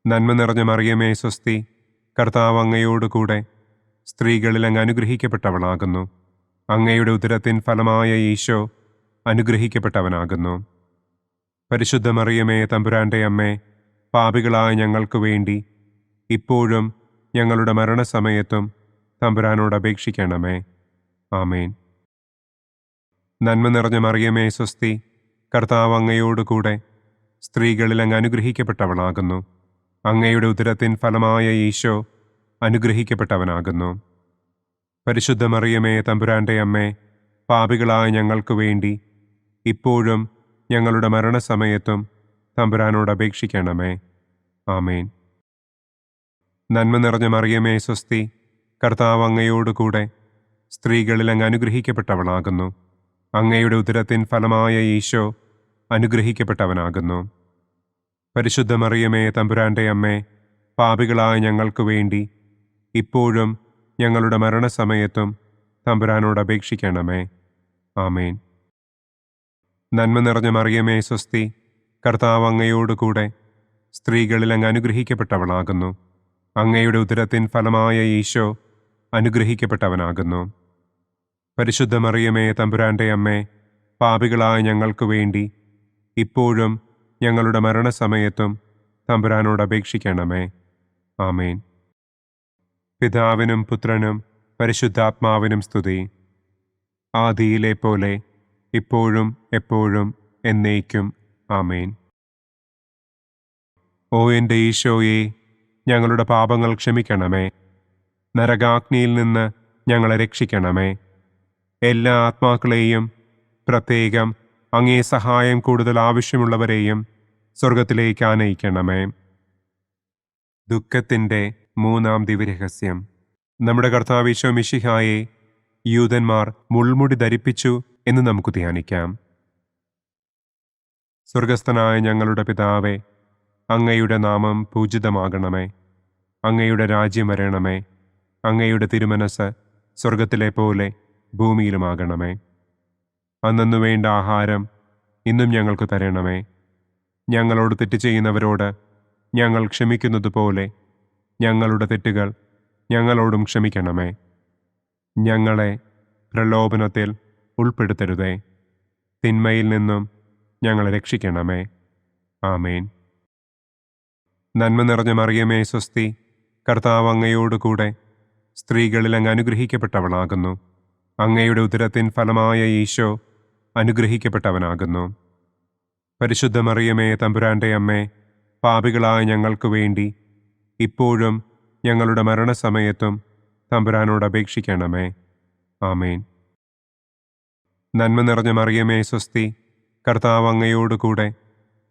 നന്മ നിറഞ്ഞ മറിയമേ സ്വസ്തി, കർത്താവ് അങ്ങയോടുകൂടെ സ്ത്രീകളിൽ അങ്ങ് അനുഗ്രഹിക്കപ്പെട്ടവളാകുന്നു. അങ്ങയുടെ ഉദരത്തിൻ ഫലമായ ഈശോ അനുഗ്രഹിക്കപ്പെട്ടവനാകുന്നു. പരിശുദ്ധ മറിയമേ തമ്പുരാന്റെ അമ്മേ, പാപികളായ ഞങ്ങൾക്ക് വേണ്ടി ഇപ്പോഴും ഞങ്ങളുടെ മരണസമയത്തും തമ്പുരാനോട് അപേക്ഷിക്കണമേ. ആമേൻ. നന്മ നിറഞ്ഞ മറിയമേ സ്വസ്തി, കർത്താവ് അങ്ങയോടുകൂടെ സ്ത്രീകളിൽ അങ്ങ് അനുഗ്രഹിക്കപ്പെട്ടവളാകുന്നു. അങ്ങയുടെ ഉദരത്തിൻ ഫലമായ ഈശോ അനുഗ്രഹിക്കപ്പെട്ടവനാകുന്നു. പരിശുദ്ധ മറിയമേ തമ്പുരാന്റെ അമ്മേ, പാപികളായ ഞങ്ങൾക്ക് വേണ്ടി ഇപ്പോഴും ഞങ്ങളുടെ മരണസമയത്തും തമ്പുരാനോട് അപേക്ഷിക്കണമേ. ആമേൻ. നന്മ നിറഞ്ഞ മറിയമേ സ്വസ്തി, കർത്താവ് അങ്ങയോടുകൂടെ സ്ത്രീകളിൽ അങ്ങ് അനുഗ്രഹിക്കപ്പെട്ടവളാകുന്നു. അങ്ങയുടെ ഉദരത്തിൻ ഫലമായ ഈശോ അനുഗ്രഹിക്കപ്പെട്ടവനാകുന്നു. പരിശുദ്ധ മറിയമേ തമ്പുരാന്റെ അമ്മേ, പാപികളായ ഞങ്ങൾക്ക് വേണ്ടി ഇപ്പോഴും ഞങ്ങളുടെ മരണസമയത്തും തമ്പുരാനോട് അപേക്ഷിക്കണമേ. ആമേൻ. നന്മ നിറഞ്ഞ മറിയമേ സ്വസ്തി, കർത്താവ് അങ്ങയോടുകൂടെ സ്ത്രീകളിൽ അങ്ങ് അനുഗ്രഹിക്കപ്പെട്ടവളാകുന്നു. അങ്ങയുടെ ഉദരത്തിൻ ഫലമായ ഈശോ അനുഗ്രഹിക്കപ്പെട്ടവനാകുന്നു. പരിശുദ്ധ മറിയമേ തമ്പുരാന്റെ അമ്മേ, പാപികളായ ഞങ്ങൾക്ക് വേണ്ടി ഇപ്പോഴും ഞങ്ങളുടെ മരണസമയത്തും തമ്പുരാനോട് അപേക്ഷിക്കണമേ. ആമേൻ. പിതാവിനും പുത്രനും പരിശുദ്ധാത്മാവിനും സ്തുതി. ആദിയിലെ പോലെ ഇപ്പോഴും എപ്പോഴും എന്നേക്കും. ആമേൻ. ഓ എൻ്റെ ഈശോയെ, ഞങ്ങളുടെ പാപങ്ങൾ ക്ഷമിക്കണമേ. നരകാഗ്നിയിൽ നിന്ന് ഞങ്ങളെ രക്ഷിക്കണമേ. എല്ലാ ആത്മാക്കളെയും, പ്രത്യേകം അങ്ങേ സഹായം കൂടുതൽ ആവശ്യമുള്ളവരെയും സ്വർഗത്തിലേക്ക് ആനയിക്കണമേ. ദുഃഖത്തിൻ്റെ മൂന്നാം ദിവ്യരഹസ്യം. നമ്മുടെ കർത്താവ് ഈശോ മിശിഹായെ യൂദന്മാർ മുൾമുടി ധരിപ്പിച്ചു എന്ന് നമുക്ക് ധ്യാനിക്കാം. സ്വർഗസ്ഥനായ ഞങ്ങളുടെ പിതാവേ, അങ്ങയുടെ നാമം പൂജിതമാകണമേ. അങ്ങയുടെ രാജ്യം വരണമേ. അങ്ങയുടെ തിരുമനസ് സ്വർഗത്തിലെ പോലെ ഭൂമിയിലുമാകണമേ. അന്നന്നു വേണ്ട ആഹാരം ഇന്നും ഞങ്ങൾക്ക് തരണമേ. ഞങ്ങളോട് തെറ്റ് ചെയ്യുന്നവരോട് ഞങ്ങൾ ക്ഷമിക്കുന്നത് പോലെ ഞങ്ങളുടെ തെറ്റുകൾ ഞങ്ങളോടും ക്ഷമിക്കണമേ. ഞങ്ങളെ പ്രലോഭനത്തിൽ ഉൾപ്പെടുത്തരുതേ. തിന്മയിൽ നിന്നും ഞങ്ങളെ രക്ഷിക്കണമേ. ആമേൻ. നന്മ നിറഞ്ഞ മറിയമേ സ്വസ്തി, കർത്താവ് അങ്ങയോടുകൂടെ സ്ത്രീകളിൽ അങ്ങ് അനുഗ്രഹിക്കപ്പെട്ടവളാകുന്നു. അങ്ങയുടെ ഉദരത്തിൻ ഫലമായ ഈശോ അനുഗ്രഹിക്കപ്പെട്ടവനാകുന്നു. പരിശുദ്ധ മറിയമേ തമ്പുരാന്റെ അമ്മേ, പാപികളായ ഞങ്ങൾക്ക് വേണ്ടി ഇപ്പോഴും ഞങ്ങളുടെ മരണസമയത്തും തമ്പുരാനോട് അപേക്ഷിക്കണമേ. ആമേൻ. നന്മ നിറഞ്ഞ മറിയമേ സ്വസ്തി, കർത്താവ് അങ്ങയോടുകൂടെ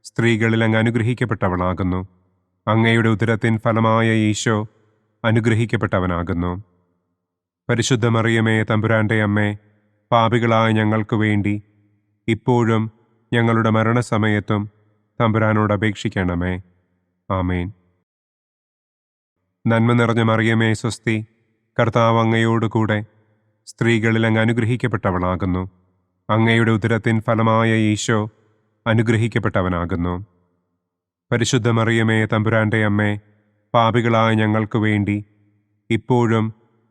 സ്ത്രീകളിൽ അങ്ങ് അനുഗ്രഹിക്കപ്പെട്ടവളാകുന്നു. അങ്ങയുടെ ഉദരത്തിൻ ഫലമായ ഈശോ അനുഗ്രഹിക്കപ്പെട്ടവനാകുന്നു. പരിശുദ്ധ മറിയമേ തമ്പുരാന്റെ അമ്മേ, പാപികളായ ഞങ്ങൾക്ക് വേണ്ടി ഇപ്പോഴും ഞങ്ങളുടെ മരണസമയത്തും തമ്പുരാനോട് അപേക്ഷിക്കണമേ. ആമേൻ. നന്മ നിറഞ്ഞ മറിയമേ സ്വസ്തി, കർത്താവ് അങ്ങയോടുകൂടെ സ്ത്രീകളിൽ അങ്ങ് അനുഗ്രഹിക്കപ്പെട്ടവളാകുന്നു. അങ്ങയുടെ ഉദരത്തിൻ ഫലമായ ഈശോ അനുഗ്രഹിക്കപ്പെട്ടവനാകുന്നു. പരിശുദ്ധ മറിയമേ തമ്പുരാന്റെ അമ്മേ, പാപികളായ ഞങ്ങൾക്ക് വേണ്ടി ഇപ്പോഴും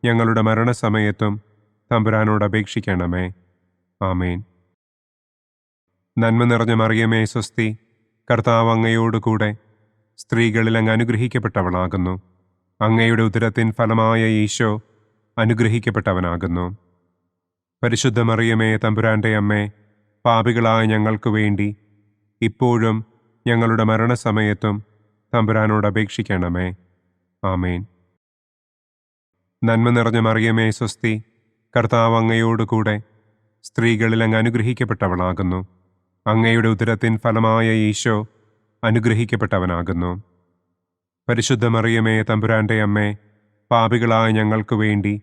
ഞങ്ങളുടെ മരണസമയത്തും തമ്പുരാനോട് അപേക്ഷിക്കണമേ. ആമേൻ. നന്മ നിറഞ്ഞ മറിയമേ സ്വസ്തി, കർത്താവ് അങ്ങയോടുകൂടെ സ്ത്രീകളിൽ അങ്ങ് അനുഗ്രഹിക്കപ്പെട്ടവളാകുന്നു. അങ്ങയുടെ ഉദരത്തിൻ ഫലമായ ഈശോ അനുഗ്രഹിക്കപ്പെട്ടവനാകുന്നു. പരിശുദ്ധ മറിയമേ തമ്പുരാന്റെ അമ്മേ, പാപികളായ ഞങ്ങൾക്ക് വേണ്ടി ഇപ്പോഴും ഞങ്ങളുടെ മരണസമയത്തും തമ്പുരാനോട് അപേക്ഷിക്കണമേ. ആമേൻ. നന്മ നിറഞ്ഞ മറിയമേ സ്വസ്തി, കർത്താവ് അങ്ങയോടുകൂടെ സ്ത്രീകളിൽ അങ്ങ് അനുഗ്രഹിക്കപ്പെട്ടവളാകുന്നു. അങ്ങയുടെ ഉദരത്തിൻ ഫലമായ ഈശോ അനുഗ്രഹിക്കപ്പെട്ടവനാകുന്നു. പരിശുദ്ധ മറിയമേ തമ്പുരാന്റെ അമ്മേ, പാപികളായ ഞങ്ങൾക്ക് വേണ്ടി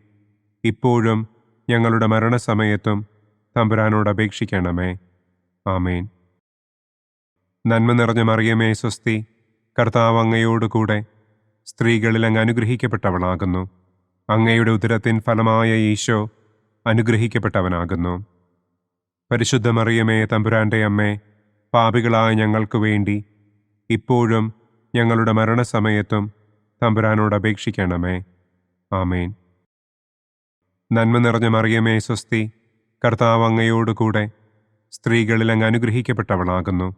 ഇപ്പോഴും ഞങ്ങളുടെ മരണസമയത്തും തമ്പുരാനോട് അപേക്ഷിക്കണമേ. ആമേൻ. നന്മ നിറഞ്ഞ മറിയമേ സ്വസ്തി, കർത്താവ് അങ്ങയോട് കൂടെ സ്ത്രീകളിൽ അങ്ങ് അനുഗ്രഹിക്കപ്പെട്ടവളാകുന്നു. അങ്ങയുടെ ഉദരത്തിൻ ഫലമായ ഈശോ അനുഗ്രഹിക്കപ്പെട്ടവനാകുന്നു. പരിശുദ്ധ മറിയമേ തമ്പുരാന്റെ അമ്മേ, പാപികളായ ഞങ്ങൾക്ക് വേണ്ടി ഇപ്പോഴും ഞങ്ങളുടെ മരണസമയത്തും തമ്പുരാനോട് അപേക്ഷിക്കണമേ. ആമേൻ. നന്മ നിറഞ്ഞ മറിയമേ സ്വസ്തി, കർത്താവ് അങ്ങയോട് കൂടെ സ്ത്രീകളിൽ അങ്ങ് അനുഗ്രഹിക്കപ്പെട്ടവളാകുന്നു.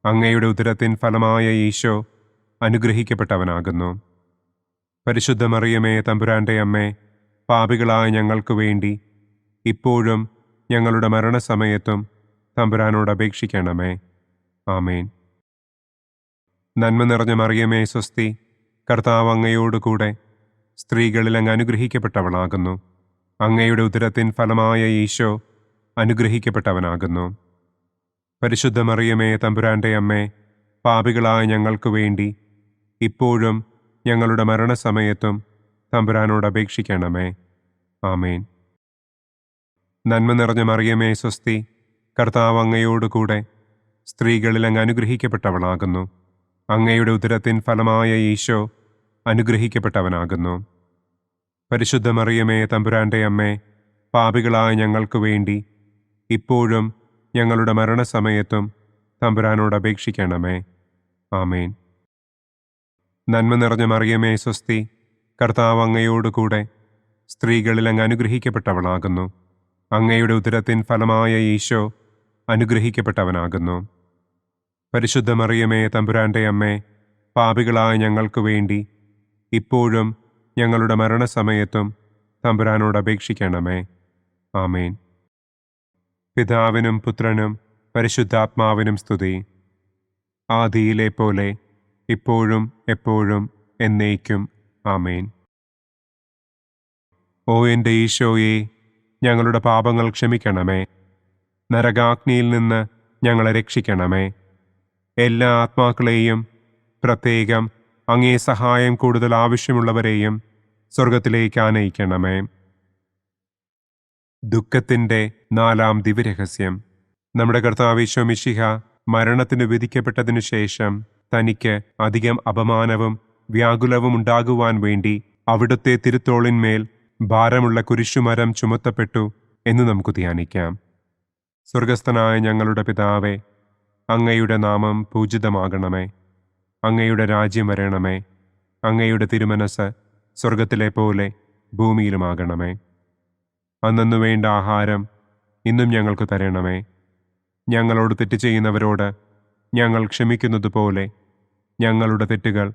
അങ്ങയുടെ ഉദരത്തിൻ ഫലമായ ഈശോ അനുഗ്രഹിക്കപ്പെട്ടവനാകുന്നു. പരിശുദ്ധ മറിയമേ തമ്പുരാന്റെ അമ്മേ, പാപികളായ ഞങ്ങൾക്ക് വേണ്ടി ഇപ്പോഴും ഞങ്ങളുടെ മരണസമയത്തും തമ്പുരാനോട് അപേക്ഷിക്കണമേ. ആമേൻ. നന്മ നിറഞ്ഞ മറിയമേ സ്വസ്തി, കർത്താവ് അങ്ങയോട് കൂടെ സ്ത്രീകളിൽ അങ്ങ് അനുഗ്രഹിക്കപ്പെട്ടവളാകുന്നു. അങ്ങയുടെ ഉദരത്തിൻ ഫലമായ ഈശോ അനുഗ്രഹിക്കപ്പെട്ടവനാകുന്നു. പരിശുദ്ധ മറിയമേ തമ്പുരാന്റെ അമ്മേ, പാപികളായ ഞങ്ങൾക്ക് വേണ്ടി ഇപ്പോഴും ഞങ്ങളുടെ മരണസമയത്തും തമ്പുരാനോട് അപേക്ഷിക്കണമേ. ആമേൻ. നന്മ നിറഞ്ഞ മറിയമേ സ്വസ്തി, കർത്താവ് അങ്ങയോട് കൂടെ സ്ത്രീകളിൽ അങ്ങ് അനുഗ്രഹിക്കപ്പെട്ടവളാകുന്നു. അങ്ങയുടെ ഉദരത്തിൻ ഫലമായ ഈശോ അനുഗ്രഹിക്കപ്പെട്ടവനാകുന്നു. പരിശുദ്ധ മറിയമേ തമ്പുരാന്റെ അമ്മേ, പാപികളായ ഞങ്ങൾക്ക് വേണ്ടി ഇപ്പോഴും ഞങ്ങളുടെ മരണസമയത്തും തമ്പുരാനോട് അപേക്ഷിക്കണമേ. ആമേൻ. നന്മ നിറഞ്ഞ മറിയമേ സ്വസ്തി, കർത്താവ് അങ്ങയോട് കൂടെ സ്ത്രീകളിൽ അങ്ങ് അനുഗ്രഹിക്കപ്പെട്ടവളാകുന്നു. അങ്ങയുടെ ഉദരത്തിൻ ഫലമായ ഈശോ അനുഗ്രഹിക്കപ്പെട്ടവനാകുന്നു. പരിശുദ്ധ മറിയമേ തമ്പുരാന്റെ അമ്മേ, പാപികളായ ഞങ്ങൾക്ക് വേണ്ടി ഇപ്പോഴും ഞങ്ങളുടെ മരണസമയത്തും തമ്പുരാനോട് അപേക്ഷിക്കണമേ. ആമേൻ. പിതാവിനും പുത്രനും പരിശുദ്ധാത്മാവിനും സ്തുതി. ആദിയിലെ പോലെ ഇപ്പോഴും എപ്പോഴും എന്നേക്കും. ആമേൻ. ഓ എൻ്റെ ഈശോയെ, ഞങ്ങളുടെ പാപങ്ങൾ ക്ഷമിക്കണമേ. നരകാഗ്നിയിൽ നിന്ന് ഞങ്ങളെ രക്ഷിക്കണമേ. എല്ലാ ആത്മാക്കളെയും, പ്രത്യേകം അങ്ങേ സഹായം കൂടുതൽ ആവശ്യമുള്ളവരെയും സ്വർഗത്തിലേക്ക് ആനയിക്കണമേ. ദുഃഖത്തിൻ്റെ 4-ാം ദിവ്യരഹസ്യം. നമ്മുടെ കർത്താവ് ഈശോ മിശിഹ മരണത്തിന് വിധിക്കപ്പെട്ടതിനു ശേഷം തനിക്ക് അധികം അപമാനവും വ്യാകുലവും ഉണ്ടാകുവാൻ വേണ്ടി അവിടുത്തെ തിരുത്തോളിന്മേൽ ഭാരമുള്ള കുരിശുമരം ചുമത്തപ്പെട്ടു എന്ന് നമുക്ക് ധ്യാനിക്കാം. സ്വർഗസ്ഥനായ ഞങ്ങളുടെ പിതാവേ, അങ്ങയുടെ നാമം പൂജിതമാകണമേ. അങ്ങയുടെ രാജ്യം വരണമേ. അങ്ങയുടെ തിരുമനസ് സ്വർഗത്തിലെ പോലെ ഭൂമിയിലുമാകണമേ. അന്നന്നു വേണ്ട ആഹാരം ഇന്നും ഞങ്ങൾക്ക് തരണമേ. ഞങ്ങളോട് തെറ്റ് ചെയ്യുന്നവരോട് ഞങ്ങൾ ക്ഷമിക്കുന്നത് പോലെ ഞങ്ങളുടെ തെറ്റുകൾ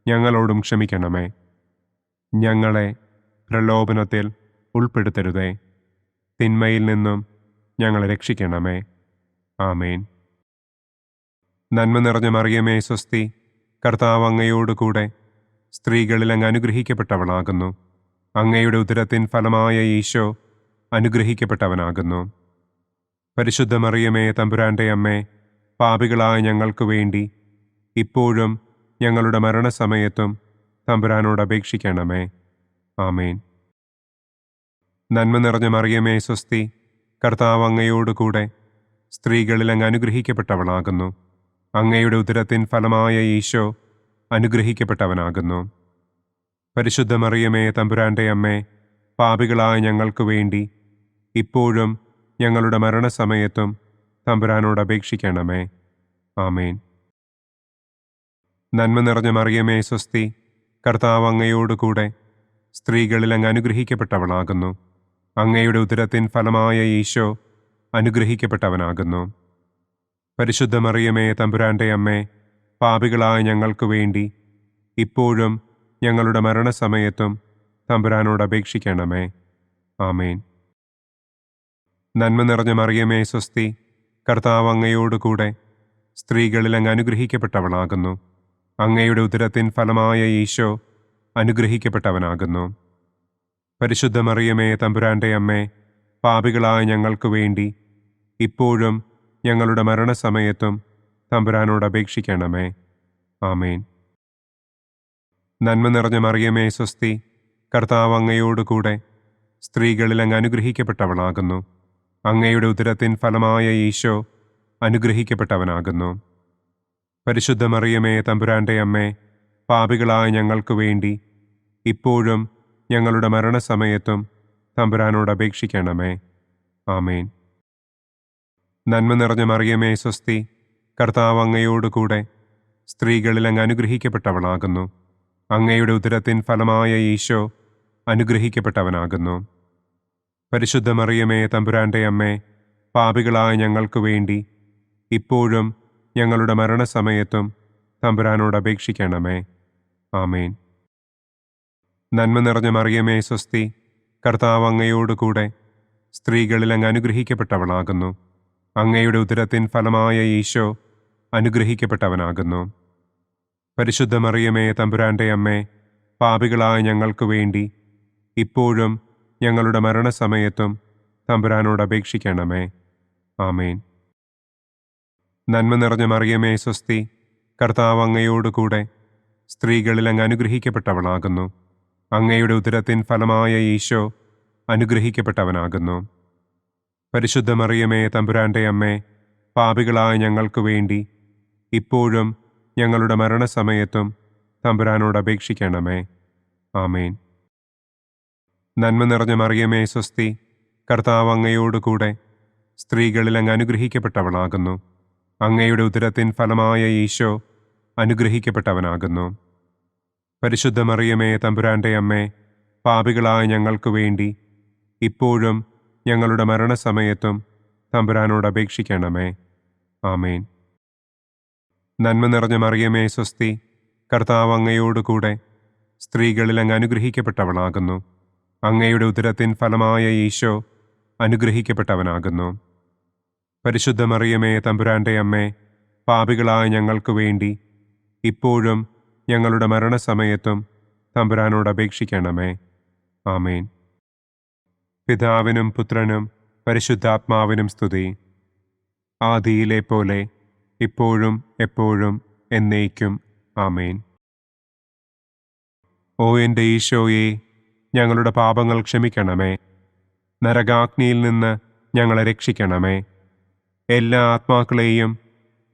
ഞങ്ങളോടും ക്ഷമിക്കണമേ. ഞങ്ങളെ പ്രലോഭനത്തിൽ ഉൾപ്പെടുത്തരുതേ. തിന്മയിൽ നിന്നും ഞങ്ങളെ രക്ഷിക്കണമേ. ആമേൻ. നന്മ നിറഞ്ഞ മറിയമേ സ്വസ്തി, കർത്താവ് അങ്ങയോട് കൂടെ സ്ത്രീകളിൽ അങ്ങ് അനുഗ്രഹിക്കപ്പെട്ടവളാകുന്നു. അങ്ങയുടെ ഉദരത്തിൻ ഫലമായ ഈശോ അനുഗ്രഹിക്കപ്പെട്ടവനാകുന്നു. പരിശുദ്ധ മറിയമേ തമ്പുരാന്റെ അമ്മേ, പാപികളായ ഞങ്ങൾക്ക് വേണ്ടി ഇപ്പോഴും ഞങ്ങളുടെ മരണസമയത്തും തമ്പുരാനോട് അപേക്ഷിക്കണമേ. ആമേൻ. നന്മ നിറഞ്ഞ മറിയമേ സ്വസ്തി, കർത്താവ് അങ്ങയോട് കൂടെ സ്ത്രീകളിൽ അങ്ങ് അനുഗ്രഹിക്കപ്പെട്ടവളാകുന്നു. അങ്ങയുടെ ഉദരത്തിൻ ഫലമായ ഈശോ അനുഗ്രഹിക്കപ്പെട്ടവനാകുന്നു. പരിശുദ്ധ മറിയമേ തമ്പുരാന്റെ അമ്മേ, പാപികളായ ഞങ്ങൾക്ക് വേണ്ടി ഇപ്പോഴും ഞങ്ങളുടെ മരണസമയത്തും തമ്പുരാനോട് അപേക്ഷിക്കണമേ. ആമേൻ. നന്മ നിറഞ്ഞ മറിയമേ സ്വസ്തി, കർത്താവ് അങ്ങയോട് കൂടെ സ്ത്രീകളിൽ അങ്ങ് അനുഗ്രഹിക്കപ്പെട്ടവളാകുന്നു. അങ്ങയുടെ ഉദരത്തിൻ ഫലമായ ഈശോ അനുഗ്രഹിക്കപ്പെട്ടവനാകുന്നു. പരിശുദ്ധ മറിയമേ തമ്പുരാന്റെ അമ്മേ, പാപികളായ ഞങ്ങൾക്ക് വേണ്ടി ഇപ്പോഴും ഞങ്ങളുടെ മരണസമയത്തും തമ്പുരാനോട് അപേക്ഷിക്കണമേ. ആമേൻ. നന്മ നിറഞ്ഞ മറിയമേ സ്വസ്തി, കർത്താവ് അങ്ങയോട് കൂടെ സ്ത്രീകളിൽ അങ്ങ് അനുഗ്രഹിക്കപ്പെട്ടവളാകുന്നു. അങ്ങയുടെ ഉദരത്തിൻ ഫലമായ ഈശോ അനുഗ്രഹിക്കപ്പെട്ടവനാകുന്നു. പരിശുദ്ധ മറിയമേ തമ്പുരാന്റെ അമ്മേ, പാപികളായ ഞങ്ങൾക്ക് വേണ്ടി ഇപ്പോഴും ഞങ്ങളുടെ മരണസമയത്തും തമ്പുരാനോട് അപേക്ഷിക്കണമേ. ആമേൻ. നന്മ നിറഞ്ഞ മറിയമേ സ്വസ്തി, കർത്താവ് അങ്ങയോട് കൂടെ സ്ത്രീകളിൽ അങ്ങ് അനുഗ്രഹിക്കപ്പെട്ടവളാകുന്നു. അങ്ങയുടെ ഉദരത്തിൻ ഫലമായ ഈശോ അനുഗ്രഹിക്കപ്പെട്ടവനാകുന്നു. പരിശുദ്ധ മറിയമേ, തമ്പുരാന്റെ അമ്മേ, പാപികളായ ഞങ്ങൾക്ക് വേണ്ടി ഇപ്പോഴും ഞങ്ങളുടെ മരണസമയത്തും തമ്പുരാനോട് അപേക്ഷിക്കണമേ. ആമേൻ. നന്മ നിറഞ്ഞ മറിയമേ, സ്വസ്തി. കർത്താവ് അങ്ങയോടുകൂടെ സ്ത്രീകളിൽ അങ്ങ് അനുഗ്രഹിക്കപ്പെട്ടവളാകുന്നു. അങ്ങയുടെ ഉദരത്തിൻ ഫലമായ ഈശോ അനുഗ്രഹിക്കപ്പെട്ടവനാകുന്നു. പരിശുദ്ധ മറിയമേ, തമ്പുരാന്റെ അമ്മേ, പാപികളായ ഞങ്ങൾക്ക് വേണ്ടി ഇപ്പോഴും ഞങ്ങളുടെ മരണസമയത്തും തമ്പുരാനോട് അപേക്ഷിക്കണമേ. ആമേൻ. നന്മ നിറഞ്ഞ മറിയമേ, സ്വസ്തി. കർത്താവ് അങ്ങയോടുകൂടെ സ്ത്രീകളിൽ അങ്ങ് അനുഗ്രഹിക്കപ്പെട്ടവളാകുന്നു. അങ്ങയുടെ ഉദരത്തിൻ ഫലമായ ഈശോ അനുഗ്രഹിക്കപ്പെട്ടവനാകുന്നു. പരിശുദ്ധ മറിയമേ, തമ്പുരാന്റെ അമ്മേ, പാപികളായ ഞങ്ങൾക്ക് വേണ്ടി ഇപ്പോഴും ഞങ്ങളുടെ മരണസമയത്തും തമ്പുരാനോട് അപേക്ഷിക്കണമേ. ആമേൻ. നന്മ നിറഞ്ഞ മറിയമേ, സ്വസ്തി. കർത്താവ് അങ്ങയോടുകൂടെ സ്ത്രീകളിൽ അങ്ങ് അനുഗ്രഹിക്കപ്പെട്ടവളാകുന്നു. അങ്ങയുടെ ഉദരത്തിൻ ഫലമായ ഈശോ അനുഗ്രഹിക്കപ്പെട്ടവനാകുന്നു. പരിശുദ്ധ മറിയമേ, തമ്പുരാന്റെ അമ്മേ, പാപികളായ ഞങ്ങൾക്ക് വേണ്ടി ഇപ്പോഴും ഞങ്ങളുടെ മരണസമയത്തും തമ്പുരാനോട് അപേക്ഷിക്കണമേ. ആമേൻ. നന്മ നിറഞ്ഞ മറിയമേ, സ്വസ്തി. കർത്താവ് അങ്ങയോടുകൂടെ സ്ത്രീകളിൽ അങ്ങ് അനുഗ്രഹിക്കപ്പെട്ടവളാകുന്നു. അങ്ങയുടെ ഉദരത്തിൻ ഫലമായ ഈശോ അനുഗ്രഹിക്കപ്പെട്ടവനാകുന്നു. പരിശുദ്ധ മറിയമേ, തമ്പുരാന്റെ അമ്മേ, പാപികളായ ഞങ്ങൾക്ക് വേണ്ടി ഇപ്പോഴും ഞങ്ങളുടെ മരണസമയത്തും തമ്പുരാനോട് അപേക്ഷിക്കണമേ. ആമേൻ. നന്മ നിറഞ്ഞ മറിയമേ, സ്വസ്തി. കർത്താവ് അങ്ങയോടുകൂടെ സ്ത്രീകളിൽ അങ്ങ് അനുഗ്രഹിക്കപ്പെട്ടവളാകുന്നു. അങ്ങയുടെ ഉദരത്തിൻ ഫലമായ ഈശോ അനുഗ്രഹിക്കപ്പെട്ടവനാകുന്നു. പരിശുദ്ധ മറിയമേ, തമ്പുരാന്റെ അമ്മേ, പാപികളായ ഞങ്ങൾക്ക് വേണ്ടി ഇപ്പോഴും ഞങ്ങളുടെ മരണസമയത്തും തമ്പുരാനോട് അപേക്ഷിക്കണമേ. ആമേൻ. പിതാവിനും പുത്രനും പരിശുദ്ധാത്മാവിനും സ്തുതി. ആദിയിലെ പോലെ ഇപ്പോഴും എപ്പോഴും എന്നേക്കും. ആമേൻ. ഓ എൻ്റെ ഈശോയെ, ഞങ്ങളുടെ പാപങ്ങൾ ക്ഷമിക്കണമേ. നരകാഗ്നിയിൽ നിന്ന് ഞങ്ങളെ രക്ഷിക്കണമേ. എല്ലാ ആത്മാക്കളെയും,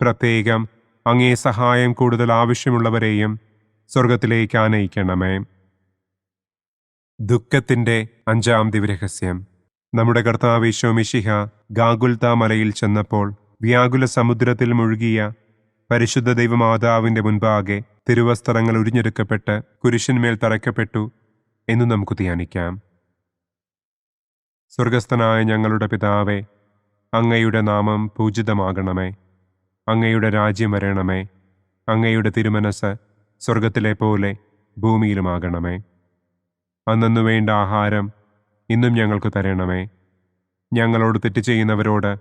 പ്രത്യേകം അങ്ങേ സഹായം കൂടുതൽ ആവശ്യമുള്ളവരെയും സ്വർഗത്തിലേക്ക് ആനയിക്കണമേ. ദുഃഖത്തിൻ്റെ 5-ാം ദിവ്യരഹസ്യം. നമ്മുടെ കർത്താവ് ഈശോ മിശിഹ ഗാഗുൽത്ത മലയിൽ ചെന്നപ്പോൾ വ്യാകുല സമുദ്രത്തിൽ മുഴുകിയ പരിശുദ്ധ ദൈവമാതാവിൻ്റെ മുൻപാകെ തിരുവസ്ത്രങ്ങൾ ഉരിഞ്ഞെടുക്കപ്പെട്ട് കുരിശിന്മേൽ തറയ്ക്കപ്പെട്ടു എന്ന് നമുക്ക് ധ്യാനിക്കാം. സ്വർഗസ്ഥനായ ഞങ്ങളുടെ പിതാവേ, അങ്ങയുടെ നാമം പൂജിതമാകണമേ. അങ്ങയുടെ രാജ്യം വരണമേ. അങ്ങയുടെ തിരുമനസ് സ്വർഗത്തിലെ പോലെ ഭൂമിയിലുമാകണമേ. അന്നന്നു വേണ്ട ആഹാരം ഇന്നും ഞങ്ങൾക്ക് തരണമേ. ഞങ്ങളോട് തെറ്റ് ചെയ്യുന്നവരോട്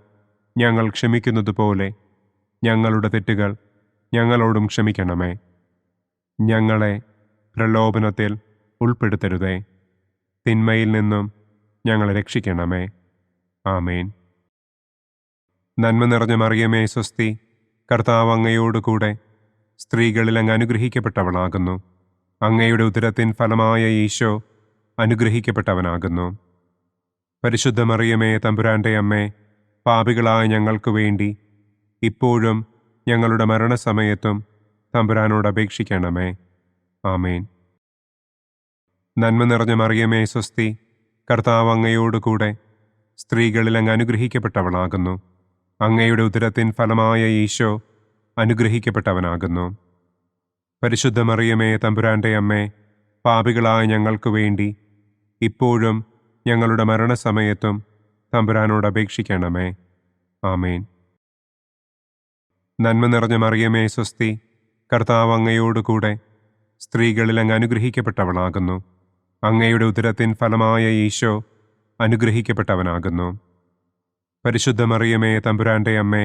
ഞങ്ങൾ ക്ഷമിക്കുന്നത് പോലെ ഞങ്ങളുടെ തെറ്റുകൾ ഞങ്ങളോടും ക്ഷമിക്കണമേ. ഞങ്ങളെ പ്രലോഭനത്തിൽ ഉൾപ്പെടുത്തരുതേ. തിന്മയിൽ നിന്നും ഞങ്ങളെ രക്ഷിക്കണമേ. ആമേൻ. നന്മ നിറഞ്ഞ മറിയമേ, സ്വസ്തി. കർത്താവ് അങ്ങയോടുകൂടെ സ്ത്രീകളിൽ അങ്ങ് അനുഗ്രഹിക്കപ്പെട്ടവളാകുന്നു. അങ്ങയുടെ ഉദരത്തിൻ ഫലമായ ഈശോ അനുഗ്രഹിക്കപ്പെട്ടവനാകുന്നു. പരിശുദ്ധ മറിയമേ, തമ്പുരാന്റെ അമ്മേ, പാപികളായ ഞങ്ങൾക്ക് വേണ്ടി ഇപ്പോഴും ഞങ്ങളുടെ മരണസമയത്തും തമ്പുരാനോട് അപേക്ഷിക്കണമേ. ആമേൻ. നന്മ നിറഞ്ഞ മറിയമേ, സ്വസ്തി. കർത്താവ് അങ്ങയോടുകൂടെ സ്ത്രീകളിൽ അങ്ങ് അനുഗ്രഹിക്കപ്പെട്ടവളാകുന്നു. അങ്ങയുടെ ഉദരത്തിൻ ഫലമായ ഈശോ അനുഗ്രഹിക്കപ്പെട്ടവനാകുന്നു. പരിശുദ്ധ മറിയമേ, തമ്പുരാന്റെ അമ്മേ, പാപികളായ ഞങ്ങൾക്ക് വേണ്ടി ഇപ്പോഴും ഞങ്ങളുടെ മരണസമയത്തും തമ്പുരാനോട് അപേക്ഷിക്കണമേ. ആമേൻ. നന്മ നിറഞ്ഞ മറിയമേ, സ്വസ്തി. കർത്താവ് അങ്ങയോടുകൂടെ സ്ത്രീകളിൽ അങ്ങ് അനുഗ്രഹിക്കപ്പെട്ടവളാകുന്നു. അങ്ങയുടെ ഉദരത്തിൻ ഫലമായ ഈശോ അനുഗ്രഹിക്കപ്പെട്ടവനാകുന്നു. പരിശുദ്ധ മറിയമേ, തമ്പുരാന്റെ അമ്മേ,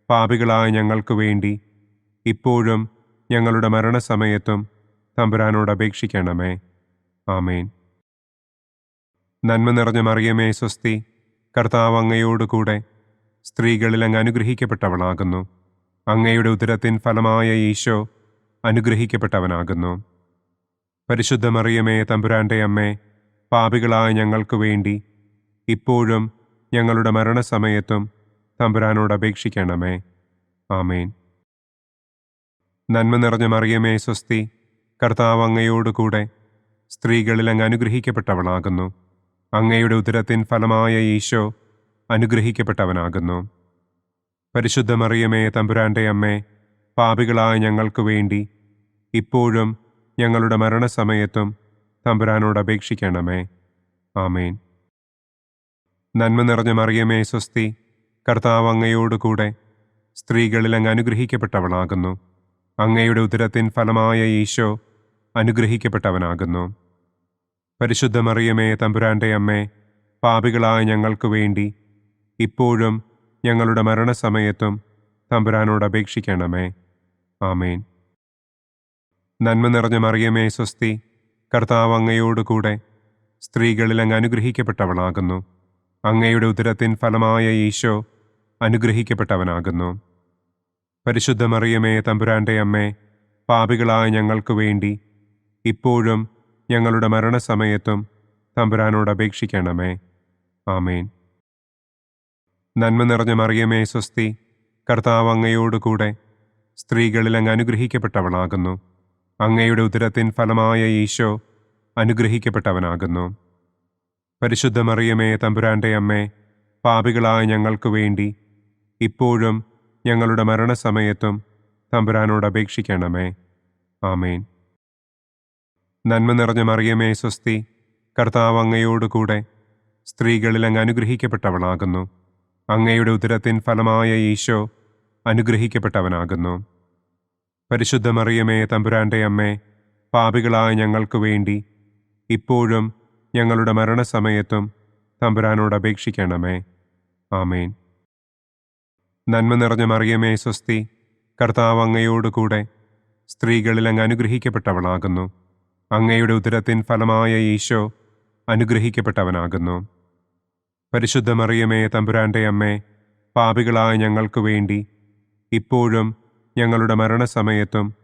പാപികളായ ഞങ്ങൾക്ക് വേണ്ടി ഇപ്പോഴും ഞങ്ങളുടെ മരണസമയത്തും തമ്പുരാനോട് അപേക്ഷിക്കണമേ. ആമേൻ. നന്മ നിറഞ്ഞ മറിയമേ, സ്വസ്തി. കർത്താവ് അങ്ങയോടുകൂടെ സ്ത്രീകളിൽ അങ്ങ് അനുഗ്രഹിക്കപ്പെട്ടവളാകുന്നു. അങ്ങയുടെ ഉദരത്തിൻ ഫലമായ ഈശോ അനുഗ്രഹിക്കപ്പെട്ടവനാകുന്നു. പരിശുദ്ധ മറിയമേ, തമ്പുരാന്റെ അമ്മേ, പാപികളായ ഞങ്ങൾക്ക് വേണ്ടി ഇപ്പോഴും ഞങ്ങളുടെ മരണസമയത്തും തമ്പുരാനോട് അപേക്ഷിക്കണമേ. ആമേൻ. നന്മ നിറഞ്ഞ മറിയമേ സ്വസ്തി, കർത്താവ് അങ്ങയോടുകൂടെ സ്ത്രീകളിൽ അങ്ങ് അനുഗ്രഹിക്കപ്പെട്ടവളാകുന്നു. അങ്ങയുടെ ഉദരത്തിൻ ഫലമായ ഈശോ അനുഗ്രഹിക്കപ്പെട്ടവനാകുന്നു. പരിശുദ്ധ മറിയമേ തമ്പുരാന്റെ അമ്മേ, പാപികളായ ഞങ്ങൾക്ക് വേണ്ടി ഇപ്പോഴും ഞങ്ങളുടെ മരണസമയത്തും തമ്പുരാനോട് അപേക്ഷിക്കണമേ. ആമേൻ. നന്മ നിറഞ്ഞ മറിയമേ സ്വസ്തി, കർത്താവ് അങ്ങയോടുകൂടെ സ്ത്രീകളിൽ അങ്ങ് അനുഗ്രഹിക്കപ്പെട്ടവളാകുന്നു. അങ്ങയുടെ ഉദരത്തിൻ ഫലമായ ഈശോ അനുഗ്രഹിക്കപ്പെട്ടവനാകുന്നു. പരിശുദ്ധ മറിയമേ തമ്പുരാന്റെ അമ്മേ, പാപികളായ ഞങ്ങൾക്ക് വേണ്ടി ഇപ്പോഴും ഞങ്ങളുടെ മരണസമയത്തും തമ്പുരാനോട് അപേക്ഷിക്കണമേ. ആമേൻ. നന്മ നിറഞ്ഞ മറിയമേ സ്വസ്തി, കർത്താവ് അങ്ങയോടുകൂടെ സ്ത്രീകളിൽ അങ്ങ് അനുഗ്രഹിക്കപ്പെട്ടവളാകുന്നു. അങ്ങയുടെ ഉദരത്തിൻ ഫലമായ ഈശോ അനുഗ്രഹിക്കപ്പെട്ടവനാകുന്നു. പരിശുദ്ധ മറിയമേ തമ്പുരാന്റെ അമ്മേ, പാപികളായ ഞങ്ങൾക്ക് വേണ്ടി ഇപ്പോഴും ഞങ്ങളുടെ മരണസമയത്തും തമ്പുരാനോട് അപേക്ഷിക്കണമേ. ആമേൻ. നന്മ നിറഞ്ഞ മറിയമേ സ്വസ്തി, കർത്താവ് അങ്ങയോടുകൂടെ സ്ത്രീകളിൽ അങ്ങ് അനുഗ്രഹിക്കപ്പെട്ടവളാകുന്നു. അങ്ങയുടെ ഉദരത്തിൻ ഫലമായ ഈശോ അനുഗ്രഹിക്കപ്പെട്ടവനാകുന്നു. പരിശുദ്ധ മറിയമേ തമ്പുരാന്റെ അമ്മേ, പാപികളായ ഞങ്ങൾക്ക് വേണ്ടി ഇപ്പോഴും ഞങ്ങളുടെ മരണസമയത്തും തമ്പുരാനോട് അപേക്ഷിക്കണമേ. ആമേൻ. നന്മ നിറഞ്ഞ മറിയമേ സ്വസ്തി, കർത്താവ് അങ്ങയോടുകൂടെ സ്ത്രീകളിൽ അങ്ങ് അനുഗ്രഹിക്കപ്പെട്ടവളാകുന്നു. അങ്ങയുടെ ഉദരത്തിൻ ഫലമായ ഈശോ അനുഗ്രഹിക്കപ്പെട്ടവനാകുന്നു. പരിശുദ്ധ മറിയമേ തമ്പുരാന്റെ അമ്മേ, പാപികളായ ഞങ്ങൾക്ക് വേണ്ടി ഇപ്പോഴും ഞങ്ങളുടെ മരണസമയത്തും തമ്പുരാനോട് അപേക്ഷിക്കണമേ. ആമേൻ. നന്മ നിറഞ്ഞ മറിയമേ സ്വസ്തി, കർത്താവ് അങ്ങയോടുകൂടെ സ്ത്രീകളിൽ അങ്ങ് അനുഗ്രഹിക്കപ്പെട്ടവളാകുന്നു. അങ്ങയുടെ ഉദരത്തിൻ ഫലമായ ഈശോ അനുഗ്രഹിക്കപ്പെട്ടവനാകുന്നു. പരിശുദ്ധ മറിയമേ തമ്പുരാന്റെ അമ്മേ, പാപികളായ ഞങ്ങൾക്ക് വേണ്ടി ഇപ്പോഴും ഞങ്ങളുടെ മരണസമയത്തും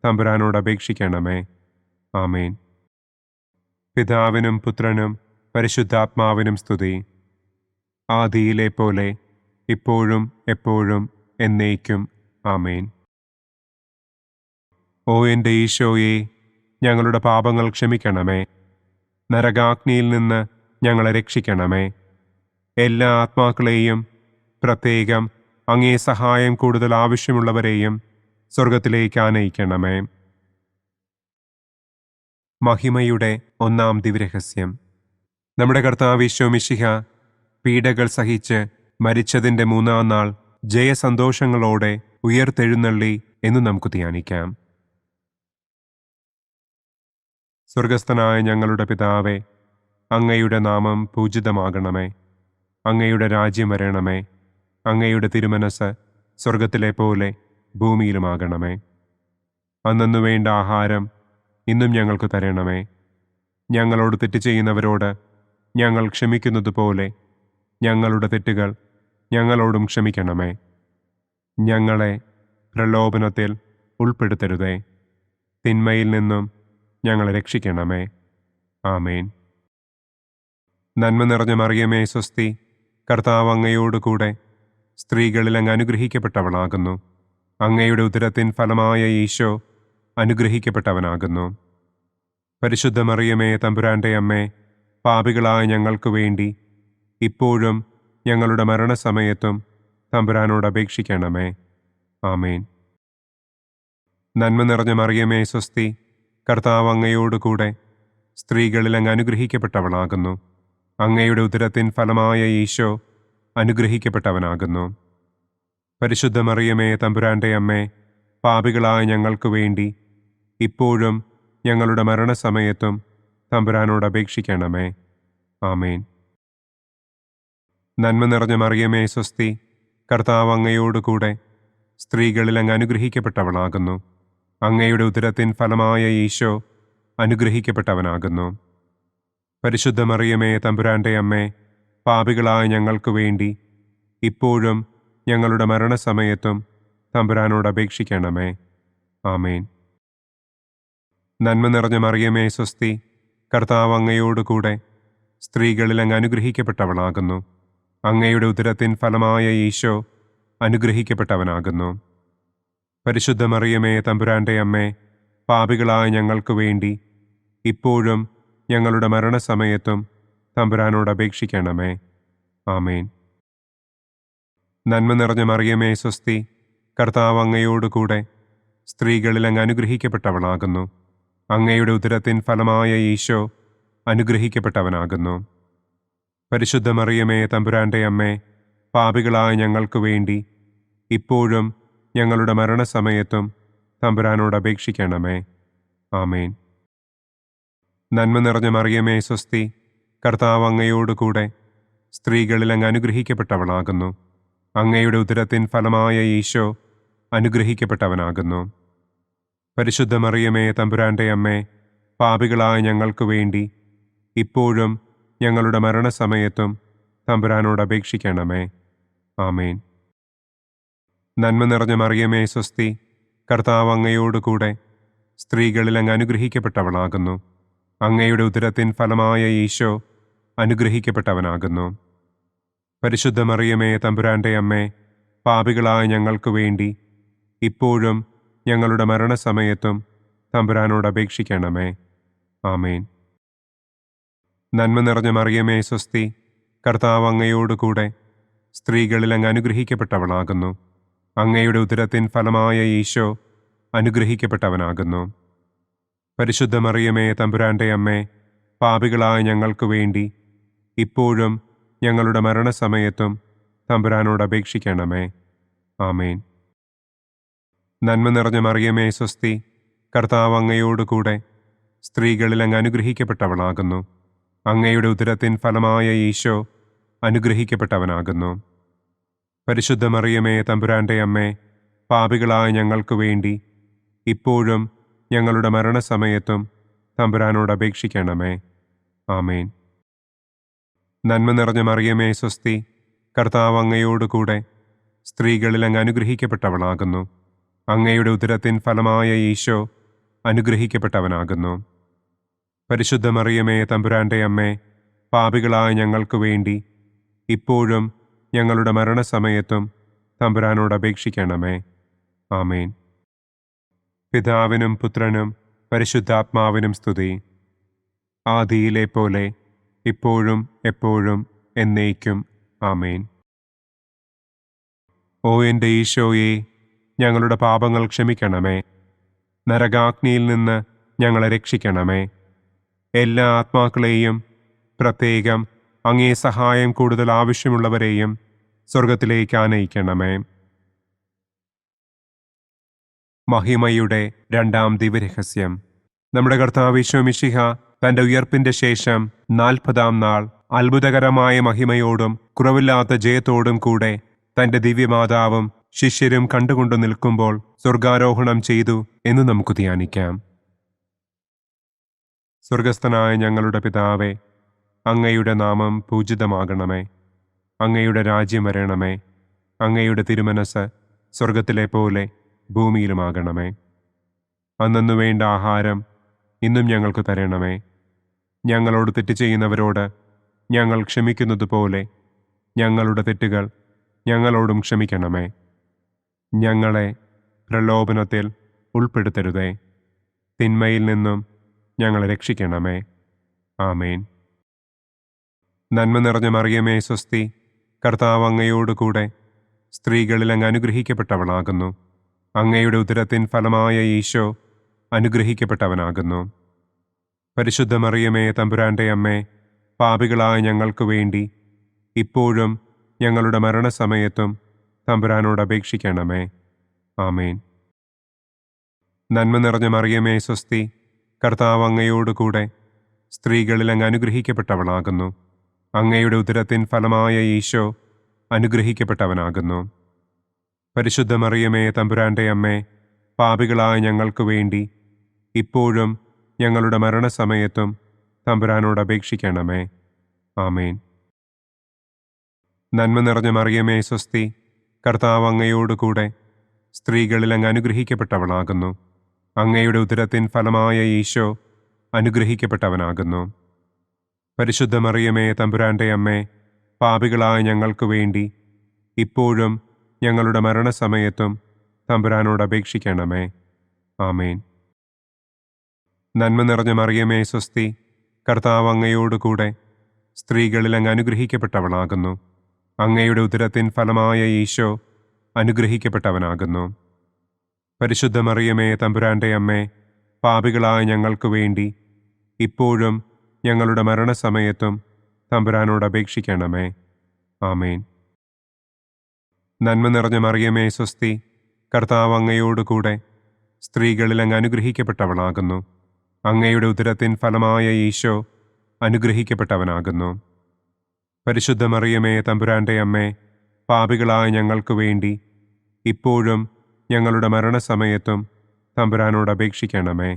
തമ്പുരാനോട് അപേക്ഷിക്കണമേ. ആമേൻ. പിതാവിനും പുത്രനും പരിശുദ്ധാത്മാവിനും സ്തുതി. ആദിയിലെ പോലെ ഇപ്പോഴും എപ്പോഴും എന്നേക്കും. ആമേൻ. ഓ എൻ്റെ ഈശോയെ, ഞങ്ങളുടെ പാപങ്ങൾ ക്ഷമിക്കണമേ. നരകാഗ്നിയിൽ നിന്ന് ഞങ്ങളെ രക്ഷിക്കണമേ. എല്ലാ ആത്മാക്കളെയും, പ്രത്യേകം അങ്ങേ സഹായം കൂടുതൽ ആവശ്യമുള്ളവരെയും സ്വർഗത്തിലേക്ക് ആനയിക്കണമേ. മഹിമയുടെ ഒന്നാം ദിവ്യരഹസ്യം. നമ്മുടെ കർത്താവ് ഈശോ മിശിഹ പീഡകൾ സഹിച്ച് മരിച്ചതിൻ്റെ മൂന്നാം നാൾ ജയസന്തോഷങ്ങളോടെ ഉയർത്തെഴുന്നള്ളി എന്ന് നമുക്ക് ധ്യാനിക്കാം. സ്വർഗസ്ഥനായ ഞങ്ങളുടെ പിതാവേ, അങ്ങയുടെ നാമം പൂജിതമാകണമേ. അങ്ങയുടെ രാജ്യം വരണമേ. അങ്ങയുടെ തിരുമനസ് സ്വർഗത്തിലെ പോലെ ഭൂമിയിലുമാകണമേ. അന്നന്നു വേണ്ട ആഹാരം ഇന്നും ഞങ്ങൾക്ക് തരണമേ. ഞങ്ങളോട് തെറ്റ് ചെയ്യുന്നവരോട് ഞങ്ങൾ ക്ഷമിക്കുന്നത് പോലെ ഞങ്ങളുടെ തെറ്റുകൾ ഞങ്ങളോടും ക്ഷമിക്കണമേ. ഞങ്ങളെ പ്രലോഭനത്തിൽ ഉൾപ്പെടുത്തരുതേ. തിന്മയിൽ നിന്നും ഞങ്ങളെ രക്ഷിക്കണമേ. ആമേൻ. നന്മ നിറഞ്ഞ മറിയമേ സ്വസ്തി, കർത്താവ് അങ്ങയോടുകൂടെ സ്ത്രീകളിൽ അങ്ങ് അനുഗ്രഹിക്കപ്പെട്ടവളാകുന്നു. അങ്ങയുടെ ഉദരത്തിൻ ഫലമായ ഈശോ അനുഗ്രഹിക്കപ്പെട്ടവനാകുന്നു. പരിശുദ്ധ മറിയമേ തമ്പുരാന്റെ അമ്മേ, പാപികളായ ഞങ്ങൾക്ക് വേണ്ടി ഇപ്പോഴും ഞങ്ങളുടെ മരണസമയത്തും തമ്പുരാനോട് അപേക്ഷിക്കണമേ. ആമേൻ. നന്മ നിറഞ്ഞ മറിയമേ സ്വസ്തി, കർത്താവ് അങ്ങയോടുകൂടെ സ്ത്രീകളിൽ അങ്ങ് അനുഗ്രഹിക്കപ്പെട്ടവളാകുന്നു. അങ്ങയുടെ ഉദരത്തിൻ ഫലമായ ഈശോ അനുഗ്രഹിക്കപ്പെട്ടവനാകുന്നു. പരിശുദ്ധ മറിയമേ തമ്പുരാന്റെ അമ്മേ, പാപികളായ ഞങ്ങൾക്ക് വേണ്ടി ഇപ്പോഴും ഞങ്ങളുടെ മരണസമയത്തും തമ്പുരാനോട് അപേക്ഷിക്കണമേ. ആമേൻ. നന്മ നിറഞ്ഞ മറിയമേ സ്വസ്തി, കർത്താവ് അങ്ങയോടുകൂടെ സ്ത്രീകളിൽ അങ്ങ് അനുഗ്രഹിക്കപ്പെട്ടവളാകുന്നു. അങ്ങയുടെ ഉദരത്തിൻ ഫലമായ ഈശോ അനുഗ്രഹിക്കപ്പെട്ടവനാകുന്നു. പരിശുദ്ധ മറിയമേ തമ്പുരാന്റെ അമ്മേ, പാപികളായ ഞങ്ങൾക്ക് വേണ്ടി ഇപ്പോഴും ഞങ്ങളുടെ മരണസമയത്തും തമ്പുരാനോട് അപേക്ഷിക്കണമേ. ആമേൻ. നന്മ നിറഞ്ഞ മറിയമേ സ്വസ്തി, കർത്താവ് അങ്ങയോടുകൂടെ സ്ത്രീകളിൽ അങ്ങ് അനുഗ്രഹിക്കപ്പെട്ടവളാകുന്നു. അങ്ങയുടെ ഉദരത്തിൻ ഫലമായ ഈശോ അനുഗ്രഹിക്കപ്പെട്ടവനാകുന്നു. പരിശുദ്ധ മറിയമേ, തമ്പുരാന്റെ അമ്മേ, പാപികളായ ഞങ്ങൾക്ക് വേണ്ടി ഇപ്പോഴും ഞങ്ങളുടെ മരണസമയത്തും തമ്പുരാനോട് അപേക്ഷിക്കണമേ. ആമേൻ. നന്മ നിറഞ്ഞ മറിയമേ, സ്വസ്തി. കർത്താവ് അങ്ങയോടുകൂടെ സ്ത്രീകളിൽ അങ്ങ് അനുഗ്രഹിക്കപ്പെട്ടവളാകുന്നു. അങ്ങയുടെ ഉദരത്തിൻ ഫലമായ ഈശോ അനുഗ്രഹിക്കപ്പെട്ടവനാകുന്നു. പരിശുദ്ധ മറിയമേ, തമ്പുരാന്റെ അമ്മേ, പാപികളായ ഞങ്ങൾക്ക് വേണ്ടി ഇപ്പോഴും ഞങ്ങളുടെ മരണസമയത്തും തമ്പുരാനോട് അപേക്ഷിക്കണമേ. ആമേൻ. നന്മ നിറഞ്ഞ മറിയമേ, സ്വസ്തി. കർത്താവ് അങ്ങയോടുകൂടെ സ്ത്രീകളിൽ അങ്ങ് അനുഗ്രഹിക്കപ്പെട്ടവളാകുന്നു. അങ്ങയുടെ ഉദരത്തിൻ ഫലമായ ഈശോ അനുഗ്രഹിക്കപ്പെട്ടവനാകുന്നു. പരിശുദ്ധ മറിയമേ, തമ്പുരാന്റെ അമ്മേ, പാപികളായ ഞങ്ങൾക്ക് വേണ്ടി ഇപ്പോഴും ഞങ്ങളുടെ മരണസമയത്തും തമ്പുരാനോട് അപേക്ഷിക്കണമേ. ആമേൻ. നന്മ നിറഞ്ഞ മറിയമേ, സ്വസ്തി. കർത്താവ് അങ്ങയോടുകൂടെ സ്ത്രീകളിൽ അങ്ങ് അനുഗ്രഹിക്കപ്പെട്ടവളാകുന്നു. അങ്ങയുടെ ഉദരത്തിൻ ഫലമായ ഈശോ അനുഗ്രഹിക്കപ്പെട്ടവനാകുന്നു. പരിശുദ്ധ മറിയമേ, തമ്പുരാന്റെ അമ്മേ, പാപികളായ ഞങ്ങൾക്ക് വേണ്ടി ഇപ്പോഴും ഞങ്ങളുടെ മരണസമയത്തും തമ്പുരാനോട് അപേക്ഷിക്കണമേ. ആമേൻ. നന്മ നിറഞ്ഞ മറിയമേ, സ്വസ്തി. കർത്താവ് അങ്ങയോടുകൂടെ സ്ത്രീകളിൽ അങ്ങ് അനുഗ്രഹിക്കപ്പെട്ടവളാകുന്നു. അങ്ങയുടെ ഉദരത്തിൻ ഫലമായ ഈശോ അനുഗ്രഹിക്കപ്പെട്ടവനാകുന്നു. പരിശുദ്ധ മറിയമേ, തമ്പുരാന്റെ അമ്മേ, പാപികളായ ഞങ്ങൾക്ക് വേണ്ടി ഇപ്പോഴും ഞങ്ങളുടെ മരണസമയത്തും തമ്പുരാനോട് അപേക്ഷിക്കണമേ. ആമേൻ. നന്മ നിറഞ്ഞ മറിയമേ, സ്വസ്തി. കർത്താവ് അങ്ങയോടുകൂടെ സ്ത്രീകളിൽ അങ്ങ് അനുഗ്രഹിക്കപ്പെട്ടവളാകുന്നു. അങ്ങയുടെ ഉദരത്തിൻ ഫലമായ ഈശോ അനുഗ്രഹിക്കപ്പെട്ടവനാകുന്നു. പരിശുദ്ധ മറിയമേ, തമ്പുരാന്റെ അമ്മേ, പാപികളായ ഞങ്ങൾക്ക് വേണ്ടി ഇപ്പോഴും ഞങ്ങളുടെ മരണസമയത്തും തമ്പുരാനോട് അപേക്ഷിക്കണമേ. ആമേൻ. നന്മ നിറഞ്ഞ മറിയമേ, സ്വസ്തി. കർത്താവ് അങ്ങയോടുകൂടെ സ്ത്രീകളിൽ അങ്ങ് അനുഗ്രഹിക്കപ്പെട്ടവളാകുന്നു. അങ്ങയുടെ ഉദരത്തിൻ ഫലമായ ഈശോ അനുഗ്രഹിക്കപ്പെട്ടവനാകുന്നു. പരിശുദ്ധ മറിയമേ, തമ്പുരാന്റെ അമ്മേ, പാപികളായ ഞങ്ങൾക്ക് വേണ്ടി ഇപ്പോഴും ഞങ്ങളുടെ മരണസമയത്തും തമ്പുരാനോട് അപേക്ഷിക്കണമേ. ആമേൻ. പിതാവിനും പുത്രനും പരിശുദ്ധാത്മാവിനും സ്തുതി. ആദിയിലെ പോലെ ഇപ്പോഴും എപ്പോഴും എന്നേക്കും. ആമേൻ. ഓ എൻ്റെ ഈശോയെ, ഞങ്ങളുടെ പാപങ്ങൾ ക്ഷമിക്കണമേ. നരകാഗ്നിയിൽ നിന്ന് ഞങ്ങളെ രക്ഷിക്കണമേ. എല്ലാ ആത്മാക്കളെയും, പ്രത്യേകം അങ്ങേ സഹായം കൂടുതൽ ആവശ്യമുള്ളവരെയും സ്വർഗത്തിലേക്ക് ആനയിക്കണമേ. മഹിമയുടെ രണ്ടാം ദിവ്യരഹസ്യം. നമ്മുടെ കർത്താവ് ഈശോ മിശിഹ തന്റെ ഉയർപ്പിന്റെ ശേഷം 40-ാം നാൾ അത്ഭുതകരമായ മഹിമയോടും കുറവില്ലാത്ത ജയത്തോടും കൂടെ തന്റെ ദിവ്യമാതാവും ശിഷ്യരും കണ്ടുകൊണ്ടു നിൽക്കുമ്പോൾ സ്വർഗാരോഹണം ചെയ്തു എന്ന് നമുക്ക് ധ്യാനിക്കാം. സ്വർഗസ്ഥനായ ഞങ്ങളുടെ പിതാവേ, അങ്ങയുടെ നാമം പൂജിതമാകണമേ. അങ്ങയുടെ രാജ്യം വരണമേ. അങ്ങയുടെ തിരുമനസ് സ്വർഗത്തിലെ പോലെ ഭൂമിയിലുമാകണമേ. അന്നു വേണ്ട ആഹാരം ഇന്നും ഞങ്ങൾക്ക് തരണമേ. ഞങ്ങളോട് തെറ്റ് ചെയ്യുന്നവരോട് ഞങ്ങൾ ക്ഷമിക്കുന്നത് പോലെ ഞങ്ങളുടെ തെറ്റുകൾ ഞങ്ങളോടും ക്ഷമിക്കണമേ. ഞങ്ങളെ പ്രലോഭനത്തിൽ ഉൾപ്പെടുത്തരുതേ. തിന്മയിൽ നിന്നും ഞങ്ങളെ രക്ഷിക്കണമേ. ആമേൻ. നന്മ നിറഞ്ഞ മറിയമേ, സ്വസ്തി. കർത്താവ് അങ്ങയോടുകൂടെ സ്ത്രീകളിൽ അങ്ങ് അനുഗ്രഹിക്കപ്പെട്ടവളാകുന്നു. അങ്ങയുടെ ഉദരത്തിൻ ഫലമായ ഈശോ അനുഗ്രഹിക്കപ്പെട്ടവനാകുന്നു. പരിശുദ്ധ മറിയമേ, തമ്പുരാന്റെ അമ്മേ, പാപികളായ ഞങ്ങൾക്ക് വേണ്ടി ഇപ്പോഴും ഞങ്ങളുടെ മരണസമയത്തും തമ്പുരാനോട് അപേക്ഷിക്കണമേ. ആമേൻ. നന്മ നിറഞ്ഞ മറിയമേ, സ്വസ്തി. കർത്താവ് അങ്ങയോടുകൂടെ സ്ത്രീകളിൽ അങ്ങ് അനുഗ്രഹിക്കപ്പെട്ടവളാകുന്നു. അങ്ങയുടെ ഉദരത്തിൻ ഫലമായ ഈശോ അനുഗ്രഹിക്കപ്പെട്ടവനാകുന്നു. പരിശുദ്ധ മറിയമേ, തമ്പുരാന്റെ അമ്മേ, പാപികളായ ഞങ്ങൾക്ക് വേണ്ടി ഇപ്പോഴും ഞങ്ങളുടെ മരണസമയത്തും തമ്പുരാനോട് അപേക്ഷിക്കണമേ. ആമേൻ. നന്മ നിറഞ്ഞ മറിയമേ, സ്വസ്തി. കർത്താവ് അങ്ങയോടുകൂടെ സ്ത്രീകളിൽ അങ്ങ് അനുഗ്രഹിക്കപ്പെട്ടവളാകുന്നു. അങ്ങയുടെ ഉദരത്തിൻ ഫലമായ ഈശോ അനുഗ്രഹിക്കപ്പെട്ടവനാകുന്നു. പരിശുദ്ധ മറിയമേ തമ്പുരാന്റെ അമ്മേ, പാപികളായ ഞങ്ങൾക്ക് വേണ്ടി ഇപ്പോഴും ഞങ്ങളുടെ മരണസമയത്തും തമ്പുരാനോട് അപേക്ഷിക്കണമേ. ആമേൻ. നന്മ നിറഞ്ഞ മറിയമേ സ്വസ്തി, കർത്താവ് അങ്ങയോടുകൂടെ സ്ത്രീകളിൽ അങ്ങ് അനുഗ്രഹിക്കപ്പെട്ടവളാകുന്നു. അങ്ങയുടെ ഉദരത്തിൻ ഫലമായ ഈശോ അനുഗ്രഹിക്കപ്പെട്ടവനാകുന്നു. പരിശുദ്ധ മറിയമേ തമ്പുരാന്റെ അമ്മേ, പാപികളായ ഞങ്ങൾക്ക് വേണ്ടി ഇപ്പോഴും ഞങ്ങളുടെ മരണസമയത്തും തമ്പുരാനോട് അപേക്ഷിക്കണമേ. ആമേൻ. നന്മ നിറഞ്ഞ മറിയമേ സ്വസ്തി, കർത്താവ് അങ്ങയോടുകൂടെ സ്ത്രീകളിൽ അങ്ങ് അനുഗ്രഹിക്കപ്പെട്ടവളാകുന്നു. അങ്ങയുടെ ഉദരത്തിൻ ഫലമായ ഈശോ അനുഗ്രഹിക്കപ്പെട്ടവനാകുന്നു. പരിശുദ്ധ മറിയമേ തമ്പുരാന്റെ അമ്മേ, പാപികളായ ഞങ്ങൾക്ക് വേണ്ടി ഇപ്പോഴും ഞങ്ങളുടെ മരണസമയത്തും തമ്പുരാനോട് അപേക്ഷിക്കണമേ.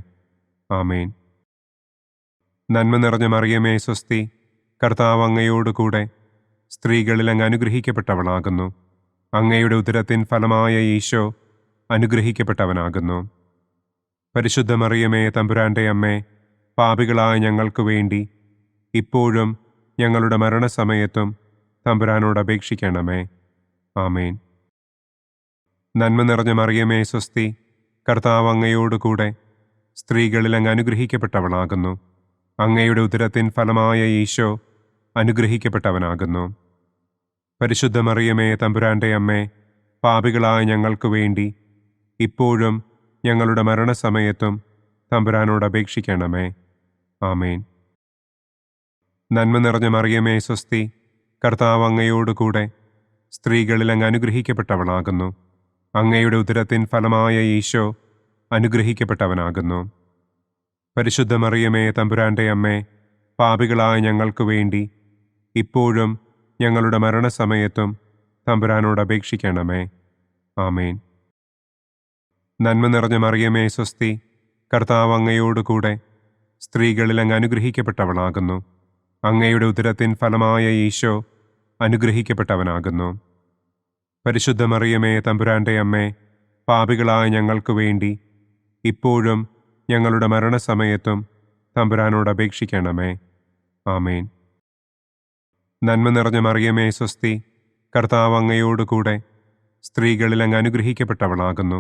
ആമേൻ. നന്മ നിറഞ്ഞ മറിയമേ സ്വസ്തി, കർത്താവ് അങ്ങയോടുകൂടെ സ്ത്രീകളിൽ അങ്ങ് അനുഗ്രഹിക്കപ്പെട്ടവളാകുന്നു. അങ്ങയുടെ ഉദരത്തിൻ ഫലമായ ഈശോ അനുഗ്രഹിക്കപ്പെട്ടവനാകുന്നു. പരിശുദ്ധ മറിയമേ തമ്പുരാന്റെ അമ്മേ, പാപികളായ ഞങ്ങൾക്ക് വേണ്ടി ഇപ്പോഴും ഞങ്ങളുടെ മരണസമയത്തും തമ്പുരാനോട് അപേക്ഷിക്കണമേ. ആമേൻ. നന്മ നിറഞ്ഞ മറിയമേ സ്വസ്തി, കർത്താവ് അങ്ങയോടുകൂടെ സ്ത്രീകളിൽ അങ്ങ് അനുഗ്രഹിക്കപ്പെട്ടവളാകുന്നു. അങ്ങയുടെ ഉദരത്തിൻ ഫലമായ ഈശോ അനുഗ്രഹിക്കപ്പെട്ടവനാകുന്നു. പരിശുദ്ധ മറിയമേ തമ്പുരാന്റെ അമ്മേ, പാപികളായ ഞങ്ങൾക്ക് വേണ്ടി ഇപ്പോഴും ഞങ്ങളുടെ മരണസമയത്തും തമ്പുരാനോട് അപേക്ഷിക്കണമേ. ആമേൻ. നന്മ നിറഞ്ഞ മറിയമേ സ്വസ്തി, കർത്താവ് അങ്ങയോടുകൂടെ സ്ത്രീകളിൽ അങ്ങ് അനുഗ്രഹിക്കപ്പെട്ടവളാകുന്നു. അങ്ങയുടെ ഉദരത്തിൻ ഫലമായ ഈശോ അനുഗ്രഹിക്കപ്പെട്ടവനാകുന്നു. പരിശുദ്ധ മറിയമേ തമ്പുരാന്റെ അമ്മേ, പാപികളായ ഞങ്ങൾക്ക് വേണ്ടി ഇപ്പോഴും ഞങ്ങളുടെ മരണസമയത്തും തമ്പുരാനോട് അപേക്ഷിക്കണമേ. ആമേൻ. നന്മ നിറഞ്ഞ മറിയമേ സ്വസ്തി, കർത്താവ് അങ്ങയോടുകൂടെ സ്ത്രീകളിൽ അങ്ങ് അനുഗ്രഹിക്കപ്പെട്ടവളാകുന്നു. അങ്ങയുടെ ഉദരത്തിൻ ഫലമായ ഈശോ അനുഗ്രഹിക്കപ്പെട്ടവനാകുന്നു. പരിശുദ്ധ മറിയമേ തമ്പുരാന്റെ അമ്മേ, പാപികളായ ഞങ്ങൾക്ക് വേണ്ടി ഇപ്പോഴും ഞങ്ങളുടെ മരണസമയത്തും തമ്പുരാനോട് അപേക്ഷിക്കണമേ. ആമേൻ. നന്മ നിറഞ്ഞ മറിയമേ സ്വസ്തി, കർത്താവ് അങ്ങയോടുകൂടെ സ്ത്രീകളിൽ അങ്ങ് അനുഗ്രഹിക്കപ്പെട്ടവളാകുന്നു.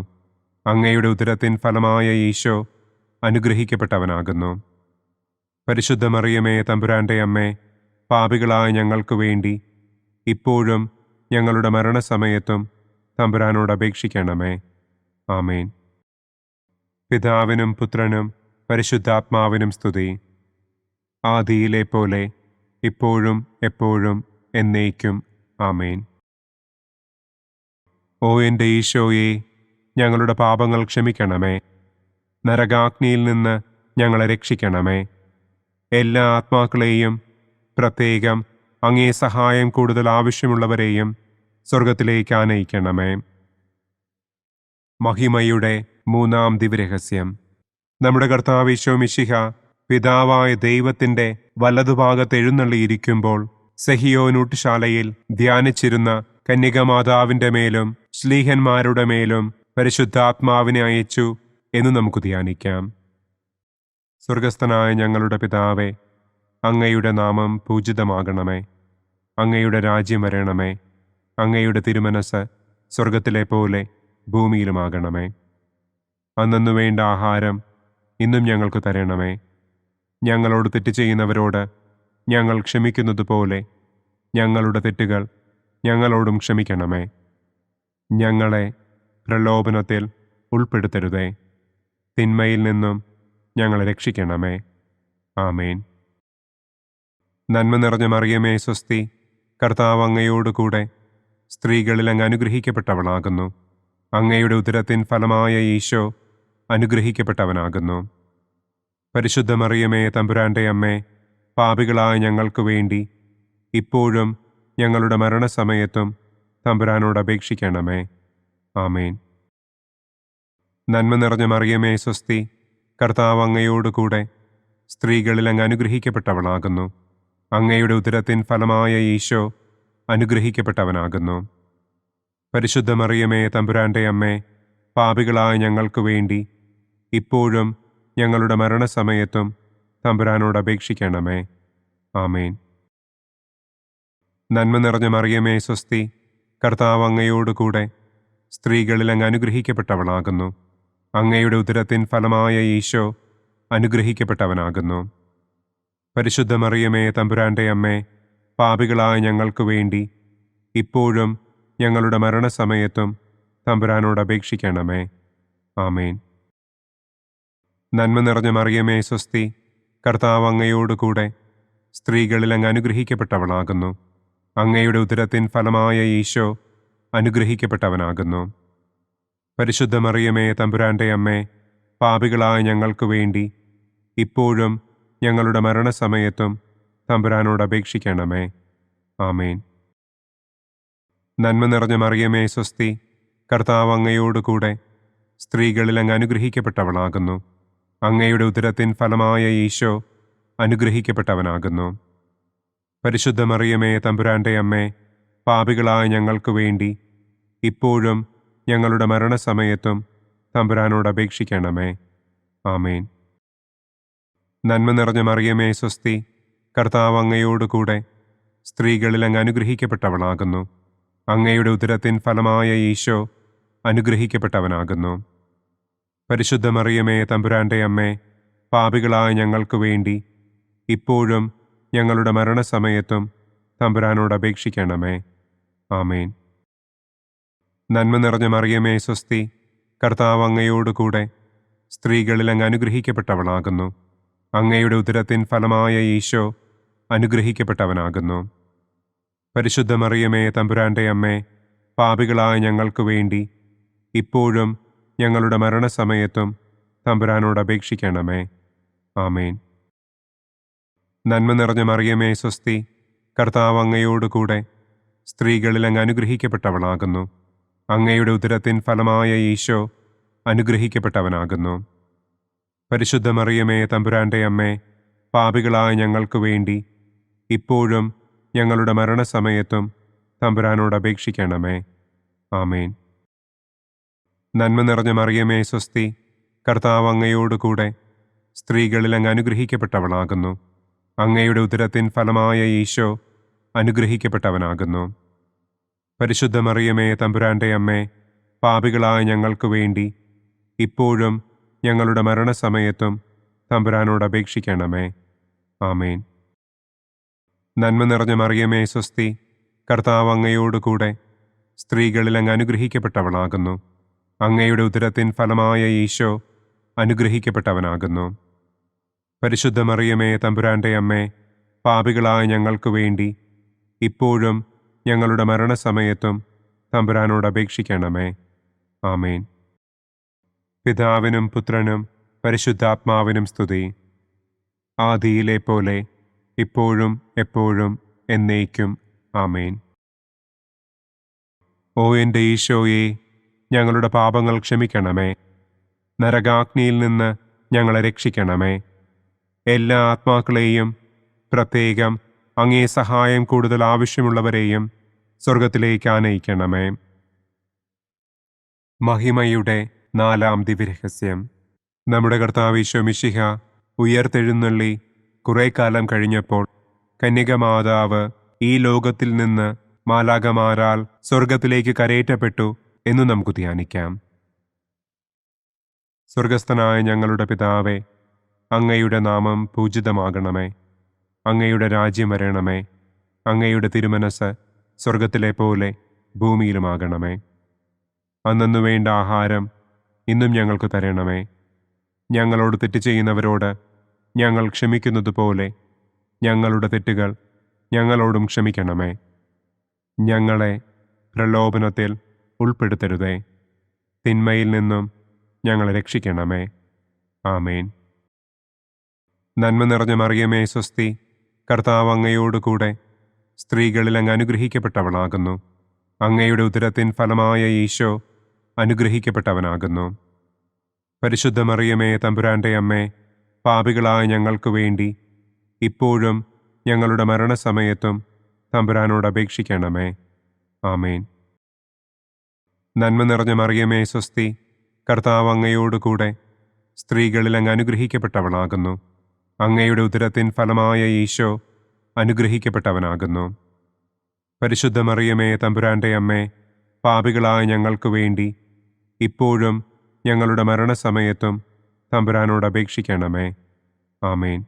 അങ്ങയുടെ ഉദരത്തിൻ ഫലമായ ഈശോ അനുഗ്രഹിക്കപ്പെട്ടവനാകുന്നു. പരിശുദ്ധ മറിയമേ തമ്പുരാന്റെ അമ്മേ, പാപികളായ ഞങ്ങൾക്ക് വേണ്ടി ഇപ്പോഴും ഞങ്ങളുടെ മരണസമയത്തും തമ്പുരാനോട് അപേക്ഷിക്കണമേ. ആമേൻ. പിതാവിനും പുത്രനും പരിശുദ്ധാത്മാവിനും സ്തുതി. ആദിയിലെ പോലെ ഇപ്പോഴും എപ്പോഴും എന്നേക്കും. ആമേൻ. ഓ എൻ്റെ ഈശോയെ, ഞങ്ങളുടെ പാപങ്ങൾ ക്ഷമിക്കണമേ. നരകാഗ്നിയിൽ നിന്ന് ഞങ്ങളെ രക്ഷിക്കണമേ. എല്ലാ ആത്മാക്കളെയും, പ്രത്യേകം അങ്ങേ സഹായം കൂടുതൽ ആവശ്യമുള്ളവരെയും സ്വർഗത്തിലേക്ക് ആനയിക്കണമേ. മഹിമയുടെ മൂന്നാം ദിവ്യരഹസ്യം. നമ്മുടെ കർത്താവ് ഈശോ മിശിഹ പിതാവായ ദൈവത്തിൻ്റെ വലതുഭാഗത്ത് എഴുന്നള്ളിയിരിക്കുമ്പോൾ സെഹിയോനൂട്ടുശാലയിൽ ധ്യാനിച്ചിരുന്ന കന്യകമാതാവിൻ്റെ മേലും ശ്ലീഹന്മാരുടെ മേലും പരിശുദ്ധാത്മാവിനെ അയച്ചു എന്ന് നമുക്ക് ധ്യാനിക്കാം. സ്വർഗസ്ഥനായ ഞങ്ങളുടെ പിതാവേ, അങ്ങയുടെ നാമം പൂജിതമാകണമേ. അങ്ങയുടെ രാജ്യം വരണമേ. അങ്ങയുടെ തിരുമനസ് സ്വർഗത്തിലെ പോലെ ഭൂമിയിലുമാകണമേ. അന്നു വേണ്ട ആഹാരം ഇന്നും ഞങ്ങൾക്ക് തരണമേ. ഞങ്ങളോട് തെറ്റ് ചെയ്യുന്നവരോട് ഞങ്ങൾ ക്ഷമിക്കുന്നത് പോലെ ഞങ്ങളുടെ തെറ്റുകൾ ഞങ്ങളോടും ക്ഷമിക്കണമേ. ഞങ്ങളെ പ്രലോഭനത്തിൽ ഉൾപ്പെടുത്തരുതേ. തിന്മയിൽ നിന്നും ഞങ്ങളെ രക്ഷിക്കണമേ. ആമേൻ. നന്മ നിറഞ്ഞ മറിയമേ സ്വസ്തി, കർത്താവ് അങ്ങയോടുകൂടെ സ്ത്രീകളിൽ അങ്ങ് അനുഗ്രഹിക്കപ്പെട്ടവളാകുന്നു. അങ്ങയുടെ ഉദരത്തിൻ ഫലമായ ഈശോ അനുഗ്രഹിക്കപ്പെട്ടവനാകുന്നു. പരിശുദ്ധ മറിയമേ തമ്പുരാന്റെ അമ്മേ, പാപികളായ ഞങ്ങൾക്ക് വേണ്ടി ഇപ്പോഴും ഞങ്ങളുടെ മരണസമയത്തും തമ്പുരാനോട് അപേക്ഷിക്കണമേ. ആമേൻ. നന്മ നിറഞ്ഞ മറിയമേ സ്വസ്തി, കർത്താവ് അങ്ങയോടുകൂടെ സ്ത്രീകളിൽ അങ്ങ് അനുഗ്രഹിക്കപ്പെട്ടവളാകുന്നു. അങ്ങയുടെ ഉദരത്തിൻ ഫലമായ ഈശോ അനുഗ്രഹിക്കപ്പെട്ടവനാകുന്നു. പരിശുദ്ധ മറിയമേ തമ്പുരാന്റെ അമ്മേ, പാപികളായ ഞങ്ങൾക്ക് വേണ്ടി ഇപ്പോഴും ഞങ്ങളുടെ മരണസമയത്തും തമ്പുരാനോട് അപേക്ഷിക്കണമേ. ആമേൻ. നന്മ നിറഞ്ഞ മറിയമേ സ്വസ്തി, കർത്താവ് അങ്ങയോടുകൂടെ സ്ത്രീകളിൽ അങ്ങ് അനുഗ്രഹിക്കപ്പെട്ടവളാകുന്നു. അങ്ങയുടെ ഉദരത്തിൻ ഫലമായ ഈശോ അനുഗ്രഹിക്കപ്പെട്ടവനാകുന്നു. പരിശുദ്ധ മറിയമേ തമ്പുരാന്റെ അമ്മേ, പാപികളായ ഞങ്ങൾക്ക് വേണ്ടി ഇപ്പോഴും ഞങ്ങളുടെ മരണസമയത്തും തമ്പുരാനോട് അപേക്ഷിക്കണമേ. ആമേൻ. നന്മ നിറഞ്ഞ മറിയമേ സ്വസ്തി, കർത്താവ് അങ്ങയോടുകൂടെ സ്ത്രീകളിൽ അങ്ങ് അനുഗ്രഹിക്കപ്പെട്ടവളാകുന്നു. അങ്ങയുടെ ഉദരത്തിൻ ഫലമായ ഈശോ അനുഗ്രഹിക്കപ്പെട്ടവനാകുന്നു. പരിശുദ്ധ മറിയമേ തമ്പുരാന്റെ അമ്മേ, പാപികളായ ഞങ്ങൾക്ക് വേണ്ടി ഇപ്പോഴും ഞങ്ങളുടെ മരണസമയത്തും തമ്പുരാനോട് അപേക്ഷിക്കണമേ. ആമേൻ. നന്മ നിറഞ്ഞ മറിയമേ സ്വസ്തി, കർത്താവ് അങ്ങയോടുകൂടെ സ്ത്രീകളിൽ അങ്ങ് അനുഗ്രഹിക്കപ്പെട്ടവളാകുന്നു. അങ്ങയുടെ ഉദരത്തിൻ ഫലമായ ഈശോ അനുഗ്രഹിക്കപ്പെട്ടവനാകുന്നു. പരിശുദ്ധ മറിയമേ തമ്പുരാന്റെ അമ്മേ, പാപികളായ ഞങ്ങൾക്ക് വേണ്ടി ഇപ്പോഴും ഞങ്ങളുടെ മരണസമയത്തും തമ്പുരാനോട് അപേക്ഷിക്കണമേ. ആമേൻ. നന്മ നിറഞ്ഞ മറിയമേ സ്വസ്തി, കർത്താവ് അങ്ങയോടുകൂടെ സ്ത്രീകളിൽ അങ്ങ് അനുഗ്രഹിക്കപ്പെട്ടവളാകുന്നു. അങ്ങയുടെ ഉദരത്തിൻ ഫലമായ ഈശോ അനുഗ്രഹിക്കപ്പെട്ടവനാകുന്നു. പരിശുദ്ധ മറിയമേ തമ്പുരാന്റെ അമ്മേ, പാപികളായ ഞങ്ങൾക്ക് വേണ്ടി ഇപ്പോഴും ഞങ്ങളുടെ മരണസമയത്തും തമ്പുരാനോട് അപേക്ഷിക്കണമേ. ആമേൻ. നന്മ നിറഞ്ഞ മറിയമേ സ്വസ്തി, കർത്താവ് അങ്ങയോടുകൂടെ സ്ത്രീകളിൽ അങ്ങ് അനുഗ്രഹിക്കപ്പെട്ടവളാകുന്നു. അങ്ങയുടെ ഉദരത്തിൻ ഫലമായ ഈശോ അനുഗ്രഹിക്കപ്പെട്ടവനാകുന്നു. പരിശുദ്ധ മറിയമേ തമ്പുരാന്റെ അമ്മേ, പാപികളായ ഞങ്ങൾക്ക് വേണ്ടി ഇപ്പോഴും ഞങ്ങളുടെ മരണസമയത്തും തമ്പുരാനോട് അപേക്ഷിക്കണമേ. ആമേൻ. നന്മ നിറഞ്ഞ മറിയമേ സ്വസ്തി, കർത്താവ് അങ്ങയോടുകൂടെ സ്ത്രീകളിൽ അങ്ങ് അനുഗ്രഹിക്കപ്പെട്ടവളാകുന്നു. അങ്ങയുടെ ഉദരത്തിൻ ഫലമായ ഈശോ അനുഗ്രഹിക്കപ്പെട്ടവനാകുന്നു. പരിശുദ്ധ മറിയമേ തമ്പുരാന്റെ അമ്മേ, പാപികളായ ഞങ്ങൾക്ക് വേണ്ടി ഇപ്പോഴും ഞങ്ങളുടെ മരണസമയത്തും തമ്പുരാനോട് അപേക്ഷിക്കണമേ. ആമേൻ. നന്മ നിറഞ്ഞ മറിയമേ സ്വസ്തി, കർത്താവ് അങ്ങയോടുകൂടെ സ്ത്രീകളിൽ അങ്ങ് അനുഗ്രഹിക്കപ്പെട്ടവളാകുന്നു. അങ്ങയുടെ ഉദരത്തിൻ ഫലമായ ഈശോ അനുഗ്രഹിക്കപ്പെട്ടവനാകുന്നു. പരിശുദ്ധ മറിയമേ തമ്പുരാന്റെ അമ്മേ, പാപികളായ ഞങ്ങൾക്ക് വേണ്ടി ഇപ്പോഴും ഞങ്ങളുടെ മരണസമയത്തും തമ്പുരാനോട് അപേക്ഷിക്കണമേ. ആമേൻ. നന്മ നിറഞ്ഞ മറിയമേ സ്വസ്തി, കർത്താവ് അങ്ങയോടുകൂടെ സ്ത്രീകളിൽ അങ്ങ് അനുഗ്രഹിക്കപ്പെട്ടവളാകുന്നു. അങ്ങയുടെ ഉദരത്തിൻ ഫലമായ ഈശോ അനുഗ്രഹിക്കപ്പെട്ടവനാകുന്നു. പരിശുദ്ധ മറിയമേ തമ്പുരാന്റെ അമ്മേ, പാപികളായ ഞങ്ങൾക്ക് വേണ്ടി ഇപ്പോഴും ഞങ്ങളുടെ മരണസമയത്തും തമ്പുരാനോട് അപേക്ഷിക്കണമേ. ആമേൻ. പിതാവിനും പുത്രനും പരിശുദ്ധാത്മാവിനും സ്തുതി. ആദിയിലെ പോലെ ഇപ്പോഴും എപ്പോഴും എന്നേക്കും. ആമേൻ. ഓ എൻ്റെ ഈശോയെ, ഞങ്ങളുടെ പാപങ്ങൾ ക്ഷമിക്കണമേ. നരകാഗ്നിയിൽ നിന്ന് ഞങ്ങളെ രക്ഷിക്കണമേ. എല്ലാ ആത്മാക്കളെയും, പ്രത്യേകം അങ്ങേ സഹായം കൂടുതൽ ആവശ്യമുള്ളവരെയും സ്വർഗത്തിലേക്ക് ആനയിക്കണമേ. മഹിമയുടെ 4-ാം ദിവ്യരഹസ്യം. നമ്മുടെ കർത്താവ് ഈശോ മിശിഹ ഉയർത്തെഴുന്നള്ളി കുറെ കാലം കഴിഞ്ഞപ്പോൾ കന്യകമാതാവ് ഈ ലോകത്തിൽ നിന്ന് മാലാഖമാരാൽ സ്വർഗത്തിലേക്ക് കരയേറ്റപ്പെട്ടു എന്നു നമുക്ക് ധ്യാനിക്കാം. സ്വർഗസ്ഥനായ ഞങ്ങളുടെ പിതാവേ, അങ്ങയുടെ നാമം പൂജിതമാകണമേ. അങ്ങയുടെ രാജ്യം വരണമേ. അങ്ങയുടെ തിരുമനസ് സ്വർഗത്തിലെ പോലെ ഭൂമിയിലുമാകണമേ. അന്നന്നു വേണ്ട ആഹാരം ഇന്നും ഞങ്ങൾക്ക് തരണമേ. ഞങ്ങളോട് തെറ്റ് ചെയ്യുന്നവരോട് ഞങ്ങൾ ക്ഷമിക്കുന്നത് പോലെ ഞങ്ങളുടെ തെറ്റുകൾ ഞങ്ങളോടും ക്ഷമിക്കണമേ. ഞങ്ങളെ പ്രലോഭനത്തിൽ ഉൾപ്പെടുത്തരുതേ. തിന്മയിൽ നിന്നും ഞങ്ങളെ രക്ഷിക്കണമേ. ആമേൻ. നന്മ നിറഞ്ഞ മറിയമേ സ്വസ്തി, കർത്താവ് അങ്ങയോടുകൂടെ സ്ത്രീകളിൽ അങ്ങ് അനുഗ്രഹിക്കപ്പെട്ടവളാകുന്നു. അങ്ങയുടെ ഉദരത്തിൻ ഫലമായ ഈശോ അനുഗ്രഹിക്കപ്പെട്ടവനാകുന്നു. പരിശുദ്ധ മറിയമേ തമ്പുരാന്റെ അമ്മേ, പാപികളായ ഞങ്ങൾക്ക് വേണ്ടി ഇപ്പോഴും ഞങ്ങളുടെ മരണസമയത്തും തമ്പുരാനോട് അപേക്ഷിക്കണമേ. ആമേൻ. നന്മ നിറഞ്ഞ മറിയമേ സ്വസ്തി, കർത്താവ് അങ്ങയോടുകൂടെ സ്ത്രീകളിൽ അങ്ങ് അനുഗ്രഹിക്കപ്പെട്ടവളാകുന്നു. അങ്ങയുടെ ഉദരത്തിൻ ഫലമായ ഈശോ അനുഗ്രഹിക്കപ്പെട്ടവനാകുന്നു. പരിശുദ്ധ മറിയമേ, തമ്പുരാന്റെ അമ്മേ, പാപികളായ ഞങ്ങൾക്ക് വേണ്ടി ഇപ്പോഴും ഞങ്ങളുടെ മരണസമയത്തും തമ്പുരാനോട് അപേക്ഷിക്കണമേ. ആമേൻ.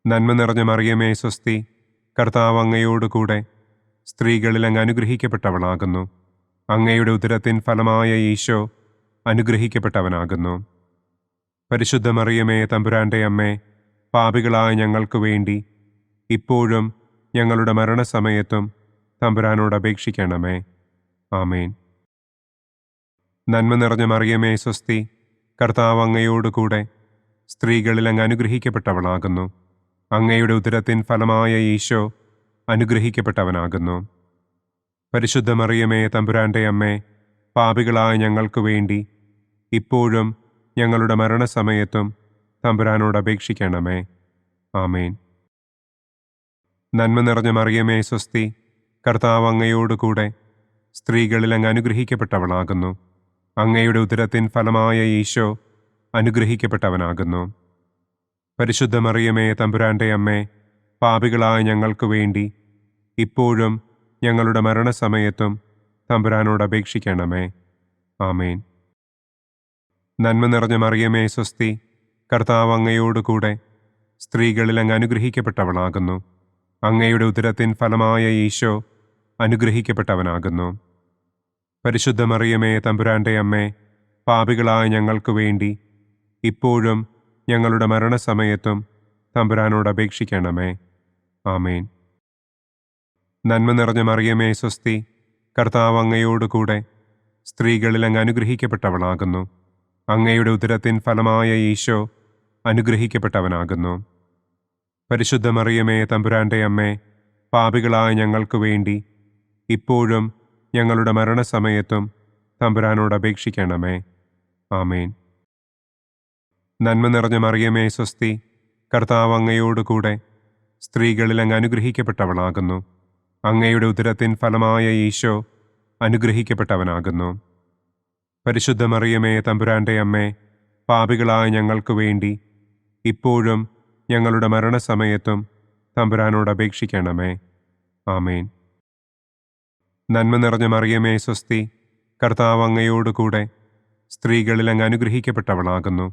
നന്മ നിറഞ്ഞ മറിയമേ, സ്വസ്തി, കർത്താവ് അങ്ങയോടുകൂടെ സ്ത്രീകളിൽ അങ്ങ് അനുഗ്രഹിക്കപ്പെട്ടവളാകുന്നു. അങ്ങയുടെ ഉദരത്തിൻ ഫലമായ ഈശോ അനുഗ്രഹിക്കപ്പെട്ടവനാകുന്നു. പരിശുദ്ധ മറിയമേ, തമ്പുരാന്റെ അമ്മേ, പാപികളായ ഞങ്ങൾക്ക് വേണ്ടി ഇപ്പോഴും ഞങ്ങളുടെ മരണസമയത്തും തമ്പുരാനോട് അപേക്ഷിക്കണമേ. ആമേൻ. നന്മ നിറഞ്ഞ മറിയമേ, സ്വസ്തി, കർത്താവ് അങ്ങയോടുകൂടെ സ്ത്രീകളിൽ അങ്ങ് അനുഗ്രഹിക്കപ്പെട്ടവളാകുന്നു. അങ്ങയുടെ ഉദരത്തിൻ ഫലമായ ഈശോ അനുഗ്രഹിക്കപ്പെട്ടവനാകുന്നു. പരിശുദ്ധ മറിയമേ, തമ്പുരാന്റെ അമ്മേ, പാപികളായ ഞങ്ങൾക്ക് വേണ്ടി ഇപ്പോഴും ഞങ്ങളുടെ മരണസമയത്തും തമ്പുരാനോട് അപേക്ഷിക്കണമേ. ആമേൻ. നന്മ നിറഞ്ഞ മറിയമേ, സ്വസ്തി, കർത്താവ് അങ്ങയോടുകൂടെ സ്ത്രീകളിൽ അങ്ങ് അനുഗ്രഹിക്കപ്പെട്ടവളാകുന്നു. അങ്ങയുടെ ഉദരത്തിൻ ഫലമായ ഈശോ അനുഗ്രഹിക്കപ്പെട്ടവനാകുന്നു. പരിശുദ്ധ മറിയമേ, തമ്പുരാന്റെ അമ്മേ, പാപികളായ ഞങ്ങൾക്ക് വേണ്ടി ഇപ്പോഴും ഞങ്ങളുടെ മരണസമയത്തും തമ്പുരാനോട് അപേക്ഷിക്കണമേ. ആമേൻ. നന്മ നിറഞ്ഞ മറിയമേ, സ്വസ്തി, കർത്താവ് അങ്ങയോടുകൂടെ സ്ത്രീകളിൽ അങ്ങ് അനുഗ്രഹിക്കപ്പെട്ടവളാകുന്നു. അങ്ങയുടെ ഉദരത്തിൻ ഫലമായ ഈശോ അനുഗ്രഹിക്കപ്പെട്ടവനാകുന്നു. പരിശുദ്ധ മറിയമേ, തമ്പുരാന്റെ അമ്മേ, പാപികളായ ഞങ്ങൾക്ക് വേണ്ടി ഇപ്പോഴും ഞങ്ങളുടെ മരണസമയത്തും തമ്പുരാനോട് അപേക്ഷിക്കണമേ. ആമേൻ. നന്മ നിറഞ്ഞ മറിയമേ, സ്വസ്തി, കർത്താവ് അങ്ങയോടുകൂടെ സ്ത്രീകളിൽ അങ്ങ് അനുഗ്രഹിക്കപ്പെട്ടവളാകുന്നു. അങ്ങയുടെ ഉദരത്തിൻ ഫലമായ ഈശോ അനുഗ്രഹിക്കപ്പെട്ടവനാകുന്നു. പരിശുദ്ധ മറിയമേ, തമ്പുരാന്റെ അമ്മേ, പാപികളായ ഞങ്ങൾക്ക് വേണ്ടി ഇപ്പോഴും ഞങ്ങളുടെ മരണസമയത്തും തമ്പുരാനോട് അപേക്ഷിക്കണമേ. ആമേൻ. നന്മ നിറഞ്ഞ മറിയമേ, സ്വസ്തി, കർത്താവ് അങ്ങയോടുകൂടെ സ്ത്രീകളിൽ അങ്ങ് അനുഗ്രഹിക്കപ്പെട്ടവളാകുന്നു. അങ്ങയുടെ ഉദരത്തിൻ ഫലമായ ഈശോ അനുഗ്രഹിക്കപ്പെട്ടവനാകുന്നു. പരിശുദ്ധ മറിയമേ, തമ്പുരാന്റെ അമ്മേ, പാപികളായ ഞങ്ങൾക്ക് വേണ്ടി ഇപ്പോഴും ഞങ്ങളുടെ മരണസമയത്തും തമ്പുരാനോട് അപേക്ഷിക്കണമേ. ആമേൻ. നന്മ നിറഞ്ഞ മറിയമേ, സ്വസ്തി, കർത്താവ് അങ്ങയോടുകൂടെ സ്ത്രീകളിൽ അങ്ങ് അനുഗ്രഹിക്കപ്പെട്ടവളാകുന്നു.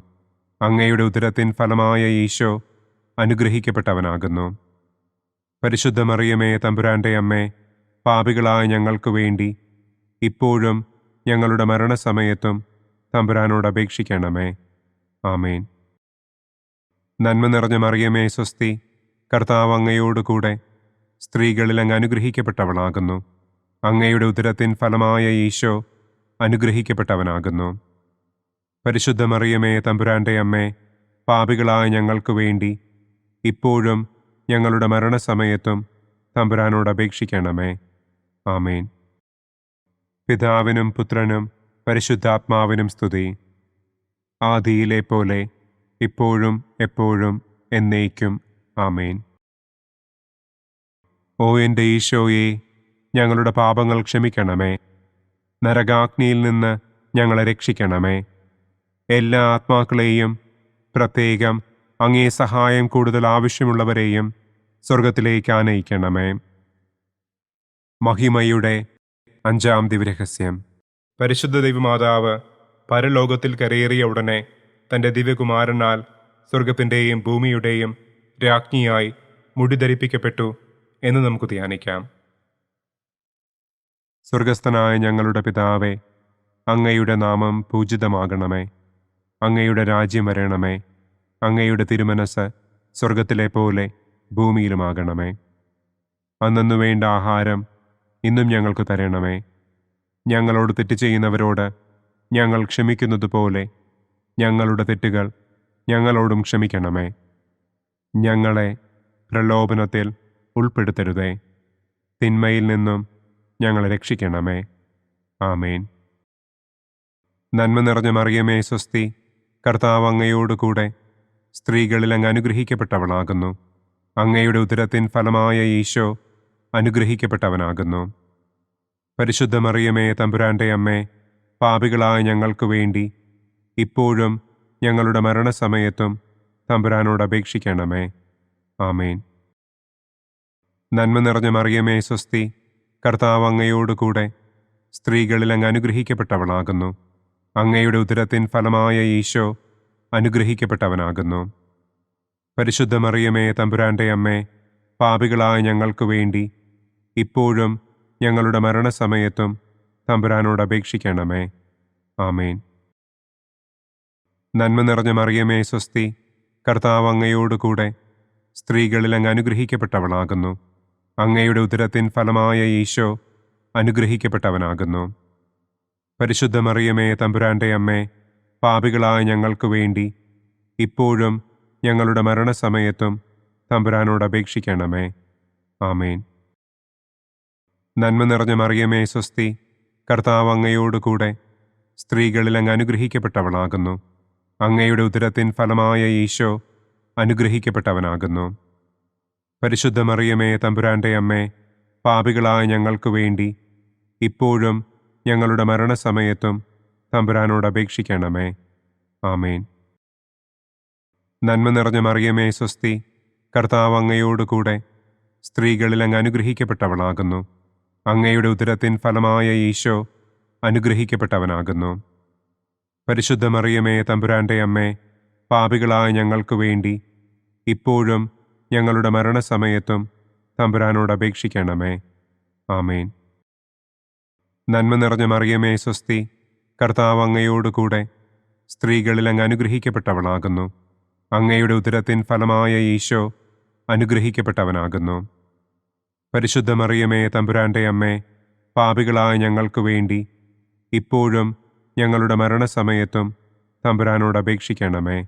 അങ്ങയുടെ ഉദരത്തിൻ ഫലമായ ഈശോ അനുഗ്രഹിക്കപ്പെട്ടവനാകുന്നു. പരിശുദ്ധ മറിയമേ, തമ്പുരാന്റെ അമ്മേ, പാപികളായ ഞങ്ങൾക്ക് വേണ്ടി ഇപ്പോഴും ഞങ്ങളുടെ മരണസമയത്തും തമ്പുരാനോട് അപേക്ഷിക്കണമേ. ആമേൻ. നന്മ നിറഞ്ഞ മറിയമേ, സ്വസ്തി, കർത്താവ് അങ്ങയോടുകൂടെ സ്ത്രീകളിൽ അങ്ങ് അനുഗ്രഹിക്കപ്പെട്ടവളാകുന്നു. അങ്ങയുടെ ഉദരത്തിൻ ഫലമായ ഈശോ അനുഗ്രഹിക്കപ്പെട്ടവനാകുന്നു. പരിശുദ്ധ മറിയമേ, തമ്പുരാന്റെ അമ്മേ, പാപികളായ ഞങ്ങൾക്ക് വേണ്ടി ഇപ്പോഴും ഞങ്ങളുടെ മരണസമയത്തും തമ്പുരാനോട് അപേക്ഷിക്കണമേ. ആമേൻ. പിതാവിനും പുത്രനും പരിശുദ്ധാത്മാവിനും സ്തുതി. ആദിയിലെ പോലെ ഇപ്പോഴും എപ്പോഴും എന്നേക്കും. ആമേൻ. ഓ എൻ്റെ ഈശോയെ, ഞങ്ങളുടെ പാപങ്ങൾ ക്ഷമിക്കണമേ. നരകാഗ്നിയിൽ നിന്ന് ഞങ്ങളെ രക്ഷിക്കണമേ. എല്ലാ ആത്മാക്കളെയും, പ്രത്യേകം അങ്ങേ സഹായം കൂടുതൽ ആവശ്യമുള്ളവരെയും സ്വർഗത്തിലേക്ക് ആനയിക്കണമേ. മഹിമയുടെ 5-ാം ദിവ്യരഹസ്യം. പരിശുദ്ധ ദൈവമാതാവ് പരലോകത്തിൽ കരയേറിയ ഉടനെ തൻ്റെ ദിവ്യകുമാരനാൽ സ്വർഗത്തിൻ്റെയും ഭൂമിയുടെയും രാജ്ഞിയായി മുടിധരിപ്പിക്കപ്പെട്ടു എന്ന് നമുക്ക് ധ്യാനിക്കാം. സ്വർഗസ്ഥനായ ഞങ്ങളുടെ പിതാവേ, അങ്ങയുടെ നാമം പൂജിതമാകണമേ. അങ്ങയുടെ രാജ്യം വരണമേ. അങ്ങയുടെ തിരുമനസ് സ്വർഗത്തിലെ പോലെ ഭൂമിയിലുമാകണമേ. അന്നു വേണ്ട ആഹാരം ഇന്നും ഞങ്ങൾക്ക് തരണമേ. ഞങ്ങളോട് തെറ്റ് ചെയ്യുന്നവരോട് ഞങ്ങൾ ക്ഷമിക്കുന്നത് പോലെ ഞങ്ങളുടെ തെറ്റുകൾ ഞങ്ങളോടും ക്ഷമിക്കണമേ. ഞങ്ങളെ പ്രലോഭനത്തിൽ ഉൾപ്പെടുത്തരുതേ. തിന്മയിൽ നിന്നും ഞങ്ങളെ രക്ഷിക്കണമേ. ആമേൻ. നന്മ നിറഞ്ഞ മറിയമേ, സ്വസ്തി, കർത്താവ് അങ്ങയോടുകൂടെ സ്ത്രീകളിൽ അങ്ങ് അനുഗ്രഹിക്കപ്പെട്ടവളാകുന്നു. അങ്ങയുടെ ഉദരത്തിൻ ഫലമായ ഈശോ അനുഗ്രഹിക്കപ്പെട്ടവനാകുന്നു. പരിശുദ്ധ മറിയമേ, തമ്പുരാന്റെ അമ്മേ, പാപികളായ ഞങ്ങൾക്ക് വേണ്ടി ഇപ്പോഴും ഞങ്ങളുടെ മരണസമയത്തും തമ്പുരാനോട് അപേക്ഷിക്കണമേ. ആമേൻ. നന്മ നിറഞ്ഞ മറിയമേ സ്വസ്തി, കർത്താവ് അങ്ങയോടുകൂടെ സ്ത്രീകളിൽ അങ്ങ് അനുഗ്രഹിക്കപ്പെട്ടവളാകുന്നു. അങ്ങയുടെ ഉദരത്തിൻ ഫലമായ ഈശോ അനുഗ്രഹിക്കപ്പെട്ടവനാകുന്നു. പരിശുദ്ധ മറിയമേ തമ്പുരാന്റെ അമ്മേ, പാപികളായ ഞങ്ങൾക്ക് വേണ്ടി ഇപ്പോഴും ഞങ്ങളുടെ മരണസമയത്തും തമ്പുരാനോട് അപേക്ഷിക്കണമേ. ആമേൻ. നന്മ നിറഞ്ഞ മറിയമേ സ്വസ്തി, കർത്താവ് അങ്ങയോടുകൂടെ സ്ത്രീകളിൽ അങ്ങ് അനുഗ്രഹിക്കപ്പെട്ടവളാകുന്നു. അങ്ങയുടെ ഉദരത്തിൻ ഫലമായ ഈശോ അനുഗ്രഹിക്കപ്പെട്ടവനാകുന്നു. പരിശുദ്ധ മറിയമേ തമ്പുരാന്റെ അമ്മേ, പാപികളായ ഞങ്ങൾക്ക് വേണ്ടി ഇപ്പോഴും ഞങ്ങളുടെ മരണസമയത്തും തമ്പുരാനോട് അപേക്ഷിക്കണമേ. ആമേൻ. നന്മ നിറഞ്ഞ മറിയമേ സ്വസ്തി, കർത്താവ് അങ്ങയോടുകൂടെ സ്ത്രീകളിൽ അങ്ങ് അനുഗ്രഹിക്കപ്പെട്ടവളാകുന്നു. അങ്ങയുടെ ഉദരത്തിൻ ഫലമായ ഈശോ അനുഗ്രഹിക്കപ്പെട്ടവനാകുന്നു. പരിശുദ്ധ മറിയമേ തമ്പുരാന്റെ അമ്മേ, പാപികളായ ഞങ്ങൾക്ക് വേണ്ടി ഇപ്പോഴും ഞങ്ങളുടെ മരണസമയത്തും തമ്പുരാനോട് അപേക്ഷിക്കണമേ. ആമേൻ. നന്മ നിറഞ്ഞ മറിയമേ സ്വസ്തി, കർത്താവ് അങ്ങയോടുകൂടെ സ്ത്രീകളിൽ അങ്ങ് അനുഗ്രഹിക്കപ്പെട്ടവളാകുന്നു. അങ്ങയുടെ ഉദരത്തിൻ ഫലമായ ഈശോ അനുഗ്രഹിക്കപ്പെട്ടവനാകുന്നു. പരിശുദ്ധ മറിയമേ തമ്പുരാന്റെ അമ്മേ, പാപികളായ ഞങ്ങൾക്ക് വേണ്ടി ഇപ്പോഴും ഞങ്ങളുടെ മരണസമയത്തും തമ്പുരാനോട് അപേക്ഷിക്കണമേ. ആമേൻ. നന്മ നിറഞ്ഞ മറിയമേ സ്വസ്തി, കർത്താവ് അങ്ങയോടുകൂടെ സ്ത്രീകളിൽ അങ്ങ് അനുഗ്രഹിക്കപ്പെട്ടവളാകുന്നു. അങ്ങയുടെ ഉദരത്തിൻ ഫലമായ ഈശോ അനുഗ്രഹിക്കപ്പെട്ടവനാകുന്നു. പരിശുദ്ധ മറിയമേ തമ്പുരാന്റെ അമ്മേ, പാപികളായ ഞങ്ങൾക്ക് വേണ്ടി ഇപ്പോഴും ഞങ്ങളുടെ മരണസമയത്തും തമ്പുരാനോട് അപേക്ഷിക്കണമേ.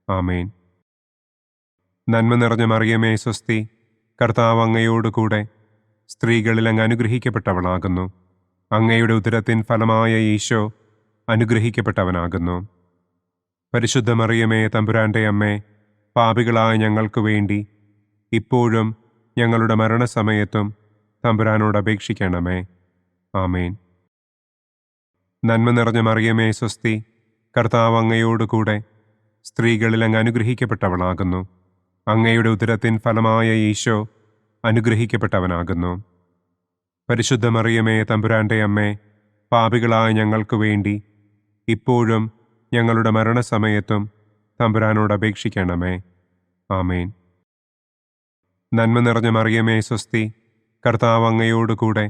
ആമേൻ. നന്മ നിറഞ്ഞ മറിയമേ സ്വസ്തി, കർത്താവ് അങ്ങയോടുകൂടെ സ്ത്രീകളിൽ അങ്ങ് അനുഗ്രഹിക്കപ്പെട്ടവളാകുന്നു. അങ്ങയുടെ ഉദരത്തിൻ ഫലമായ ഈശോ അനുഗ്രഹിക്കപ്പെട്ടവനാകുന്നു. പരിശുദ്ധ മറിയമേ തമ്പുരാന്റെ അമ്മേ, പാപികളായ ഞങ്ങൾക്ക് വേണ്ടി ഇപ്പോഴും ഞങ്ങളുടെ മരണസമയത്തും തമ്പുരാനോട് അപേക്ഷിക്കണമേ. ആമേൻ. നന്മ നിറഞ്ഞ മറിയമേ സ്വസ്തി, കർത്താവ് അങ്ങയോടുകൂടെ സ്ത്രീകളിൽ അങ്ങ് അനുഗ്രഹിക്കപ്പെട്ടവളാകുന്നു. അങ്ങയുടെ ഉദരത്തിൻ ഫലമായ ഈശോ അനുഗ്രഹിക്കപ്പെട്ടവനാകുന്നു. പരിശുദ്ധ മറിയമേ തമ്പുരാന്റെ അമ്മേ, പാപികളായ ഞങ്ങൾക്ക് വേണ്ടി ഇപ്പോഴും ഞങ്ങളുടെ മരണസമയത്തും തമ്പുരാനോട് അപേക്ഷിക്കണമേ. ആമേൻ. നന്മ നിറഞ്ഞ മറിയമേ സ്വസ്തി, കർത്താവ് അങ്ങയോടുകൂടെ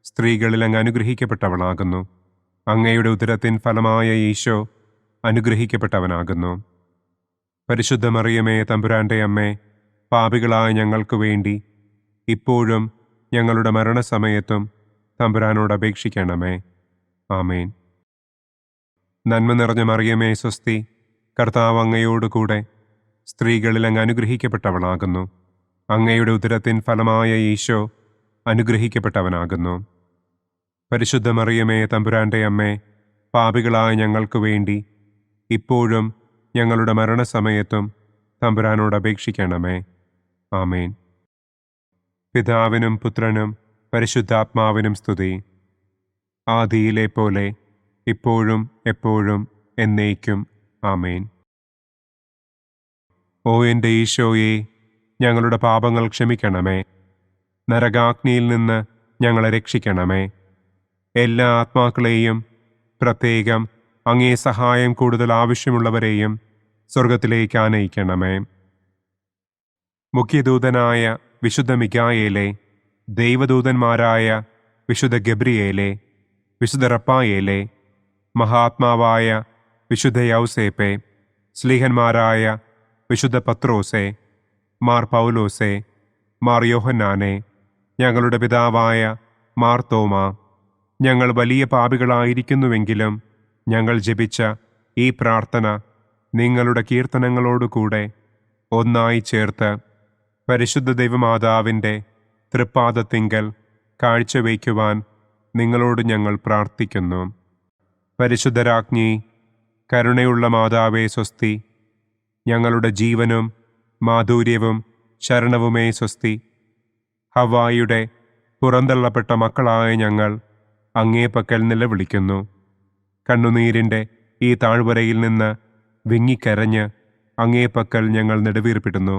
സ്ത്രീകളിൽ അങ്ങ് അനുഗ്രഹിക്കപ്പെട്ടവളാകുന്നു. അങ്ങയുടെ ഉദരത്തിൻ ഫലമായ ഈശോ അനുഗ്രഹിക്കപ്പെട്ടവനാകുന്നു. പരിശുദ്ധ മറിയമേ തമ്പുരാന്റെ അമ്മേ, പാപികളായ ഞങ്ങൾക്ക് വേണ്ടി ഇപ്പോഴും ഞങ്ങളുടെ മരണസമയത്തും തമ്പുരാനോട് അപേക്ഷിക്കണമേ. ആമേൻ. നന്മ നിറഞ്ഞ മറിയമേ സ്വസ്തി, കർത്താവ് അങ്ങയോടുകൂടെ സ്ത്രീകളിൽ അങ്ങ് അനുഗ്രഹിക്കപ്പെട്ടവളാകുന്നു. അങ്ങയുടെ ഉദരത്തിൻ ഫലമായ ഈശോ അനുഗ്രഹിക്കപ്പെട്ടവനാകുന്നു. പരിശുദ്ധ മറിയമേ തമ്പുരാന്റെ അമ്മേ, പാപികളായ ഞങ്ങൾക്ക് വേണ്ടി ഇപ്പോഴും ഞങ്ങളുടെ മരണസമയത്തും തമ്പുരാനോട് അപേക്ഷിക്കണമേ. ആമേൻ. പിതാവിനും പുത്രനും പരിശുദ്ധാത്മാവിനും സ്തുതി. ആദിയിലെ പോലെ ഇപ്പോഴും എപ്പോഴും എന്നേക്കും. ആമേൻ. ഓ എൻ്റെ ഈശോയെ, ഞങ്ങളുടെ പാപങ്ങൾ ക്ഷമിക്കണമേ. നരകാഗ്നിയിൽ നിന്ന് ഞങ്ങളെ രക്ഷിക്കണമേ. എല്ലാ ആത്മാക്കളെയും, പ്രത്യേകം അങ്ങേ സഹായം കൂടുതൽ ആവശ്യമുള്ളവരെയും സ്വർഗത്തിലേക്ക് ആനയിക്കണമേ. മുഖ്യദൂതനായ വിശുദ്ധ മിഖായേലേ, ദൈവദൂതന്മാരായ വിശുദ്ധ ഗബ്രിയേലേ, വിശുദ്ധ റപ്പായേലേ, മഹാത്മാവായ വിശുദ്ധ യൗസേപ്പേ, സ്ലീഹന്മാരായ വിശുദ്ധ പത്രോസേ, മാർ പൗലോസേ, മാർ യോഹന്നാനെ, ഞങ്ങളുടെ പിതാവായ മാർ തോമാ, ഞങ്ങൾ വലിയ പാപികളായിരിക്കുന്നുവെങ്കിലും ഞങ്ങൾ ജപിച്ച ഈ പ്രാർത്ഥന നിങ്ങളുടെ കീർത്തനങ്ങളോടുകൂടെ ഒന്നായി ചേർത്ത് പരിശുദ്ധ ദൈവമാതാവിൻ്റെ തൃപ്പാദത്തിങ്കൽ കാഴ്ചവയ്ക്കുവാൻ നിങ്ങളോട് ഞങ്ങൾ പ്രാർത്ഥിക്കുന്നു. പരിശുദ്ധരാജ്ഞി, കരുണയുള്ള മാതാവേ സ്വസ്തി. ഞങ്ങളുടെ ജീവനും മാധുര്യവും ശരണവുമേ സ്വസ്തി. ഹവ്വായുടെ പുറന്തള്ളപ്പെട്ട മക്കളായ ഞങ്ങൾ അങ്ങേപ്പക്കൽ നിലവിളിക്കുന്നു. കണ്ണുനീരിൻ്റെ ഈ താഴ്വരയിൽ നിന്ന് വിങ്ങിക്കരഞ്ഞ് അങ്ങേപ്പക്കൽ ഞങ്ങൾ നെടുവീർപ്പിടുന്നു.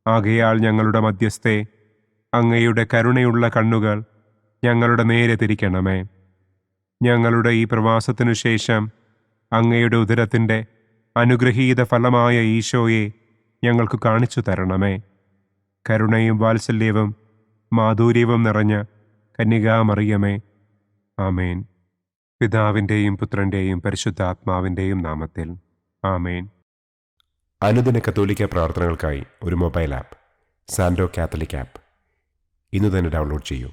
ആകയാൽ ഞങ്ങളുടെ മധ്യസ്ഥെ, അങ്ങയുടെ കരുണയുള്ള കണ്ണുകൾ ഞങ്ങളുടെ നേരെ തിരിക്കണമേ. ഞങ്ങളുടെ ഈ പ്രവാസത്തിനു ശേഷം അങ്ങയുടെ ഉദരത്തിൻ്റെ അനുഗ്രഹീത ഫലമായ ഈശോയെ ഞങ്ങൾക്ക് കാണിച്ചു തരണമേ. കരുണയും വാത്സല്യവും മാധുര്യവും നിറഞ്ഞ കന്യകാമറിയമേ, ആമേൻ. പിതാവിൻ്റെയും പുത്രൻ്റെയും പരിശുദ്ധാത്മാവിൻ്റെയും നാമത്തിൽ, ആമേൻ. അനുദിന കത്തോലിക്ക പ്രാർത്ഥനകൾക്കായി ഒരു മൊബൈൽ ആപ്പ്, സാൻഡോ കാത്തലിക് ആപ്പ്, ഇന്ന് തന്നെ ഡൗൺലോഡ് ചെയ്യൂ.